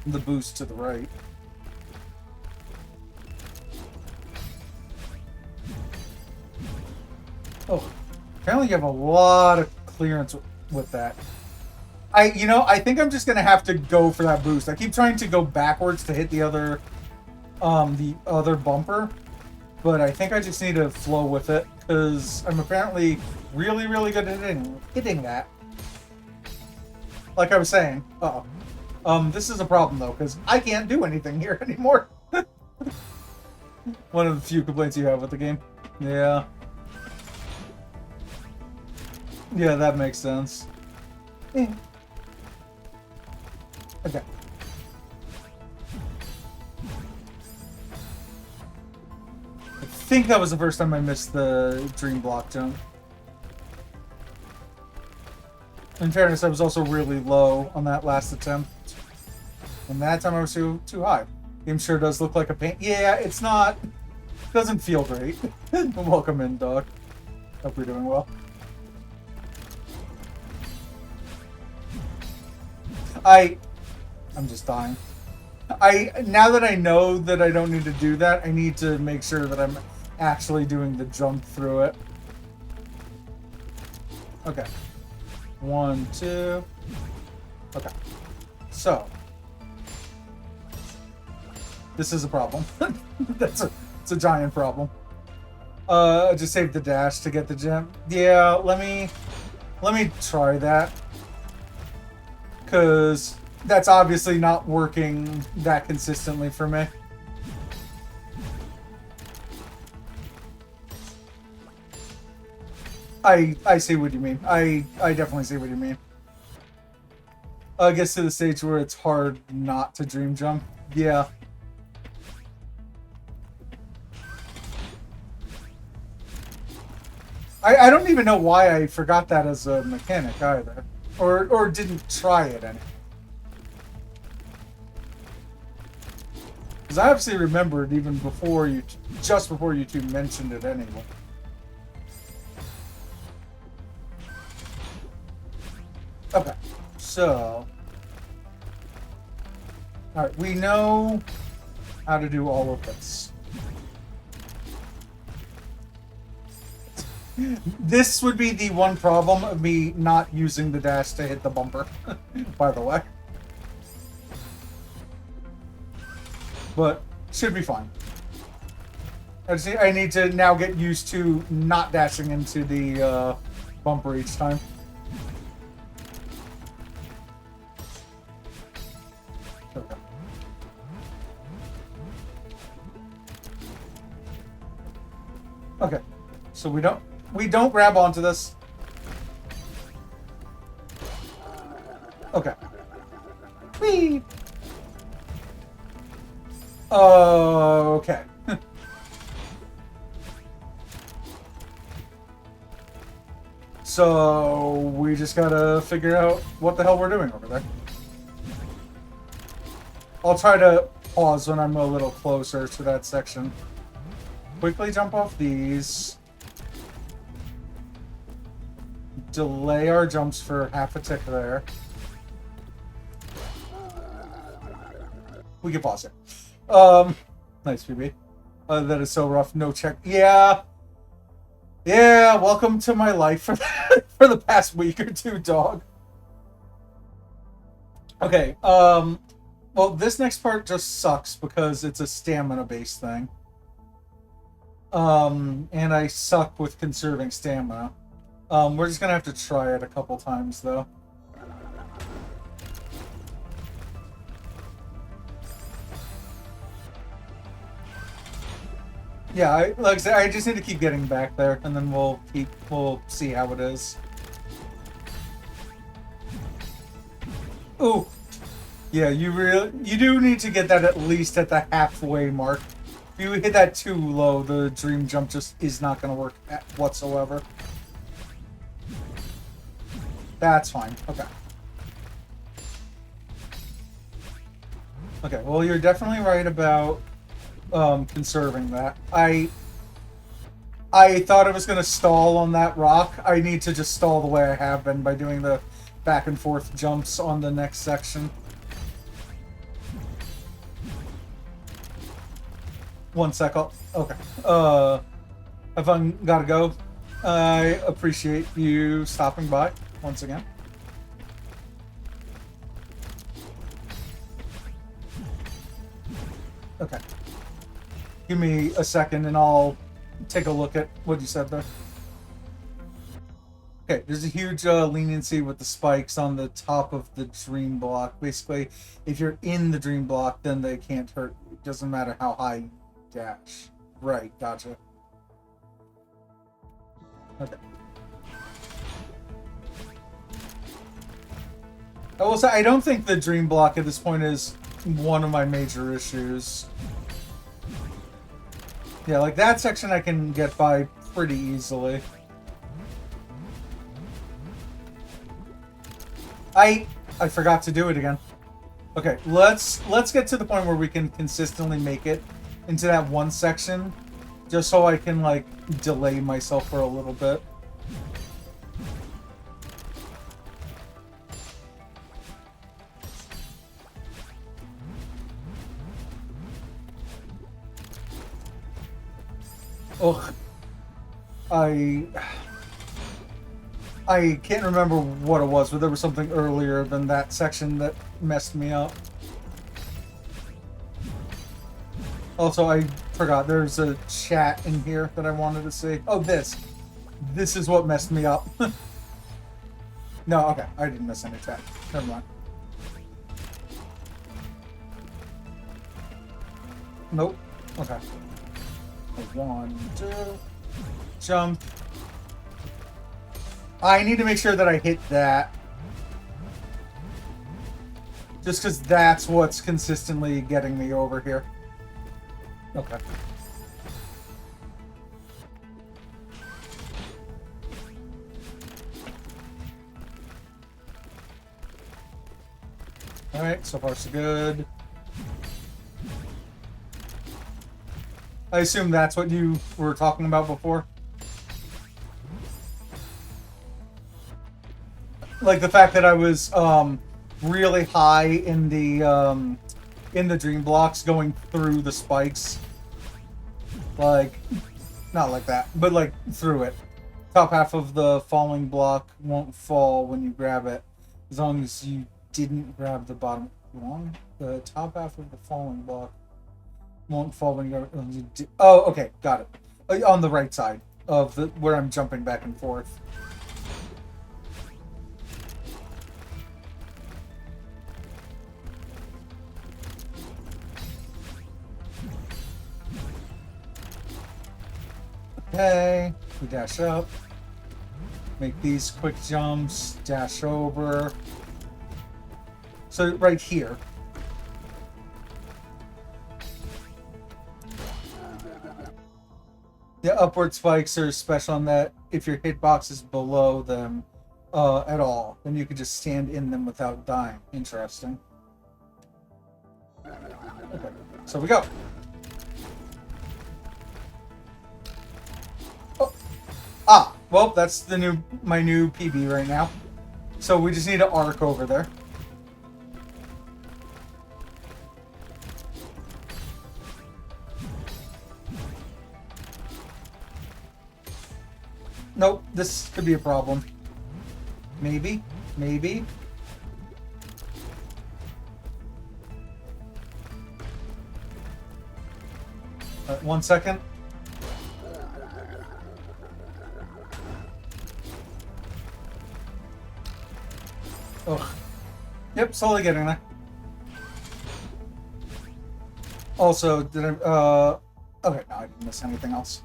the boost to the right. Oh, apparently you have a lot of clearance with that. I think I'm just gonna have to go for that boost. I keep trying to go backwards to hit the other bumper, but I think I just need to flow with it because I'm apparently really, really good at hitting that. Like I was saying. Uh-oh. This is a problem though because I can't do anything here anymore. One of the few complaints you have with the game. Yeah. Yeah, that makes sense. Okay. I think that was the first time I missed the dream block jump. In fairness, I was also really low on that last attempt. And that time I was too high. Game sure does look like a pain. Yeah, it's not... Doesn't feel great. Welcome in, dog. Hope you're doing well. I'm just dying. Now that I know that I don't need to do that, I need to make sure that I'm actually doing the jump through it. Okay. 1, 2. Okay. So. This is a problem. It's a giant problem. Just save the dash to get the gem. Yeah, let me try that. Because that's obviously not working that consistently for me. I see what you mean. I definitely see what you mean. I guess to the stage where it's hard not to dream jump. Yeah. I don't even know why I forgot that as a mechanic either. Or didn't try it any. Because I obviously remembered even before just before you two mentioned it anyway. Okay, so... Alright, we know how to do all of this. This would be the one problem of me not using the dash to hit the bumper, by the way. But, should be fine. I need to now get used to not dashing into the bumper each time. Okay. Okay, so we don't grab onto this. Okay. Whee! Okay. So we just gotta figure out what the hell we're doing over there. I'll try to pause when I'm a little closer to that section. Quickly jump off these. Delay our jumps for half a tick there. We can pause it. Nice, PB. That is so rough. No check. Yeah. Yeah, welcome to my life for for the past week or two, dog. Okay, well, this next part just sucks because it's a stamina-based thing. And I suck with conserving stamina. We're just gonna have to try it a couple times, though. Yeah, like I said, I just need to keep getting back there, and then we'll see how it is. Ooh, yeah, you do need to get that at least at the halfway mark. If you hit that too low, the dream jump just is not going to work whatsoever. That's fine. Okay. Okay, well, you're definitely right about conserving that. I thought I was going to stall on that rock. I need to just stall the way I have been by doing the back and forth jumps on the next section. One sec. Okay. If I gotta go, I appreciate you stopping by once again. Okay. Give me a second and I'll take a look at what you said there. Okay, there's a huge leniency with the spikes on the top of the dream block. Basically, if you're in the dream block, then they can't hurt you. It doesn't matter how high you dash. Right, gotcha. Okay. I will say, I don't think the dream block at this point is one of my major issues. Yeah, like that section I can get by pretty easily. I forgot to do it again. Okay, let's get to the point where we can consistently make it into that one section, just so I can like delay myself for a little bit. Ugh. I can't remember what it was, but there was something earlier than that section that messed me up. Also, I forgot there's a chat in here that I wanted to see. Oh, this. This is what messed me up. No, okay. I didn't miss any chat. Never mind. Nope. Okay. 1, 2. Jump. I need to make sure that I hit that. Just because that's what's consistently getting me over here. Okay. Alright, so far so good. I assume that's what you were talking about before? Like the fact that I was really high in the dream blocks going through the spikes. Like, not like that, but like through it. Top half of the falling block won't fall when you grab it, as long as you didn't grab the bottom. Wrong? The top half of the falling block won't fall when you grab it. Oh, okay, got it. On the right side of the where I'm jumping back and forth. Okay, we dash up, make these quick jumps, dash over. So right here. The upward spikes are special in that if your hitbox is below them at all, then you can just stand in them without dying. Interesting. Okay, so we go. Ah, well, that's my new PB right now. So we just need to arc over there. Nope, this could be a problem. Maybe. Maybe. All right, 1 second. Oh. Yep, slowly getting there. Also, did I, okay, no, I didn't miss anything else.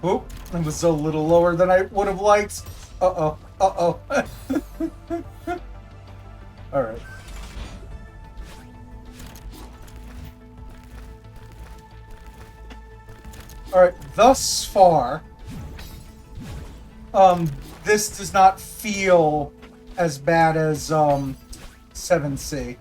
Oh, it was a little lower than I would have liked. Uh-oh, uh-oh. Alright. Alright, thus far, this does not feel as bad as, 7C.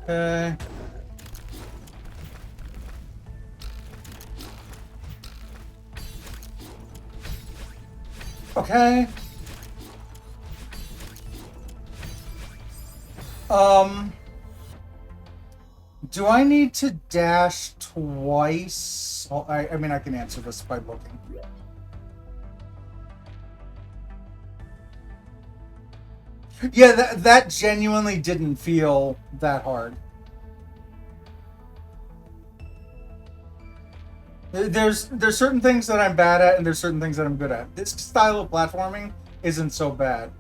Okay. Okay. Do I need to dash twice? Well, I mean, I can answer this by looking. Yeah, that genuinely didn't feel that hard. There's certain things that I'm bad at, and there's certain things that I'm good at. This style of platforming isn't so bad.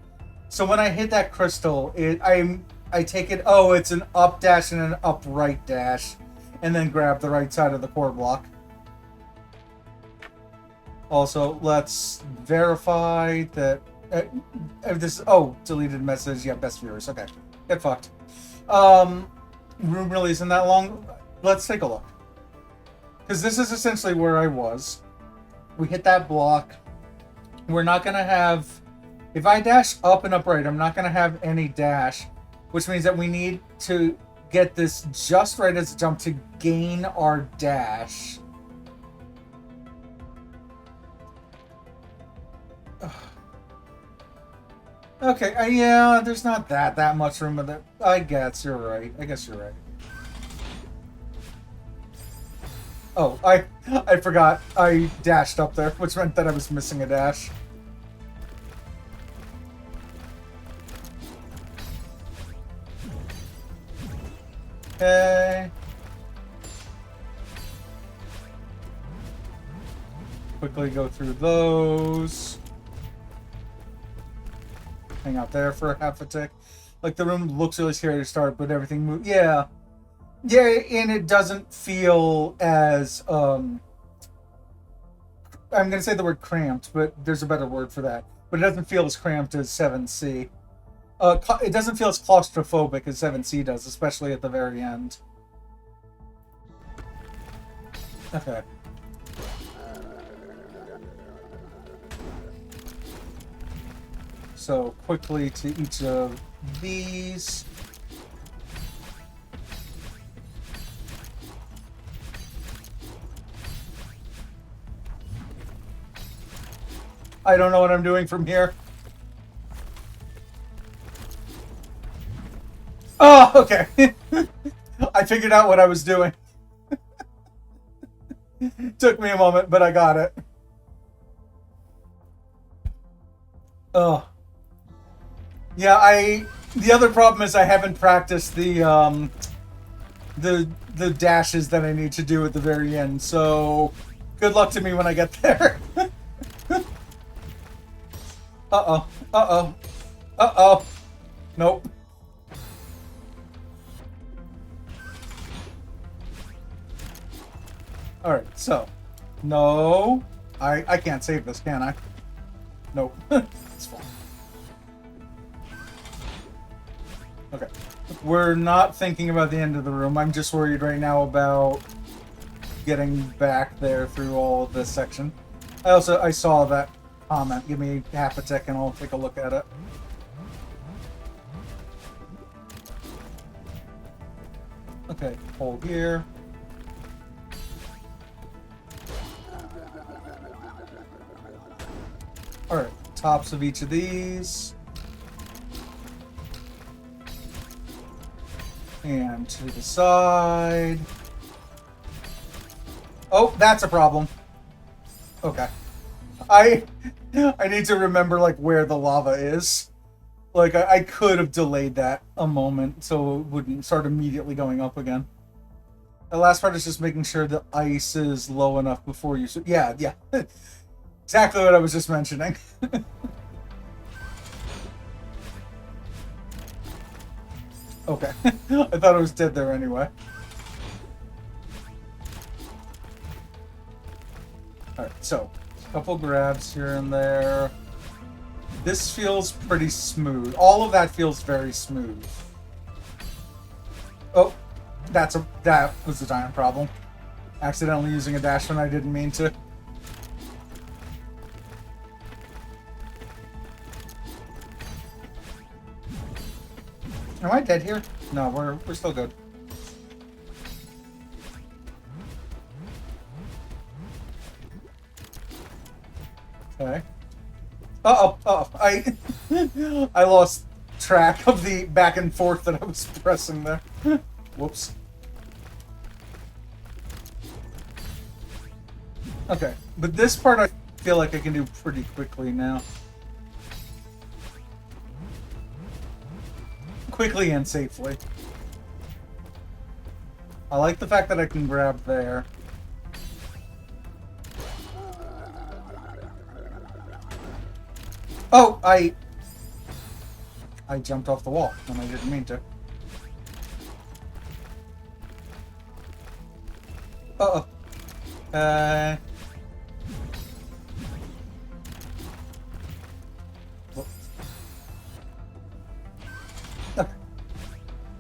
So when I hit that crystal, I take it. Oh, it's an up dash and an upright dash, and then grab the right side of the core block. Also, let's verify that this. Oh, deleted message. Yeah, best viewers. Okay, get fucked. Room really isn't that long. Let's take a look. Because this is essentially where I was. We hit that block. We're not going to have... If I dash up and upright, I'm not going to have any dash. Which means that we need to get this just right as a jump to gain our dash. Okay, yeah, there's not that much room with it. I guess you're right. Oh, I forgot. I dashed up there, which meant that I was missing a dash. Okay. Quickly go through those. Hang out there for half a tick. Like, the room looks really scary to start, but everything moves. Yeah. Yeah, and it doesn't feel as, I'm going to say the word cramped, but there's a better word for that. But it doesn't feel as cramped as 7C. It doesn't feel as claustrophobic as 7C does, especially at the very end. Okay. So, quickly to each of these. I don't know what I'm doing from here. Oh, okay. I figured out what I was doing. Took me a moment, but I got it. Oh. Yeah, the other problem is I haven't practiced the dashes that I need to do at the very end, so good luck to me when I get there. Uh-oh. Uh-oh. Uh-oh. Nope. Alright, so. No. I can't save this, can I? Nope. It's fine. Okay. We're not thinking about the end of the room. I'm just worried right now about getting back there through all of this section. I saw that comment. Give me half a tick and I'll take a look at it. Okay, hold here. Alright, tops of each of these. And to the side. Oh, that's a problem. Okay. I need to remember, like, where the lava is. Like, I could have delayed that a moment so it wouldn't start immediately going up again. The last part is just making sure the ice is low enough before you... Yeah. Exactly what I was just mentioning. Okay. I thought it was dead there anyway. Alright, so, a couple grabs here and there. This feels pretty smooth. All of that feels very smooth. Oh, that was the giant problem. Accidentally using a dash when I didn't mean to. Am I dead here? No, we're still good. Okay. Uh-oh. I lost track of the back and forth that I was pressing there. Whoops. Okay, but this part I feel like I can do pretty quickly now. Quickly and safely. I like the fact that I can grab there. Oh, I jumped off the wall when I didn't mean to. Uh-oh.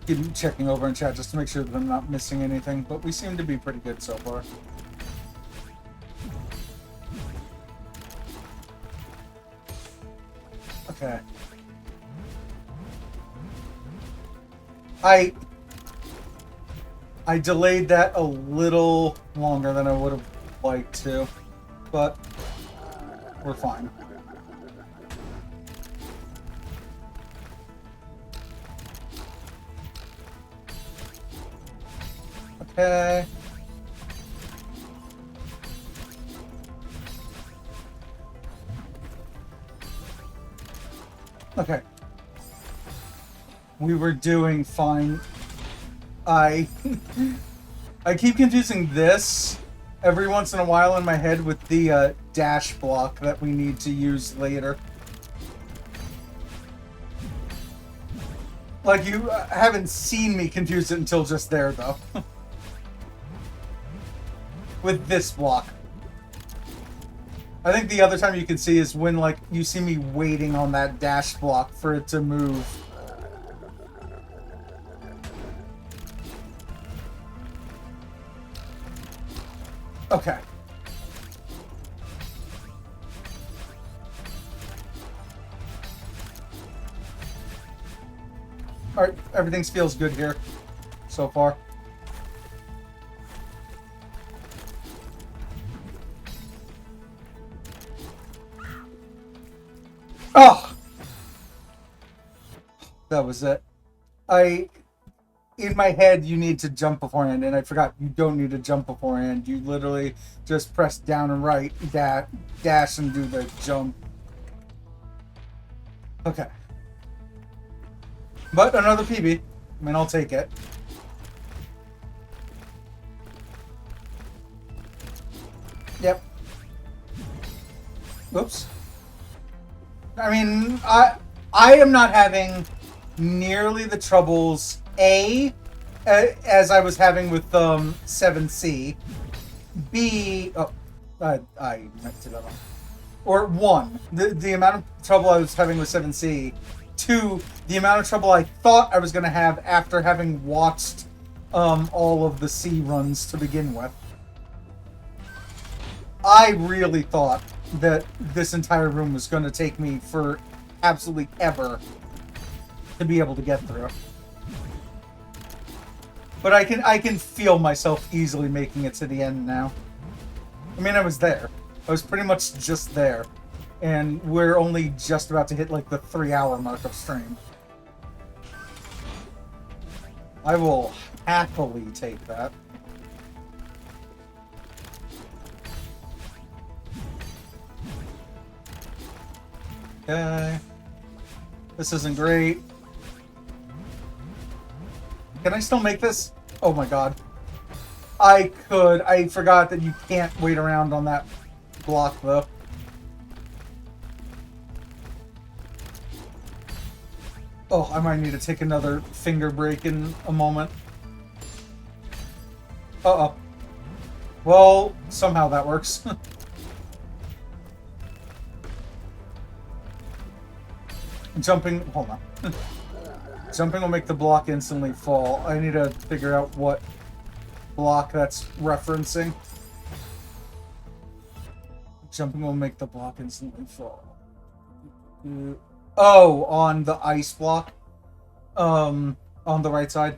Keep checking over in chat just to make sure that I'm not missing anything, but we seem to be pretty good so far. Okay. I delayed that a little longer than I would have liked to, but we're fine. Okay. Okay. We were doing fine. I keep confusing this every once in a while in my head with the dash block that we need to use later. Like, you haven't seen me confuse it until just there, though. With this block. I think the other time you can see is when, like, you see me waiting on that dash block for it to move. Okay. Alright, everything feels good here so far. Oh! That was it. In my head, you need to jump beforehand, and I forgot you don't need to jump beforehand. You literally just press down and right, dash, and do the jump. Okay. But another PB. I mean, I'll take it. Yep. Oops. I mean, I am not having nearly the troubles, as I was having with 7C. B, oh, I meant to that one. Or 1, the amount of trouble I was having with 7C. 2, the amount of trouble I thought I was going to have after having watched all of the C runs to begin with. I really thought that this entire room was going to take me for absolutely ever to be able to get through. But I can feel myself easily making it to the end now. I mean, I was there. I was pretty much just there. and we're only just about to hit like the 3-hour mark of stream. I will happily take that. Okay. This isn't great. Can I still make this? Oh my god. I could. I forgot that you can't wait around on that block, though. Oh, I might need to take another finger break in a moment. Uh-oh. Well, somehow that works. Jumping... Hold on. Jumping will make the block instantly fall. I need to figure out what block that's referencing. Jumping will make the block instantly fall. Oh, on the ice block. On the right side.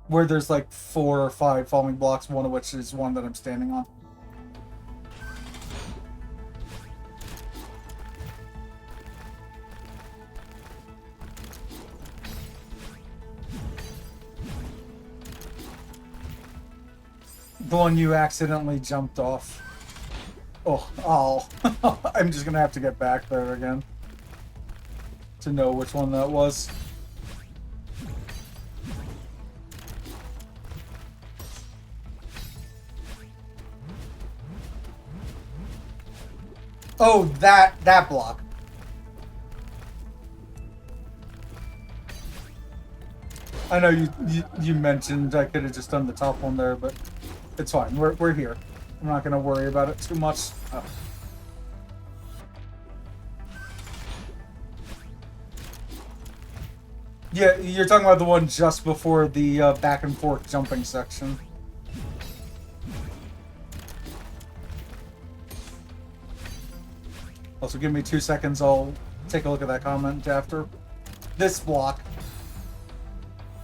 Where there's like 4 or 5 falling blocks, one of which is one that I'm standing on. The one you accidentally jumped off. Oh, I'm just gonna have to get back there again to know which one that was. Oh, that block. I know you mentioned I could have just done the top one there, but it's fine. We're here. I'm not gonna worry about it too much. Oh. Yeah, you're talking about the one just before the back and forth jumping section. Also, give me 2 seconds. I'll take a look at that comment after. This block.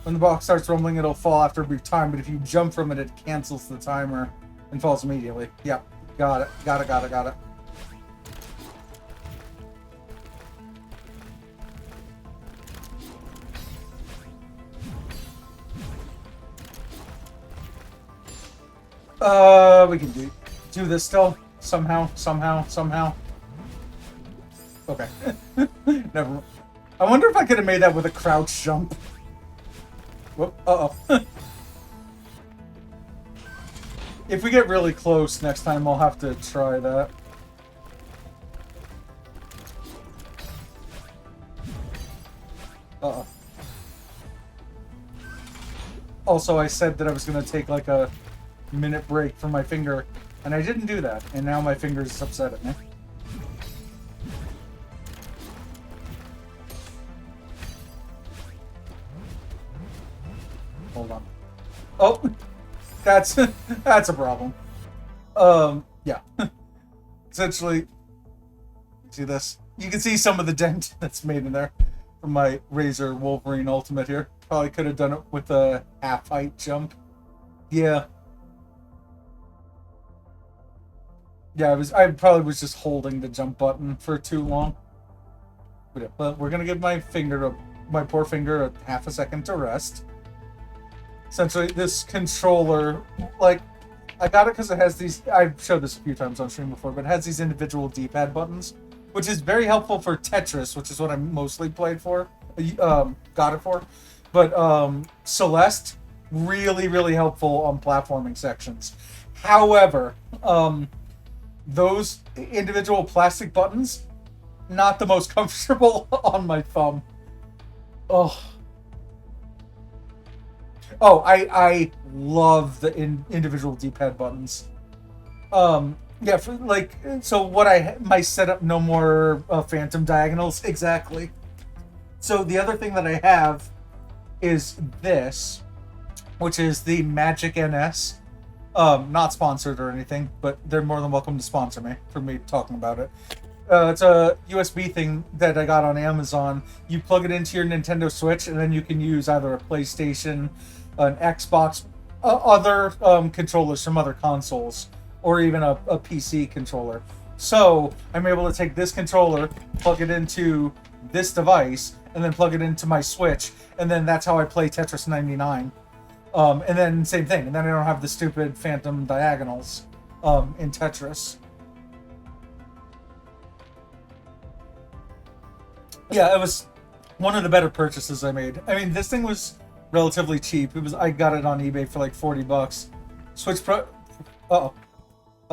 When the block starts rumbling, it'll fall after a brief time, but if you jump from it, it cancels the timer and falls immediately. Yep. Got it. Got it. We can do this still. Somehow. Okay. Never. I wonder if I could have made that with a crouch jump. Whoop. Uh-oh. If we get really close next time, I'll have to try that. Uh-oh. Also, I said that I was going to take like a minute break from my finger, and I didn't do that, and now my finger is upset at me. Hold on. Oh, that's a problem. Yeah. Essentially, see this? You can see some of the dent that's made in there from my Razor Wolverine Ultimate here. Probably could have done it with a half-height jump. Yeah. Yeah, I probably was just holding the jump button for too long. But we're gonna give my poor finger a half a second to rest. Essentially, this controller, like, I got it because it has these, I've showed this a few times on stream before, but it has these individual D-pad buttons, which is very helpful for Tetris, which is what I mostly got it for. But Celeste, really helpful on platforming sections. However, those individual plastic buttons, not the most comfortable on my thumb. Oh, I love the individual D-pad buttons. Yeah, so my setup, no more phantom diagonals, exactly. So the other thing that I have is this, which is the Magic NS. Not sponsored or anything, but they're more than welcome to sponsor me for me talking about it. It's a USB thing that I got on Amazon. You plug it into your Nintendo Switch, and then you can use either a PlayStation, an Xbox, other controllers from other consoles, or even a PC controller. So I'm able to take this controller, plug it into this device, and then plug it into my Switch, and then that's how I play Tetris 99. And then same thing, and then I don't have the stupid phantom diagonals in Tetris. Yeah, it was one of the better purchases I made. I mean, this thing was relatively cheap. I got it on eBay for like $40. Switch Pro,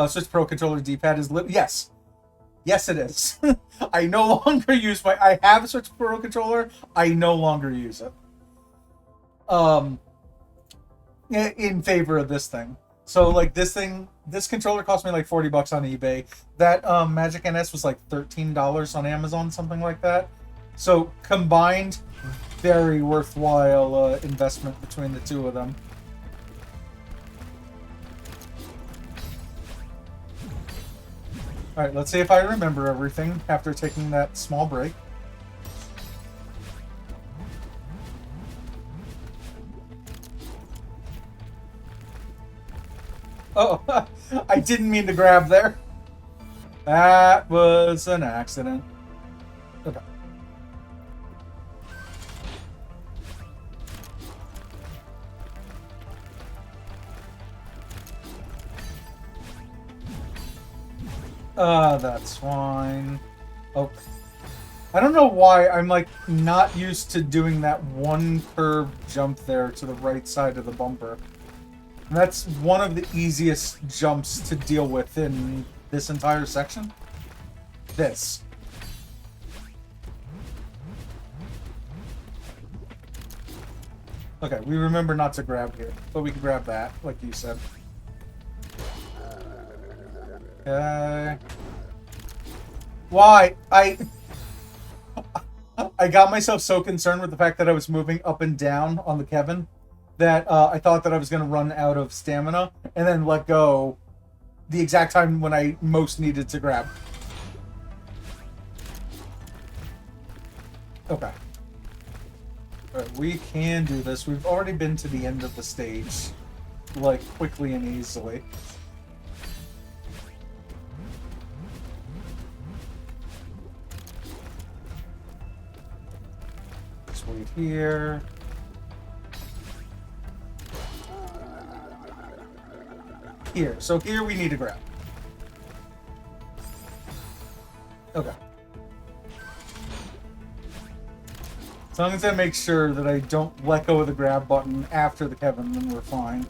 Switch Pro controller D-pad is yes, yes it is. I no longer use I have a Switch Pro controller. I no longer use it. In favor of this thing. So like this controller cost me like $40 on eBay. That Magic NS was like $13 on Amazon, something like that. So combined, very worthwhile investment between the two of them. All right, let's see if I remember everything after taking that small break. Oh, I didn't mean to grab there. That was an accident. Okay. That's fine. Oh. I don't know why I'm like not used to doing that one curve jump there to the right side of the bumper. And that's one of the easiest jumps to deal with in this entire section. This. Okay, we remember not to grab here, but we can grab that, like you said. Okay. Why? I got myself so concerned with the fact that I was moving up and down on the Kevin that I thought that I was going to run out of stamina and then let go the exact time when I most needed to grab. Okay. Alright, we can do this. We've already been to the end of the stage, like, quickly and easily. Just wait here. Here. So here we need to grab. Okay. As long as I make sure that I don't let go of the grab button after the Kevin, then we're fine.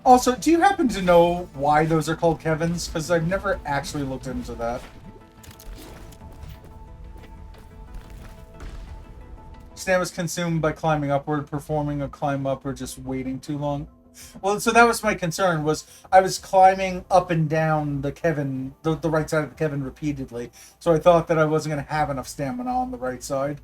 Also, do you happen to know why those are called Kevins? Because I've never actually looked into that. Stamina is consumed by climbing upward, performing a climb up, or just waiting too long. Well, so that was my concern, was I was climbing up and down the Kevin, the right side of the Kevin repeatedly. So I thought that I wasn't going to have enough stamina on the right side.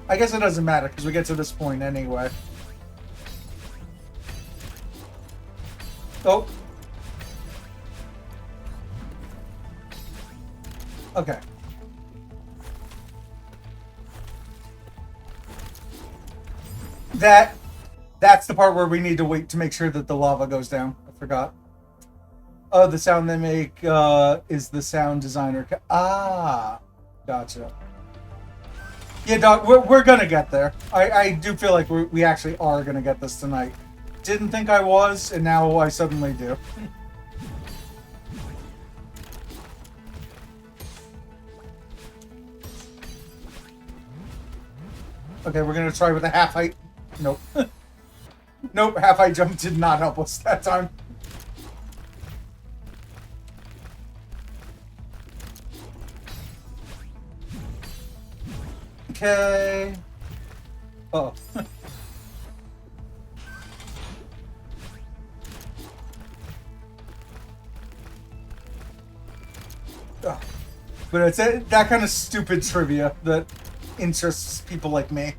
I guess it doesn't matter, because we get to this point anyway. Oh. Okay. That's the part where we need to wait to make sure that the lava goes down. I forgot. Oh, the sound they make is the sound designer. Ah, gotcha. Yeah, Doc, we're gonna get there. I do feel like we actually are gonna get this tonight. Didn't think I was, and now I suddenly do. Okay, we're gonna try with a half height. Nope. Nope, half height jump did not help us that time. Okay. Oh. But it's that kind of stupid trivia that interests people like me.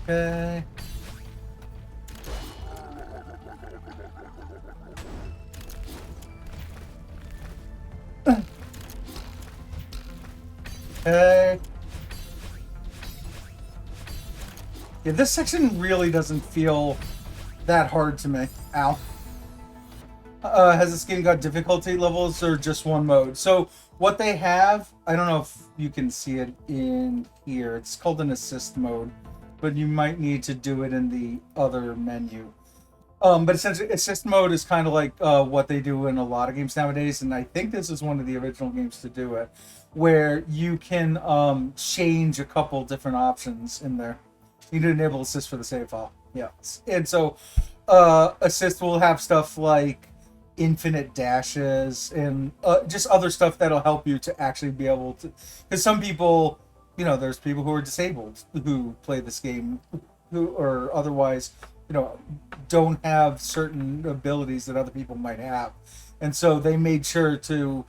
Okay. Okay. Yeah, this section really doesn't feel that hard to me. Ow. Has this game got difficulty levels or just one mode? So what they have, I don't know if you can see it in here. It's called an assist mode, but you might need to do it in the other menu. But essentially, assist mode is kind of like what they do in a lot of games nowadays, and I think this is one of the original games to do it, where you can change a couple different options in there. You need to enable assist for the save file. Yeah, and so assist will have stuff like infinite dashes and just other stuff that'll help you to actually be able to. Because some people, there's people who are disabled who play this game, who or otherwise, don't have certain abilities that other people might have, and so they made sure to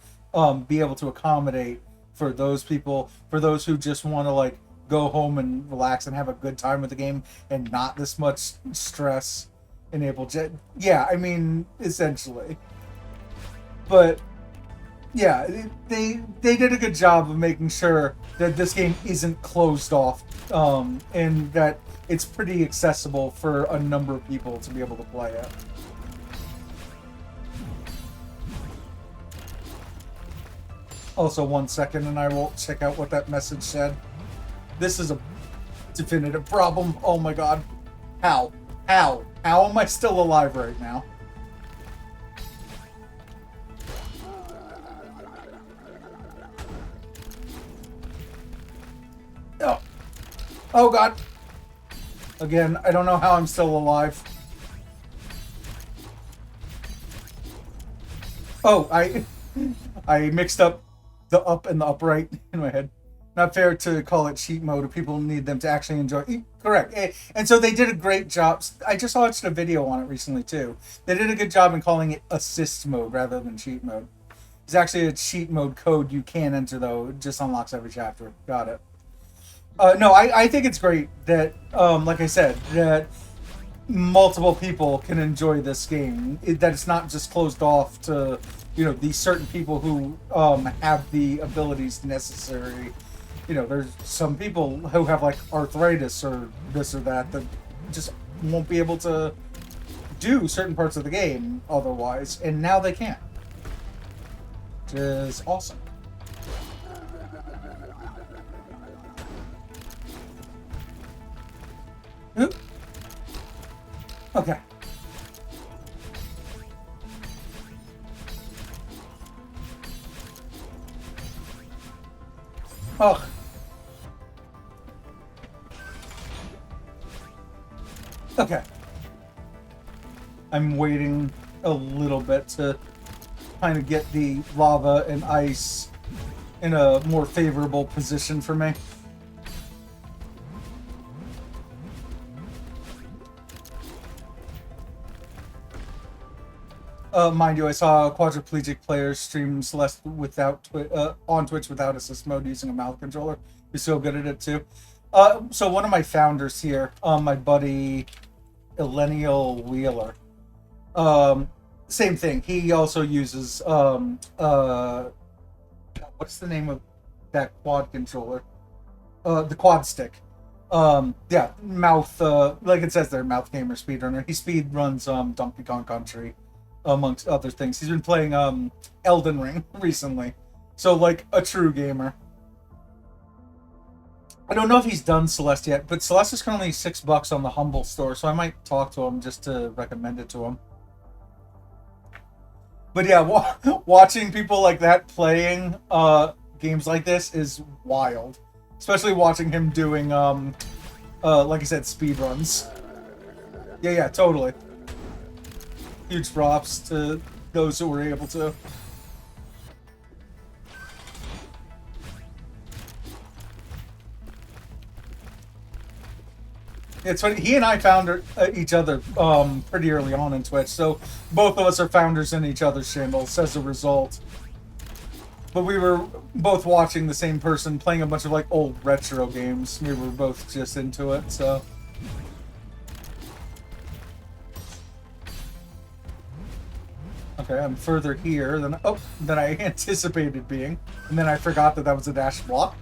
be able to accommodate for those people, for those who just want to like go home and relax and have a good time with the game and not this much stress enabled. Yeah, I mean, essentially. But yeah, they did a good job of making sure that this game isn't closed off, and that it's pretty accessible for a number of people to be able to play it. Also, 1 second, and I will check out what that message said. This is a definitive problem. Oh my god. How am I still alive right now? Oh god. Again, I don't know how I'm still alive. Oh, I mixed up the up and the upright in my head. Not fair to call it cheat mode if people need them to actually enjoy. Correct. And so they did a great job. I just watched a video on it recently too. They did a good job in calling it assist mode rather than cheat mode. It's actually a cheat mode code you can enter though. It just unlocks every chapter. Got it. No, I think it's great that, like I said, that multiple people can enjoy this game. That it's not just closed off to, these certain people who have the abilities necessary. There's some people who have like arthritis or this or that just won't be able to do certain parts of the game otherwise, and now they can. Which is awesome. Oop. Okay. Ugh. Okay. I'm waiting a little bit to kind of get the lava and ice in a more favorable position for me. Mind you, I saw a quadriplegic player stream Celeste without on Twitch without assist mode using a mouth controller. He's so good at it too. So one of my founders here, my buddy Elenial Wheeler, same thing. He also uses what's the name of that quad controller? The quad stick. Yeah, mouth. Like it says there, mouth gamer speedrunner. He speed runs Donkey Kong Country, amongst other things. He's been playing Elden Ring recently, so like a true gamer. I don't know if he's done Celeste yet, but Celeste is currently $6 on the Humble store, so I might talk to him just to recommend it to him. But yeah, watching people like that playing games like this is wild, especially watching him doing like I said, speed runs. Yeah, totally. Huge props to those who were able to. It's funny. He and I found each other pretty early on in Twitch, so both of us are founders in each other's channels as a result. But we were both watching the same person playing a bunch of like old retro games. We were both just into it, so. Okay, I'm further here than I anticipated being, and then I forgot that was a dash block.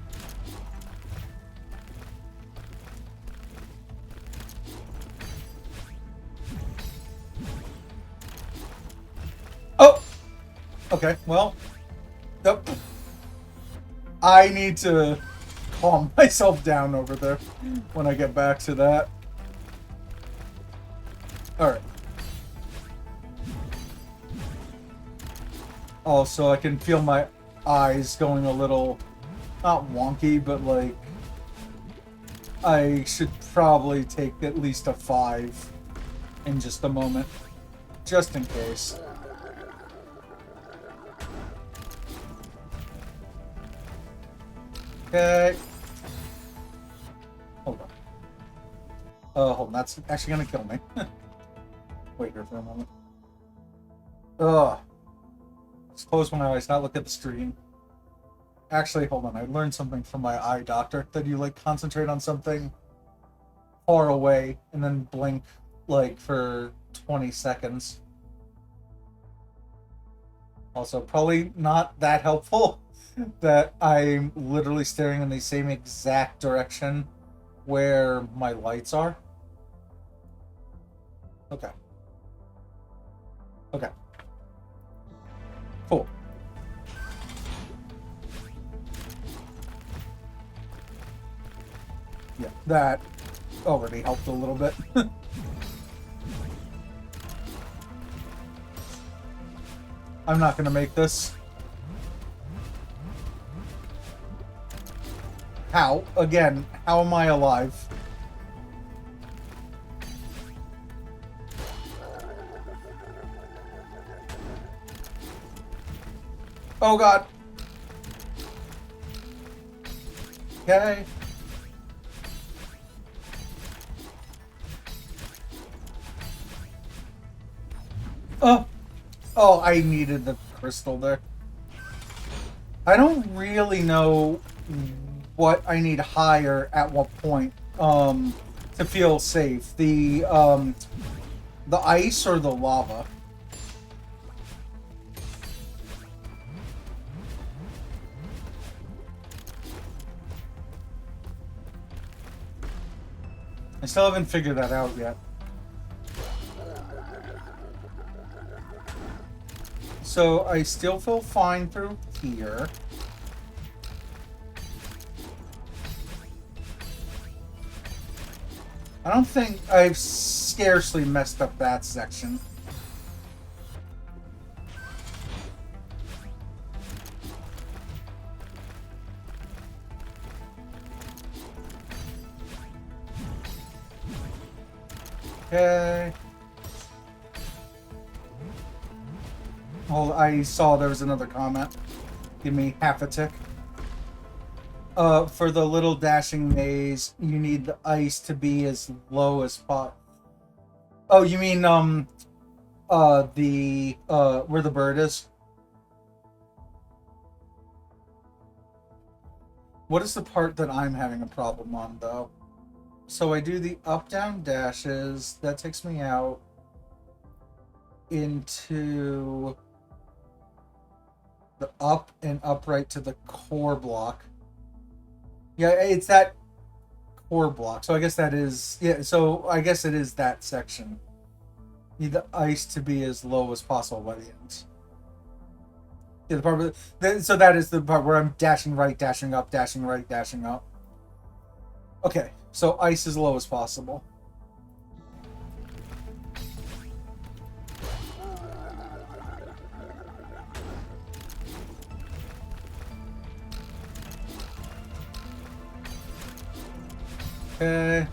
Okay, well, nope. I need to calm myself down over there when I get back to that. Alright. Also, I can feel my eyes going a little, not wonky, but like, I should probably take at least a 5 in just a moment, just in case. Okay. Hold on. Hold on, that's actually gonna kill me. Wait here for a moment. Ugh. Just close my eyes, not look at the screen. Actually, hold on, I learned something from my eye doctor, that you, like, concentrate on something far away, and then blink, like, for 20 seconds. Also, probably not that helpful that I'm literally staring in the same exact direction where my lights are. Okay. Okay. Cool. Yeah, that already helped a little bit. I'm not gonna make this. How? Again, how am I alive? Oh god. Okay. Oh. Oh, I needed the crystal there. I don't really know what I need higher at what point to feel safe. The ice or the lava? I still haven't figured that out yet. So I still feel fine through here. I don't think I've scarcely messed up that section. Okay. Oh, I saw there was another comment. Give me half a tick. For the little dashing maze, you need the ice to be as low as possible. Oh, you mean, where the bird is? What is the part that I'm having a problem on, though? So I do the up-down dashes. That takes me out into the up and upright to the core block. Yeah, it's that core block. So I guess that is... Yeah, so I guess it is that section. Need the ice to be as low as possible by the end. Yeah, the part so that is the part where I'm dashing right, dashing up, dashing right, dashing up. Okay, so ice as low as possible. Okay.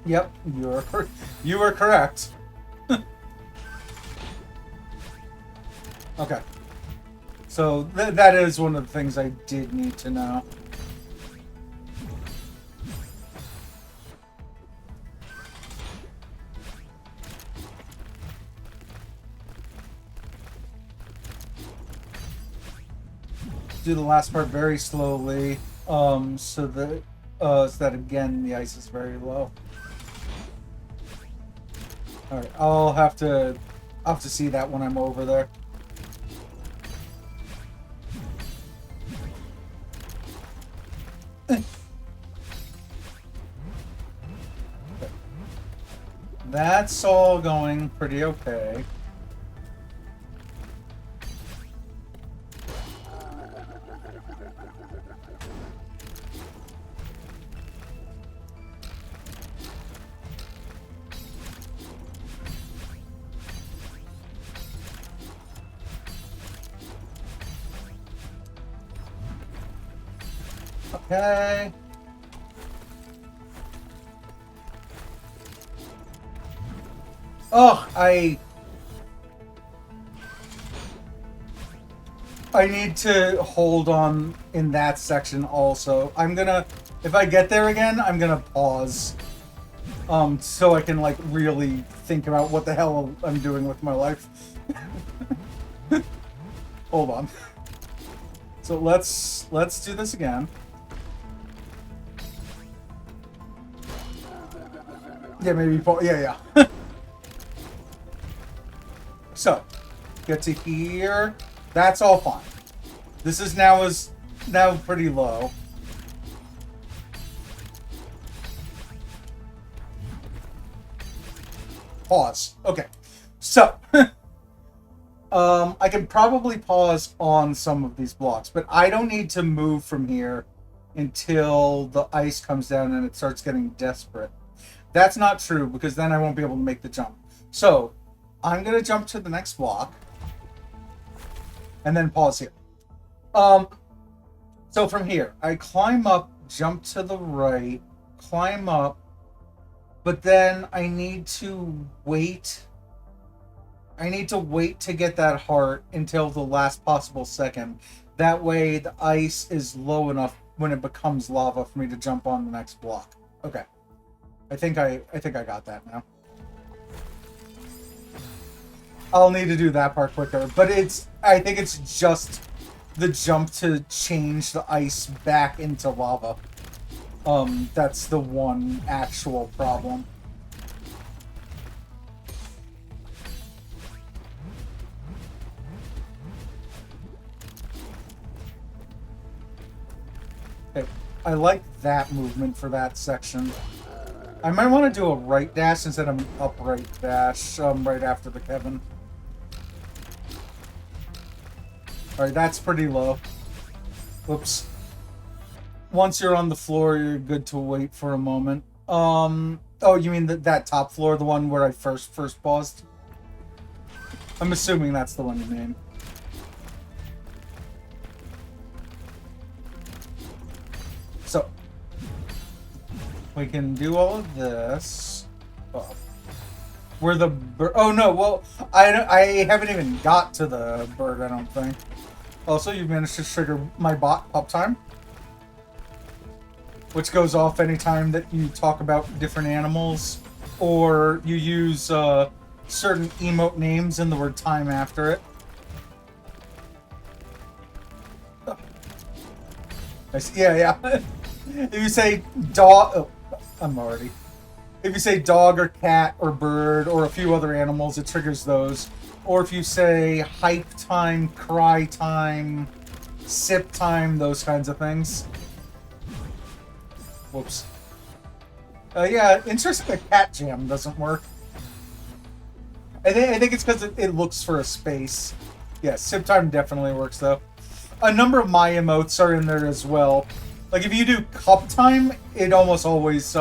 Yep, you were correct. Okay. So that is one of the things I did need to know. Do the last part very slowly, so that again the ice is very low. All right, I'll have to see that when I'm over there. that's all going pretty okay. Okay. Oh, I need to hold on in that section also. I'm gonna, if I get there again, I'm gonna pause. So I can like really think about what the hell I'm doing with my life. Hold on. So let's do this again. Yeah, maybe yeah. So, get to here. That's all fine. This is now pretty low. Pause. Okay. So, I can probably pause on some of these blocks, but I don't need to move from here until the ice comes down and it starts getting desperate. That's not true, because then I won't be able to make the jump. So, I'm going to jump to the next block and then pause here. So from here, I climb up, jump to the right, climb up, but then I need to wait. I need to wait to get that heart until the last possible second. That way the ice is low enough when it becomes lava for me to jump on the next block. Okay. I think I got that now. I'll need to do that part quicker, but I think it's just the jump to change the ice back into lava. That's the one actual problem. Okay, I like that movement for that section. I might want to do a right dash instead of an upright dash right after the Kevin. Alright, that's pretty low. Whoops. Once you're on the floor, you're good to wait for a moment. Oh, you mean that top floor, the one where I first paused? I'm assuming that's the one you mean. So, we can do all of this. Oh. Where the bird... Oh, no, well, I haven't even got to the bird, I don't think. Also, you've managed to trigger my bot pop time, which goes off anytime that you talk about different animals or you use certain emote names and the word time after it. Yeah. If you say dog... Oh, I'm already... If you say dog or cat or bird or a few other animals, it triggers those. Or if you say hype time, cry time, sip time, those kinds of things. Whoops. Yeah, interesting the cat jam doesn't work. I think it's because it looks for a space. Yeah, sip time definitely works though. A number of my emotes are in there as well. Like if you do cup time, it almost always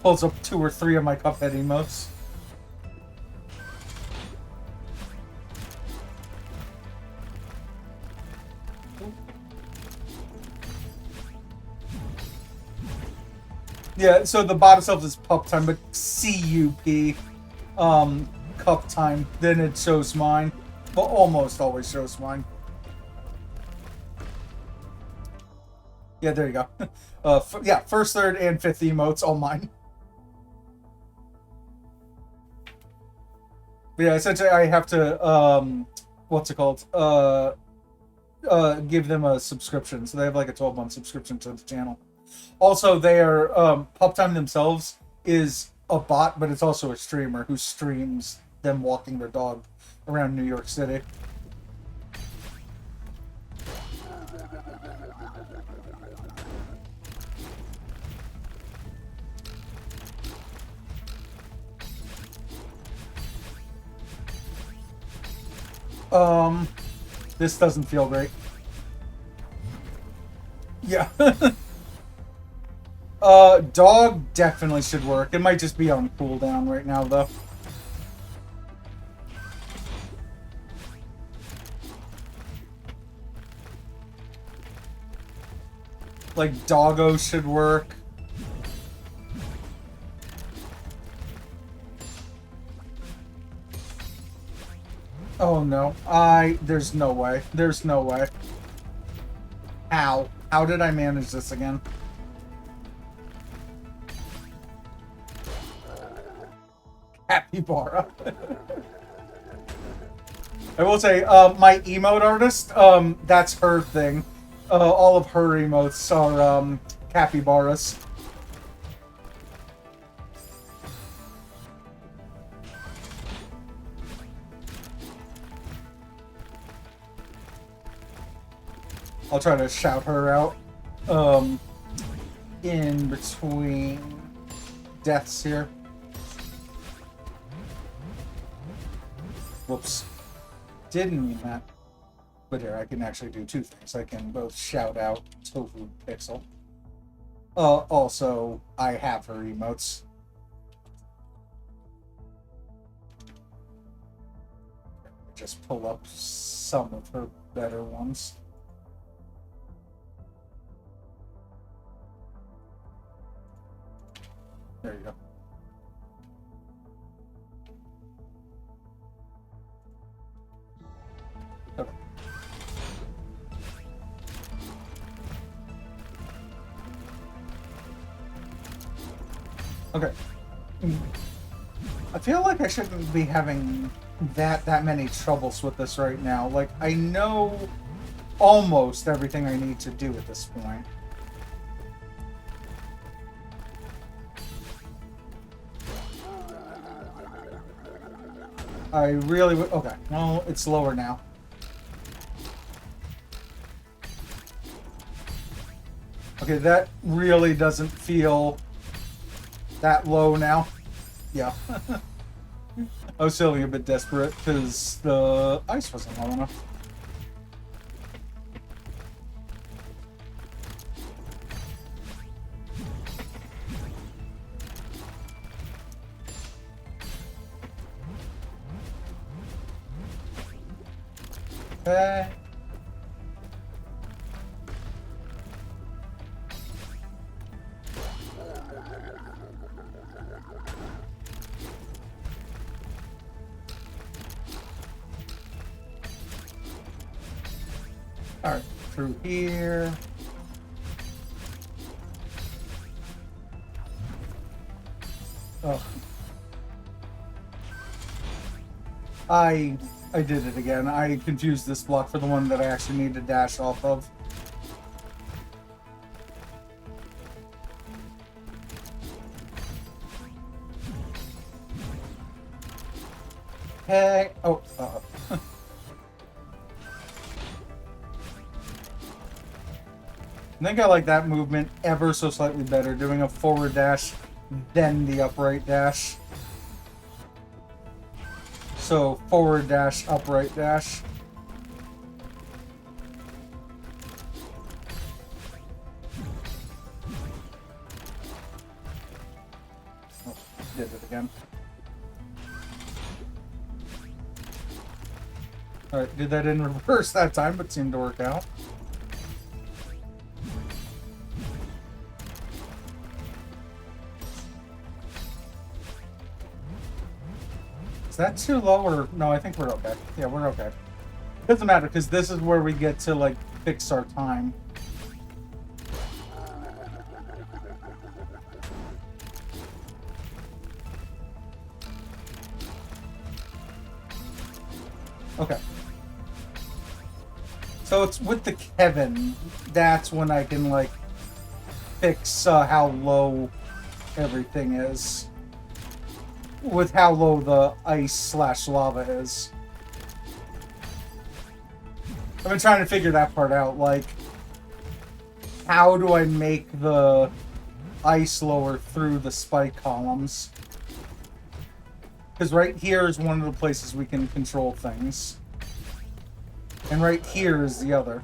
pulls up 2 or 3 of my Cuphead emotes. Yeah, so the bot itself is pup time, but CUP, cup time, then it shows mine. Well, almost always shows mine. Yeah, there you go. Yeah, first, third, and fifth emotes, all mine. But yeah, essentially I have to, what's it called? Give them a subscription. So they have like a 12-month subscription to the channel. Also, they are, Pup Time themselves is a bot, but it's also a streamer who streams them walking their dog around New York City. This doesn't feel great. Yeah. Dog definitely should work. It might just be on cooldown right now, though. Like, Doggo should work. Oh no. There's no way. There's no way. How? How did I manage this again? Capybara. I will say, my emote artist, that's her thing. All of her emotes are, capybaras. I'll try to shout her out, in between deaths here. Whoops. Didn't mean that. But here, I can actually do two things. I can both shout out Tofu Pixel. Also, I have her emotes. Just pull up some of her better ones. There you go. Okay. I feel like I shouldn't be having that many troubles with this right now. Like, I know almost everything I need to do at this point. I really would. Okay, well, it's lower now. Okay, that really doesn't feel that low now. Yeah. I was feeling a bit desperate because the ice wasn't low enough. Okay. Alright, through here. Oh. I did it again. I confused this block for the one that I actually need to dash off of. Hey. Oh. I think I like that movement ever so slightly better, doing a forward dash, then the upright dash. So, forward dash, upright dash. Oh, did it again. Alright, did that in reverse that time, but seemed to work out. Is that too low or... No, I think we're okay. Yeah, we're okay. Doesn't matter, because this is where we get to, like, fix our time. Okay. So it's with the Kevin, that's when I can, like, fix how low everything is. With how low the ice/lava is. I've been trying to figure that part out, like, how do I make the ice lower through the spike columns? Because right here is one of the places we can control things. And right here is the other.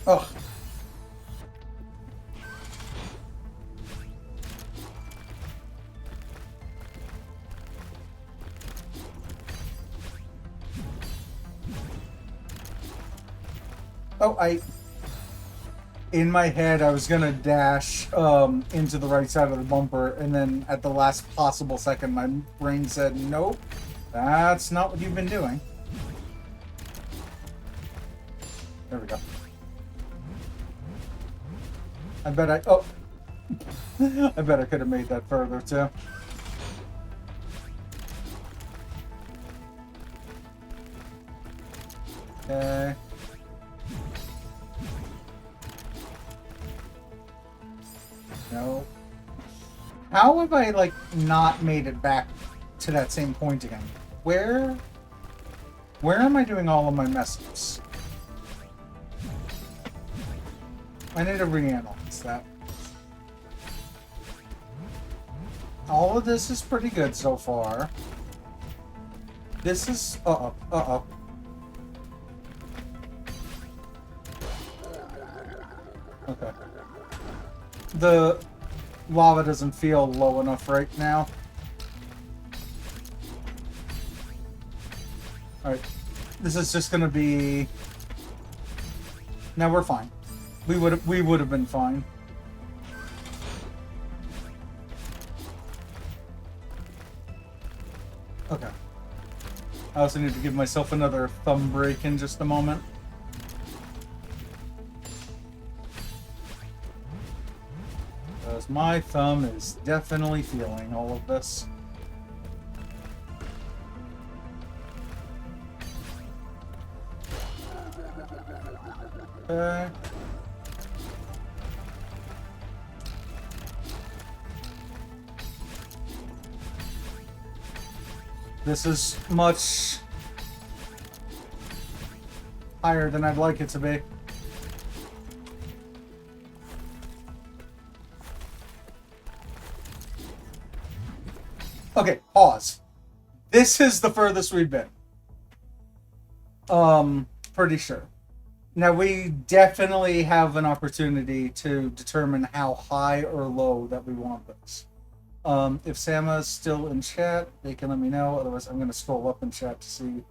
Ugh. Oh, in my head, I was gonna dash into the right side of the bumper, and then at the last possible second, my brain said, nope, that's not what you've been doing. There we go. I bet I... Oh! I bet I could have made that further, too. Okay. No. How have I, like, not made it back to that same point again? Where am I doing all of my mess-ups? I need to reanalyze that. All of this is pretty good so far. This is... Uh-oh. Uh-oh. Okay. The lava doesn't feel low enough right now. Alright. This is just gonna be... Now we're fine. We would have been fine. Okay. I also need to give myself another thumb break in just a moment. Because my thumb is definitely feeling all of this. Okay. This is much higher than I'd like it to be. Okay, pause. This is the furthest we've been. Pretty sure. Now we definitely have an opportunity to determine how high or low that we want this. If Sama's still in chat, they can let me know. Otherwise, I'm going to scroll up in chat to see.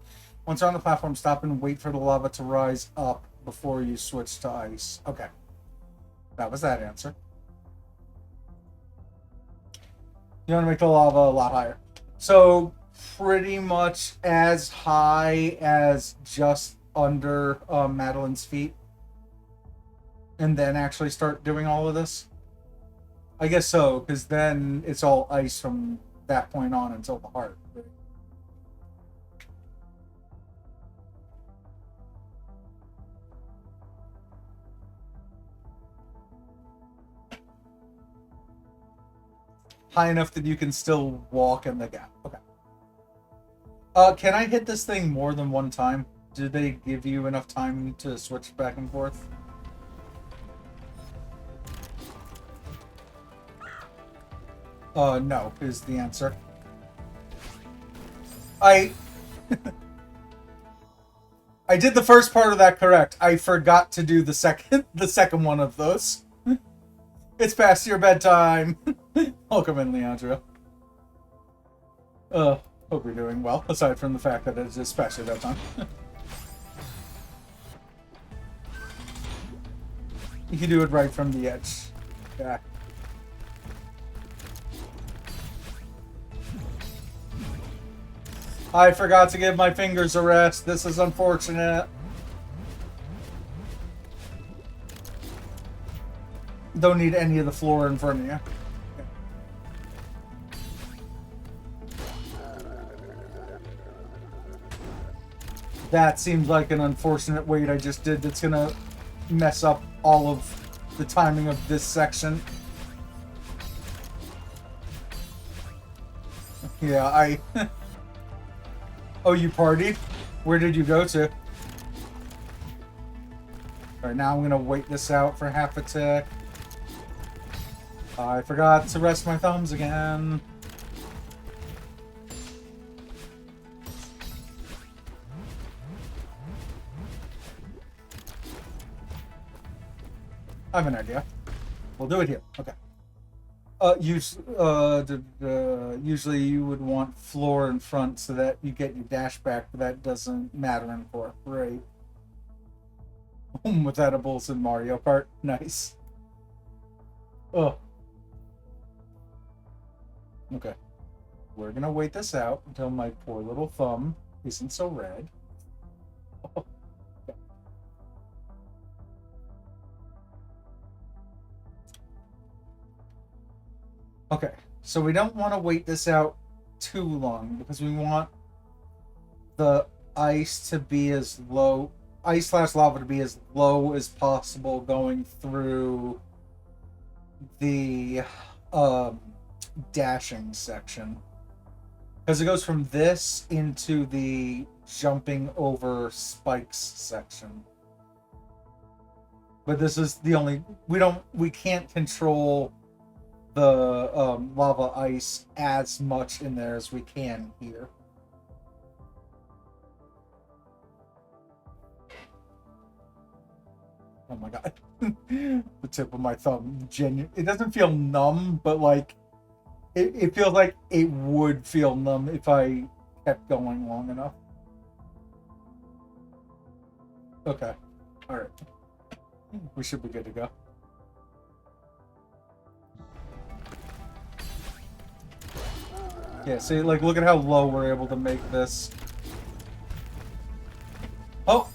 Once you're on the platform, stop and wait for the lava to rise up before you switch to ice. Okay. That was that answer. You want to make the lava a lot higher. So, pretty much as high as just under Madeline's feet. And then actually start doing all of this. I guess so, because then it's all ice from that point on until the heart. High enough that you can still walk in the gap. Okay. Can I hit this thing more than one time? Did they give you enough time to switch back and forth? No, is the answer. I did the first part of that correct. I forgot to do the second one of those. It's past your bedtime. Welcome in, Leandra. Hope you're doing well, aside from the fact that it's just past your bedtime. You can do it right from the edge. Yeah. I forgot to give my fingers a rest. This is unfortunate. Don't need any of the floor in front of you. That seems like an unfortunate wait I just did that's gonna mess up all of the timing of this section. Yeah, Oh, you partied? Where did you go to? Alright, now I'm gonna wait this out for half a tick. I forgot to rest my thumbs again. I have an idea. We'll do it here. Okay. Usually you would want floor in front so that you get your dash back, but that doesn't matter in 4. Right. With edibles in Mario Kart. Nice. Oh. Okay. We're gonna wait this out until my poor little thumb isn't so red. Oh. Okay, so we don't want to wait this out too long because we want the ice to be as low, ice/lava to be as low as possible going through the dashing section. Because it goes from this into the jumping over spikes section. But this is the only, we can't control the lava ice as much in there as we can here. Oh my god. The tip of my thumb, it doesn't feel numb, but like it feels like it would feel numb if I kept going long enough. Okay. Alright. We should be good to go. Yeah, see, like, look at how low we're able to make this. Oh!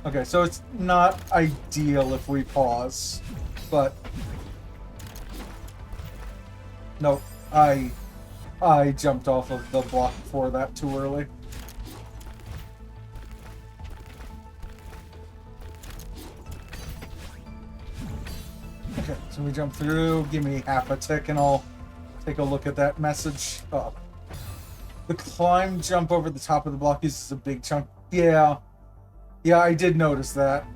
Okay, so it's not ideal if we pause, but... Nope, I jumped off of the block before that too early. Okay, so we jump through, give me half a tick and I'll take a look at that message. Oh. The climb jump over the top of the block uses a big chunk. Yeah. Yeah, I did notice that.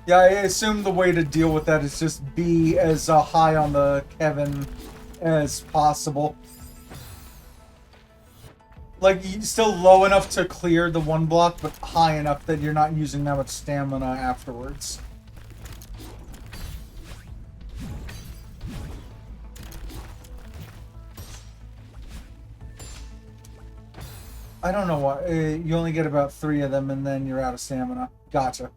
Yeah, I assume the way to deal with that is just be as high on the Kevin as possible. Like, still low enough to clear the one block, but high enough that you're not using that much stamina afterwards. I don't know why. You only get about 3 of them, and then you're out of stamina. Gotcha.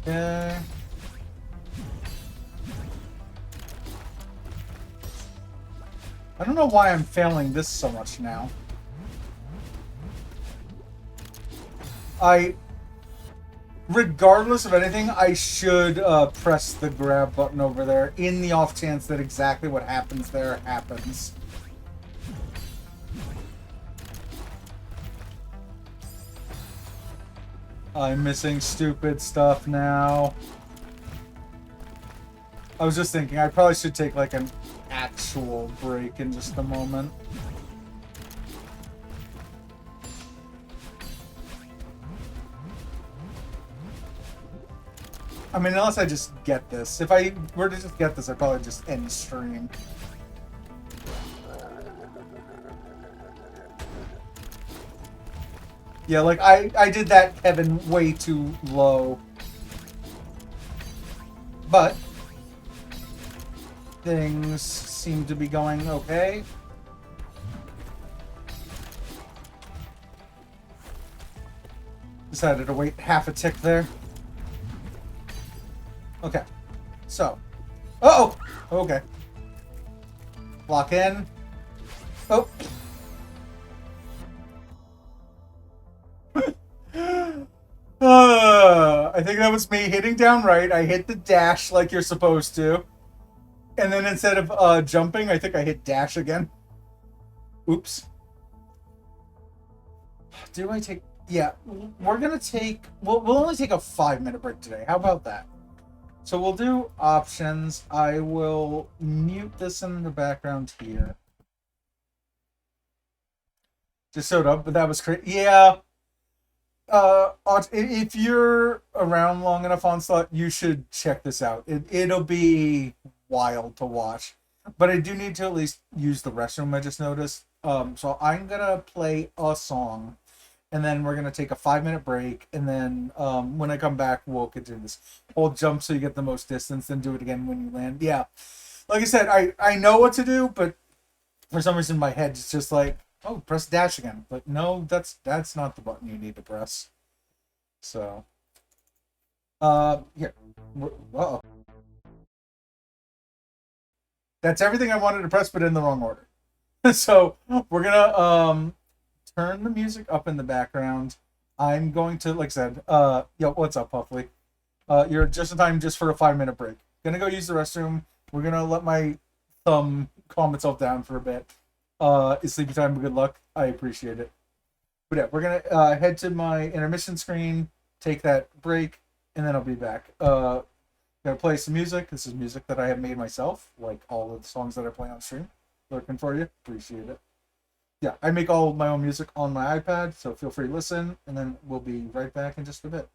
Okay. I don't know why I'm failing this so much now. Regardless of anything, I should press the grab button over there in the off chance that exactly what happens there happens. I'm missing stupid stuff now. I was just thinking I probably should take like an actual break in just a moment. I mean, unless I just get this. If I were to just get this, I'd probably just end stream. Yeah, like, I did that, Kevin, way too low. But things seem to be going okay. Decided to wait half a tick there. Okay. So. Uh-oh! Okay. Lock in. Oh. I think that was me hitting down right. I hit the dash like you're supposed to. And then instead of jumping, I think I hit dash again. Oops. Do I take... Yeah, we're gonna take... We'll only take a 5-minute break today. How about that? So we'll do options. I will mute this in the background here. Just showed up, but that was crazy. Yeah. If you're around long enough on slot, you should check this out. It'll be wild to watch. But I do need to at least use the restroom. I just noticed. So I'm gonna play a song, and then we're gonna take a 5 minute break, and then when I come back, we'll continue this whole jump so you get the most distance, then do it again when you land. Yeah, like I said, I know what to do, but for some reason in my head it's just like, oh, press dash again. But no, that's not the button you need to press. So, here. Whoa. That's everything I wanted to press, but in the wrong order. So we're gonna turn the music up in the background. I'm going to, like I said, yo, what's up, Puffly? You're just in time just for a 5 minute break. Gonna go use the restroom. We're gonna let my thumb calm itself down for a bit. It's sleepy time, but good luck. I appreciate it. But yeah, we're gonna head to my intermission screen, take that break, and then I'll be back. Gonna play some music. This is music that I have made myself, like all of the songs that I play on stream. Looking for you, appreciate it. Yeah, I make all of my own music on my iPad, so feel free to listen, and then we'll be right back in just a bit.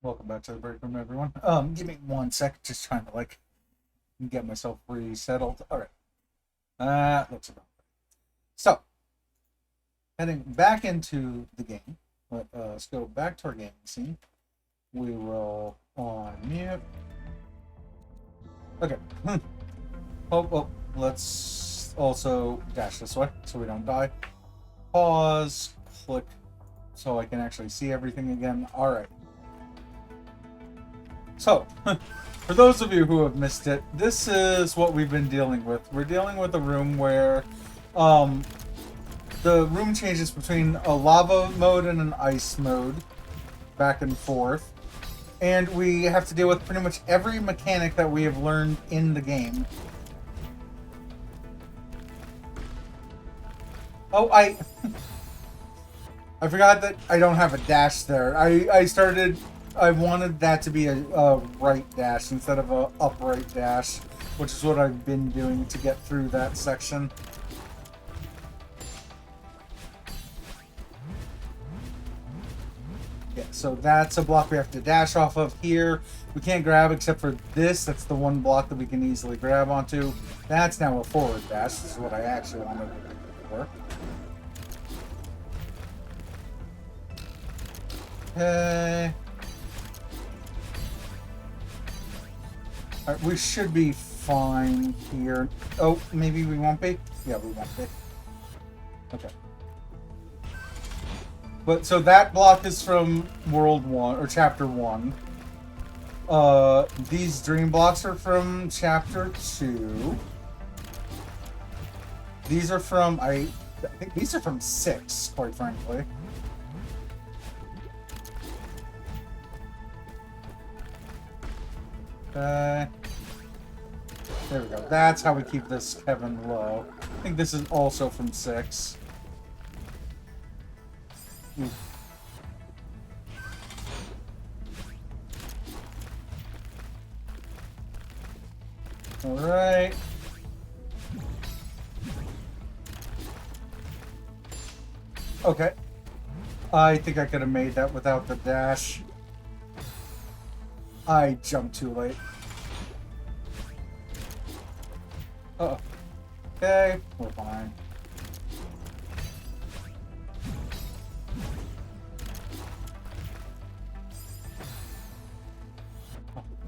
Welcome back to the break room, everyone. Give me 1 sec, just trying to get myself resettled. All right, looks about right. So, heading back into the game. Let's go back to our gaming scene. We will on mute. Okay. Oh, let's also dash this way so we don't die. Pause. Click so I can actually see everything again. All right. So, for those of you who have missed it, this is what we've been dealing with. We're dealing with a room where the room changes between a lava mode and an ice mode, back and forth. And we have to deal with pretty much every mechanic that we have learned in the game. Oh, I forgot that I don't have a dash there. I wanted that to be a right dash instead of a upright dash, which is what I've been doing to get through that section. Yeah, so that's a block we have to dash off of here. We can't grab except for this. That's the one block that we can easily grab onto. That's now a forward dash. This is what I actually wanted to do before. Okay. Alright, we should be fine here. Oh, maybe we won't be? Yeah, we won't be. Okay. But so that block is from World 1 or Chapter 1. These dream blocks are from Chapter 2. These are from I think these are from 6, quite frankly. Okay. There we go. That's how we keep this Kevin low. I think this is also from 6. Alright. Okay. I think I could have made that without the dash. I jumped too late. Uh-oh. Okay, we're fine.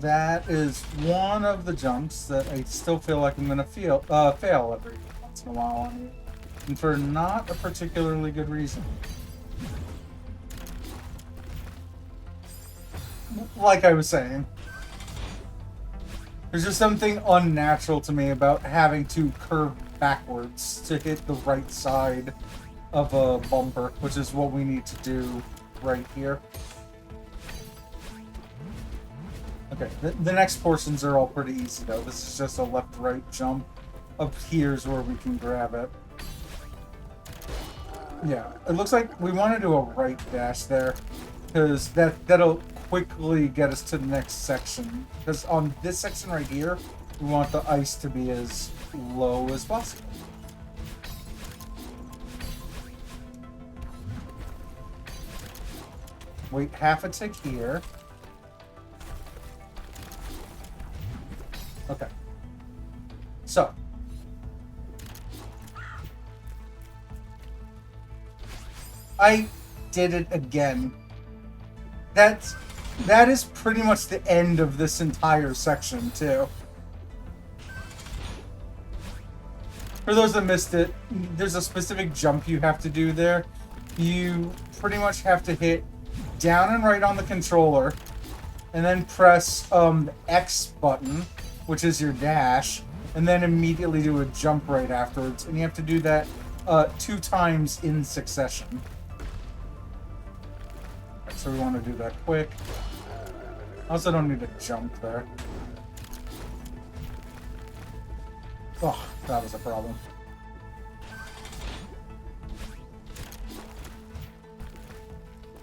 That is one of the jumps that I still feel like I'm gonna fail every once in a while on it. And for not a particularly good reason. Like I was saying, there's just something unnatural to me about having to curve backwards to hit the right side of a bumper, which is what we need to do right here. Okay, the next portions are all pretty easy though. This is just a left-right jump. Up here's where we can grab it. Yeah, it looks like we want to do a right dash there, because that'll quickly get us to the next section. Because on this section right here, we want the ice to be as low as possible. Wait half a tick here. Okay. So. I did it again. That is pretty much the end of this entire section, too. For those that missed it, there's a specific jump you have to do there. You pretty much have to hit down and right on the controller, and then press the X button, which is your dash, and then immediately do a jump right afterwards. And you have to do that 2 times in succession. So we want to do that quick. I also don't need to jump there. Oh, that was a problem.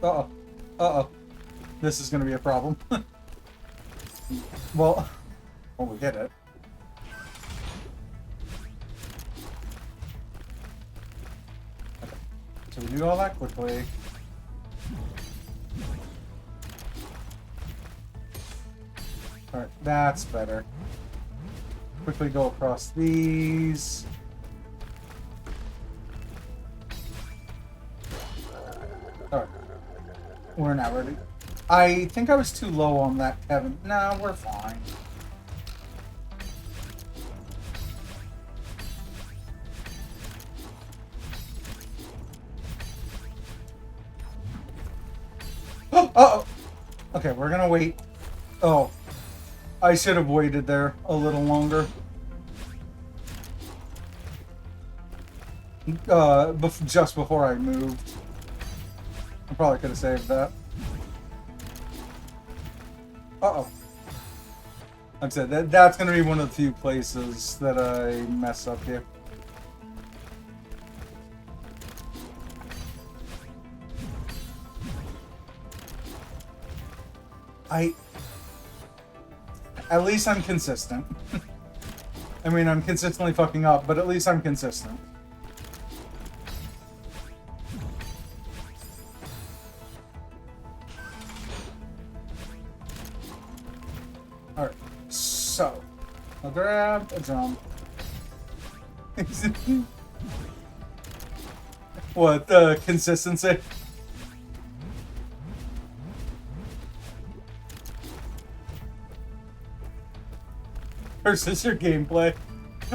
Uh-oh. Uh-oh. This is going to be a problem. Well, we hit it. Okay. So we do all that quickly. Alright, that's better. Quickly go across these. Alright. We're not ready. I think I was too low on that, Kevin. No, we're fine. Uh-oh! Okay, we're gonna wait. Oh. I should have waited there a little longer. Just before I moved. I probably could have saved that. Uh-oh. Like I said, that's going to be one of the few places that I mess up here. At least I'm consistent. I mean, I'm consistently fucking up, but at least I'm consistent. Alright, so I'll grab a jump. What, the consistency? Versus your gameplay.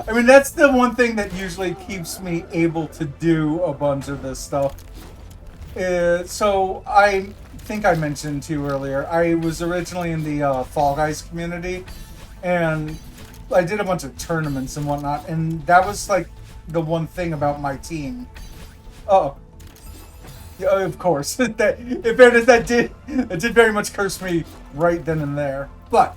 I mean, that's the one thing that usually keeps me able to do a bunch of this stuff. So, I think I mentioned to you earlier, I was originally in the Fall Guys community, and I did a bunch of tournaments and whatnot, and that was, like, the one thing about my team. Oh. Yeah, of course. In fairness, that did very much curse me right then and there. But,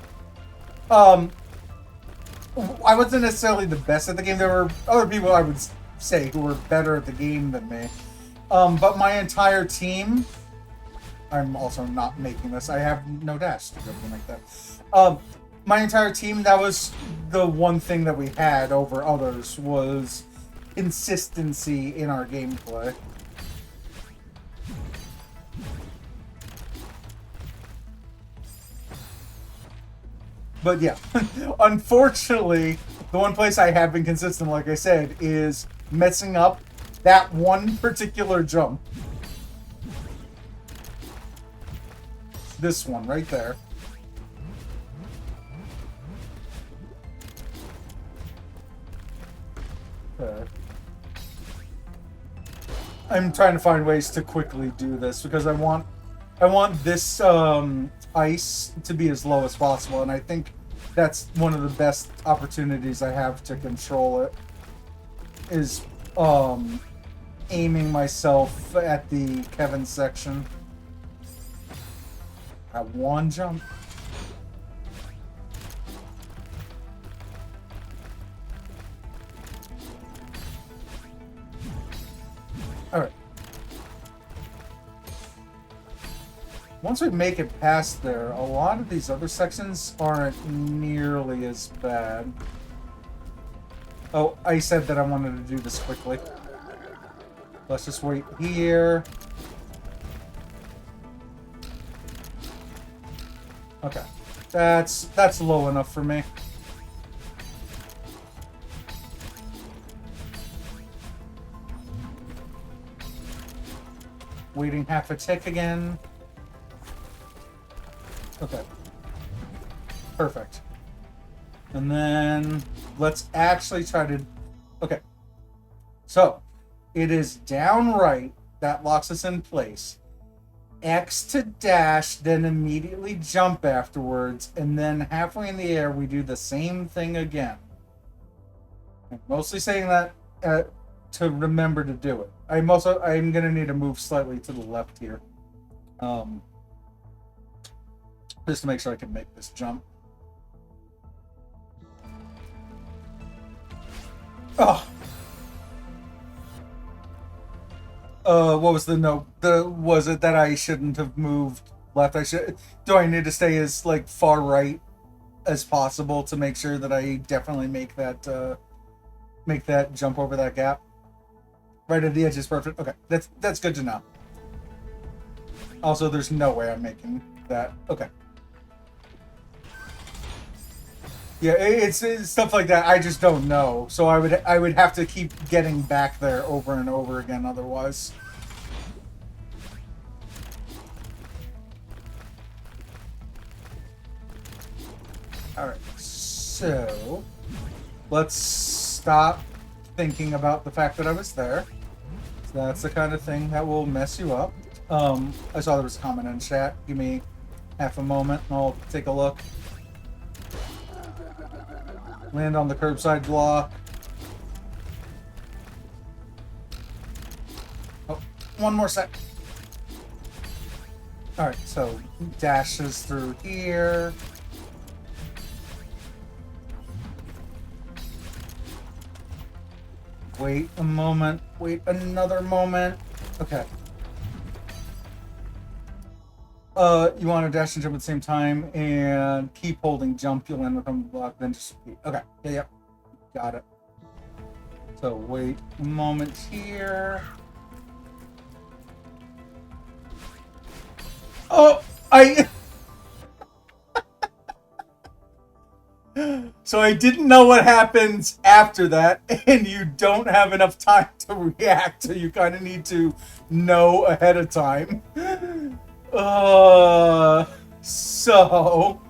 I wasn't necessarily the best at the game. There were other people, I would say, who were better at the game than me. But my entire team... I'm also not making this. I have no dash to be able to make that. My entire team, that was the one thing that we had over others, was consistency in our gameplay. But yeah, unfortunately, the one place I have been consistent, like I said, is messing up that one particular jump. This one right there. Okay. I'm trying to find ways to quickly do this because I want this ice to be as low as possible, and I think that's one of the best opportunities I have to control it, is aiming myself at the Kevin section. At one jump. Alright. Once we make it past there, a lot of these other sections aren't nearly as bad. Oh, I said that I wanted to do this quickly. Let's just wait here. Okay. That's low enough for me. Waiting half a tick again. Okay. Perfect. And then let's actually try to... Okay. So, it is down right. That locks us in place. X to dash, then immediately jump afterwards, and then halfway in the air, we do the same thing again. I'm mostly saying that to remember to do it. I'm going to need to move slightly to the left here. Just to make sure I can make this jump. Oh! What was the note? Was it that I shouldn't have moved left? Do I need to stay as, like, far right as possible to make sure that I definitely make that jump over that gap? Right at the edge is perfect. Okay, that's good to know. Also, there's no way I'm making that. Okay. Yeah, it's stuff like that. I just don't know. So I would have to keep getting back there over and over again otherwise. Alright, so let's stop thinking about the fact that I was there. So that's the kind of thing that will mess you up. I saw there was a comment in chat. Give me half a moment and I'll take a look. Land on the curbside block. Oh, one more sec. Alright, so dashes through here. Wait a moment. Wait another moment. Okay. You want to dash and jump at the same time and keep holding jump. You'll land on the block, then just repeat. Okay. Yeah. Got it. So wait a moment here. Oh, So I didn't know what happens after that, and you don't have enough time to react, so you kind of need to know ahead of time. So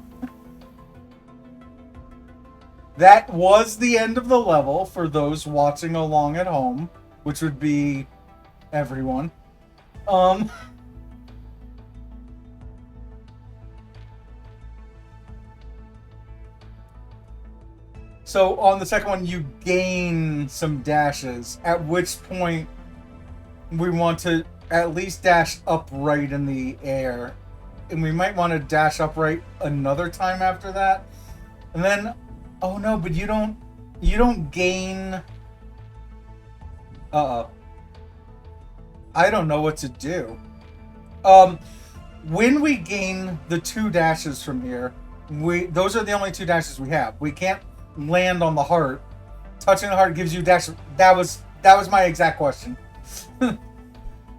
that was the end of the level for those watching along at home, which would be everyone. So on the second one, you gain some dashes, at which point we want to at least dash upright in the air. And we might want to dash upright another time after that. And then, oh no, but you don't gain... Uh-oh. I don't know what to do. When we gain the 2 dashes from here, those are the only 2 dashes we have. We can't land on the heart. Touching the heart gives you dash. That was my exact question.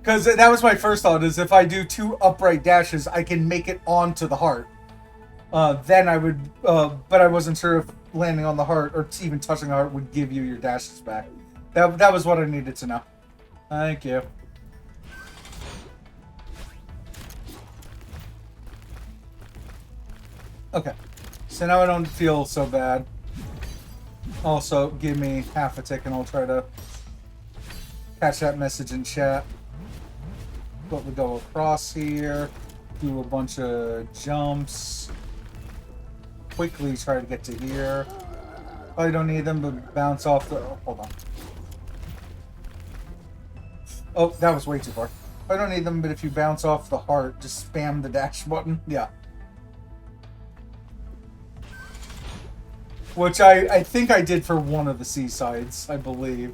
Because that was my first thought, is if I do 2 upright dashes, I can make it onto the heart. Then I would, but I wasn't sure if landing on the heart or even touching the heart would give you your dashes back. That was what I needed to know. Thank you. Okay, so now I don't feel so bad. Also, give me half a tick and I'll try to catch that message in chat. But we go across here, do a bunch of jumps, quickly try to get to here. Probably don't need them, but bounce off the... Oh, hold on. Oh, that was way too far. I don't need them, but if you bounce off the heart, just spam the dash button. Yeah. Which I think I did for one of the seasides, I believe.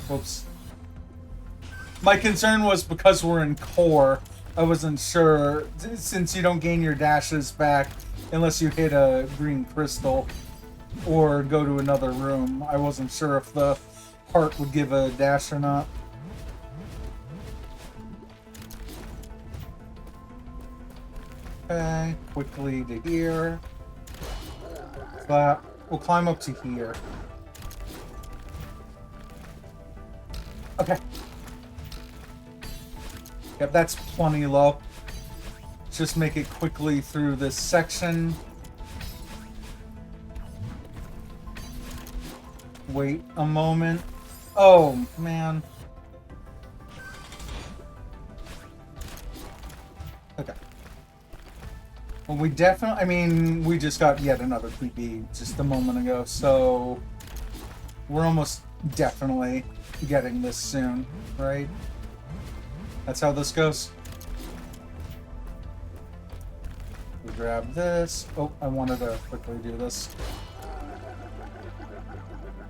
Whoops. My concern was because we're in core, I wasn't sure, since you don't gain your dashes back unless you hit a green crystal or go to another room. I wasn't sure if the heart would give a dash or not. Okay, quickly to here. But we'll climb up to here. Okay. Yep, that's plenty low. Just make it quickly through this section. Wait a moment. Oh, man. Okay. Well, we definitely... I mean, we just got yet another PB just a moment ago, so... We're almost definitely getting this soon, right? That's how this goes. We grab this. Oh, I wanted to quickly do this.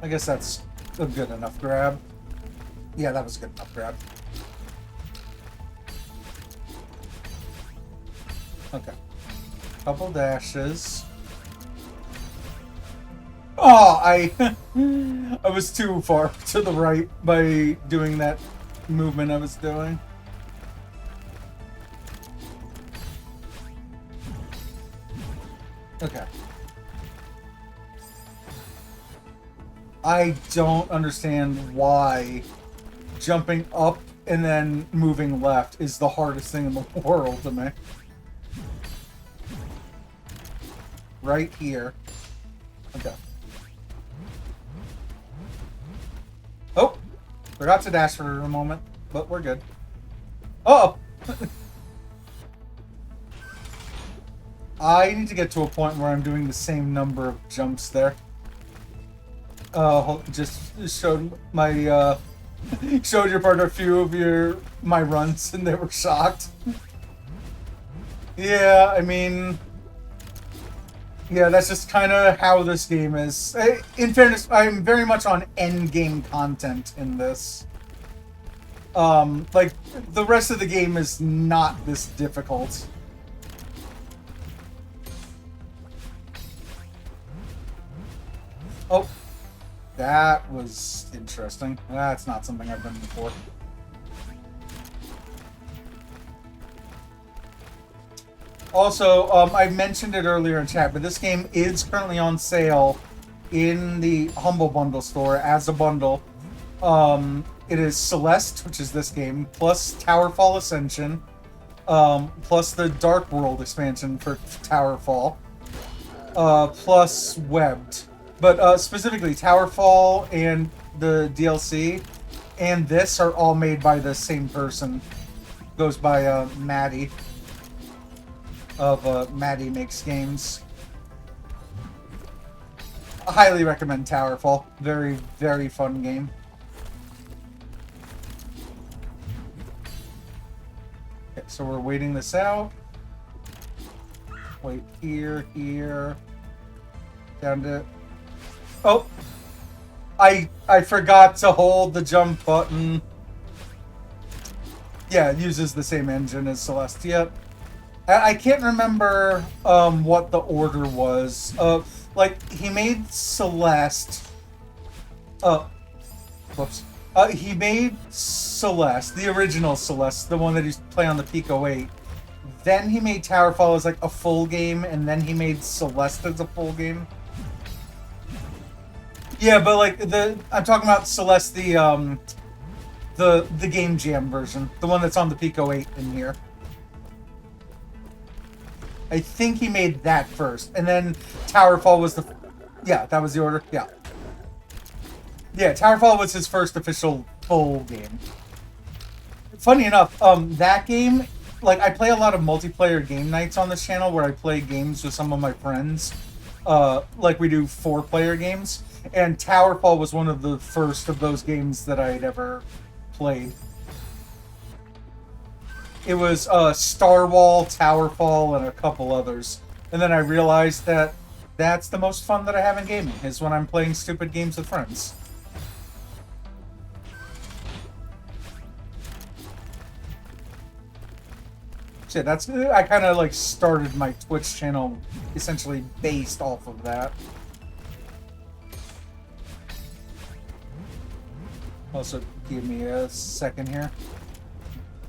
I guess that's a good enough grab. Yeah, that was a good enough grab. Okay. Couple dashes. Oh, I was too far to the right by doing that movement I was doing. Okay. I don't understand why jumping up and then moving left is the hardest thing in the world to me. Right here. Okay. Oh! Forgot to dash for a moment, but we're good. Oh! I need to get to a point where I'm doing the same number of jumps there. Just showed my, showed your partner a few of my runs and they were shocked. Yeah, I mean... Yeah, that's just kind of how this game is. In fairness, I'm very much on end-game content in this. Like, the rest of the game is not this difficult. Oh, that was interesting. That's not something I've done before. Also, I mentioned it earlier in chat, but this game is currently on sale in the Humble Bundle store as a bundle. It is Celeste, which is this game, plus Towerfall Ascension, plus the Dark World expansion for Towerfall, plus Webbed. But specifically, Towerfall and the DLC and this are all made by the same person. Goes by Maddie. Of Maddie Makes Games. I highly recommend Towerfall. Very, very fun game. Okay, so we're waiting this out. Wait here, here. Down to... Oh! I forgot to hold the jump button. Yeah, it uses the same engine as Celeste. Yep. I can't remember what the order was. Like, he made Celeste... whoops. He made Celeste, the original Celeste, the one that he's playing on the Pico 8. Then he made Towerfall as, like, a full game, and then he made Celeste as a full game. Yeah, but, like, I'm talking about Celeste, the Game Jam version. The one that's on the Pico 8 in here. I think he made that first, and then Towerfall was the... Yeah, that was the order. Yeah. Yeah, Towerfall was his first official full game. Funny enough, that game... Like, I play a lot of multiplayer game nights on this channel where I play games with some of my friends. Like, we do 4-player games. And Towerfall was one of the first of those games that I had ever played. It was Starwall, Towerfall, and a couple others. And then I realized that that's the most fun that I have in gaming, is when I'm playing stupid games with friends. Shit, that's... I kind of, like, started my Twitch channel essentially based off of that. Also, give me a second here.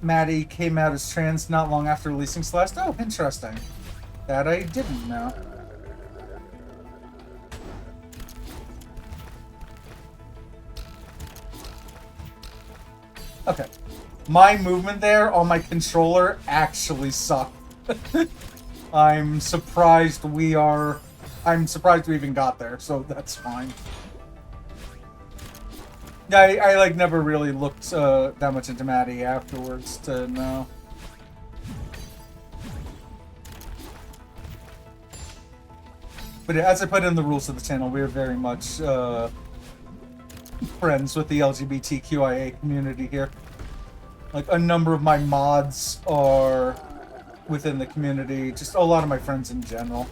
Maddie came out as trans not long after releasing Celeste. Oh, interesting. That I didn't know. Okay. My movement there on my controller actually sucked. I'm surprised we even got there, so that's fine. Yeah, I like never really looked that much into Maddie afterwards to know. But yeah, as I put in the rules of the channel, we are very much friends with the LGBTQIA community here. Like, a number of my mods are within the community, just a lot of my friends in general.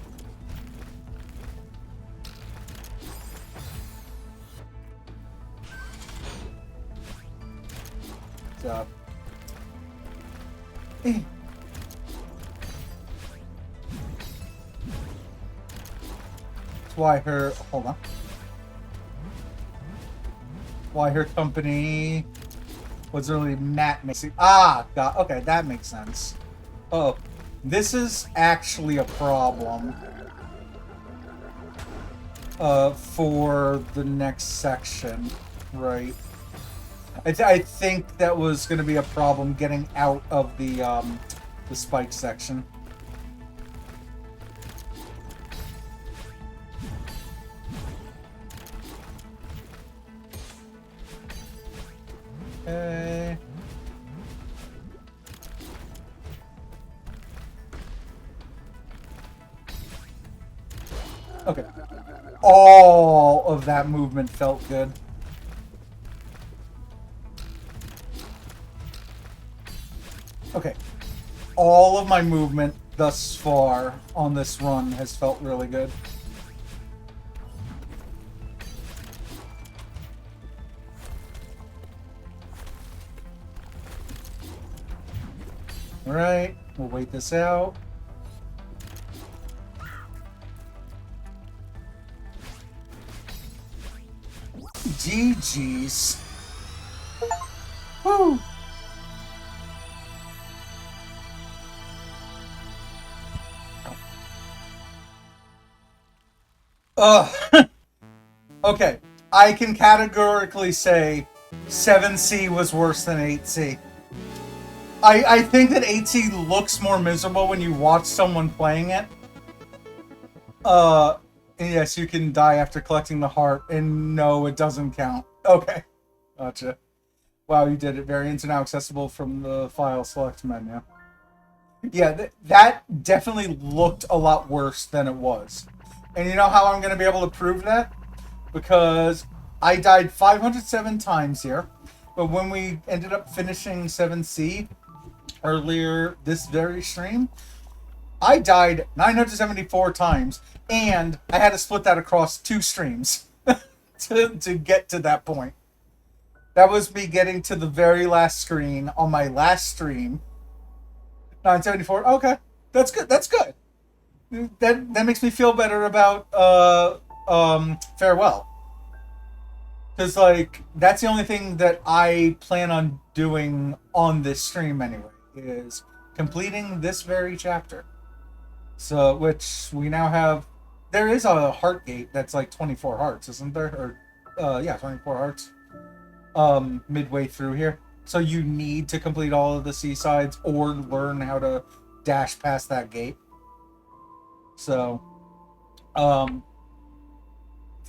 So, that's why her... Hold on. Why her company was really Matt Macy. Ah, God. Okay, that makes sense. Oh, this is actually a problem. for the next section, right? I think that was going to be a problem getting out of the spike section. Okay. Okay. All of that movement felt good. Okay. All of my movement thus far on this run has felt really good. Alright, we'll wait this out. GG's. Woo! Okay, I can categorically say 7C was worse than 8C. I think that 8C looks more miserable when you watch someone playing it. Yes, you can die after collecting the heart, and no, it doesn't count. Okay, gotcha. Wow, you did it. Variants are now accessible from the file select menu. Yeah, that definitely looked a lot worse than it was. And you know how I'm going to be able to prove that? Because I died 507 times here, but when we ended up finishing 7C earlier this very stream, I died 974 times, and I had to split that across 2 streams to get to that point. That was me getting to the very last screen on my last stream. 974. Okay, that's good. That's good. That makes me feel better about farewell. Because like that's the only thing that I plan on doing on this stream anyway, is completing this very chapter. So which we now have. There is a heart gate that's like 24 hearts, isn't there? Or yeah, 24 hearts. Midway through here. So you need to complete all of the seasides or learn how to dash past that gate. So, oh,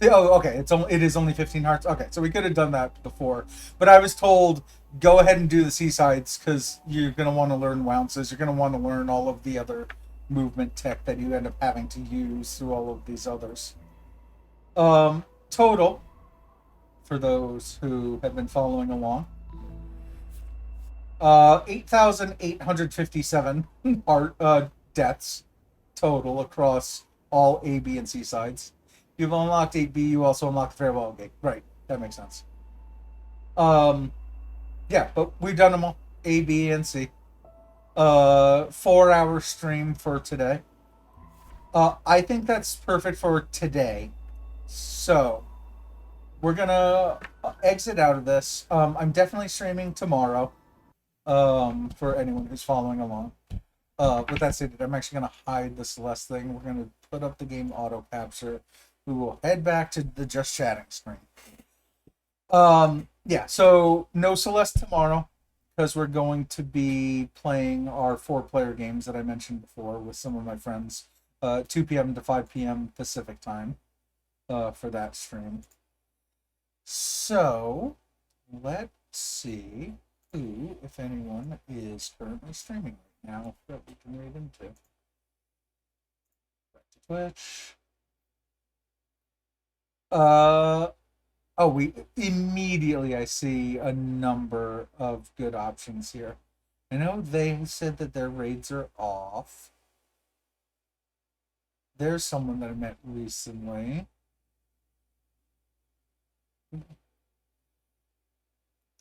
okay. It is only 15 hearts. Okay, so we could have done that before, but I was told go ahead and do the seasides because you're gonna want to learn wounces. You're gonna want to learn all of the other movement tech that you end up having to use through all of these others. Total for those who have been following along. 8,857 deaths total across all A, B, and C sides. You've unlocked 8B, you also unlocked the farewell gate. Right, that makes sense. Yeah, but we've done them all. A, B, and C. 4-hour stream for today. I think that's perfect for today. So, we're gonna exit out of this. I'm definitely streaming tomorrow. For anyone who's following along. With that stated, I'm actually going to hide the Celeste thing. We're going to put up the game auto capture. We will head back to the just chatting screen. Yeah, so no Celeste tomorrow because we're going to be playing our 4-player games that I mentioned before with some of my friends. 2 p.m. to 5 p.m. Pacific time for that stream. So, let's see who, if anyone, is currently streaming right now that we can read into. Back to Twitch. We immediately I see a number of good options here. I know they said that their raids are off. There's someone that I met recently.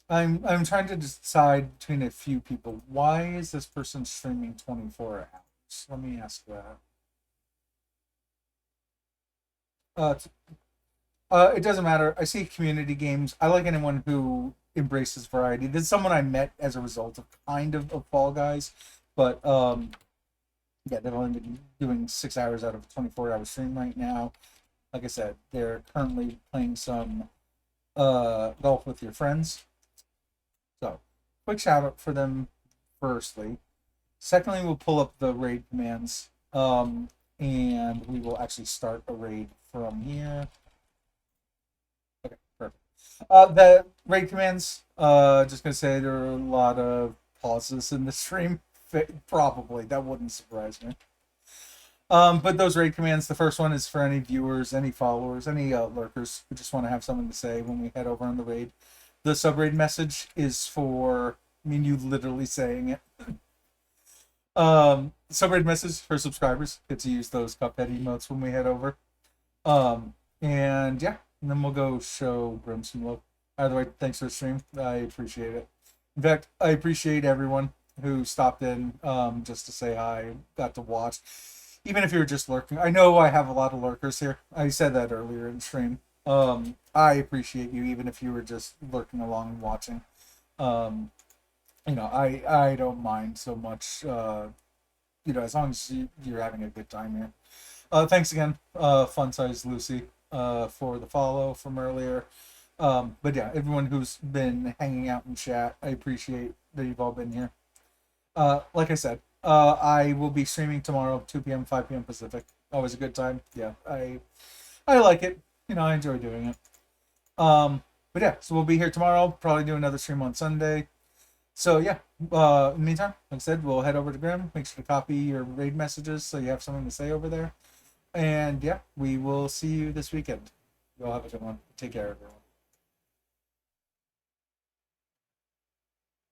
I'm trying to decide between a few people. Why is this person streaming 24 hours? Let me ask that. It doesn't matter. I see community games. I like anyone who embraces variety. This is someone I met as a result of kind of Fall Guys, but yeah, they've only been doing 6 hours out of a 24-hour stream right now. like I said, they're currently playing some golf with your friends. So, quick shout out for them, firstly. Secondly, we'll pull up the raid commands, and we will actually start a raid from here. Okay, perfect. The raid commands, just gonna say there are a lot of pauses in the stream. Probably that wouldn't surprise me. But those raid commands, the first one is for any viewers, any followers, any lurkers who just want to have something to say when we head over on the raid. The sub raid message is for, I mean, you literally saying it. Sub raid message for subscribers. Get to use those Cuphead emotes when we head over. And yeah, and then we'll go show Grim some love. Either way, thanks for the stream. I appreciate it. In fact, I appreciate everyone who stopped in just to say hi, got to watch. Even if you were just lurking. I know I have a lot of lurkers here. I said that earlier in the stream. I appreciate you, even if you were just lurking along and watching. I don't mind so much, as long as you're having a good time here. Thanks again, Fun Size Lucy, for the follow from earlier. But yeah, everyone who's been hanging out in chat, I appreciate that you've all been here. Like I said, I will be streaming tomorrow, 2 p.m., 5 p.m. Pacific. Always a good time. Yeah, I like it. I enjoy doing it. But yeah, so we'll be here tomorrow. Probably do another stream on Sunday. So yeah, in the meantime, like I said, we'll head over to Grim. Make sure to copy your raid messages so you have something to say over there. And yeah, we will see you this weekend. You'll have a good one. Take care, everyone.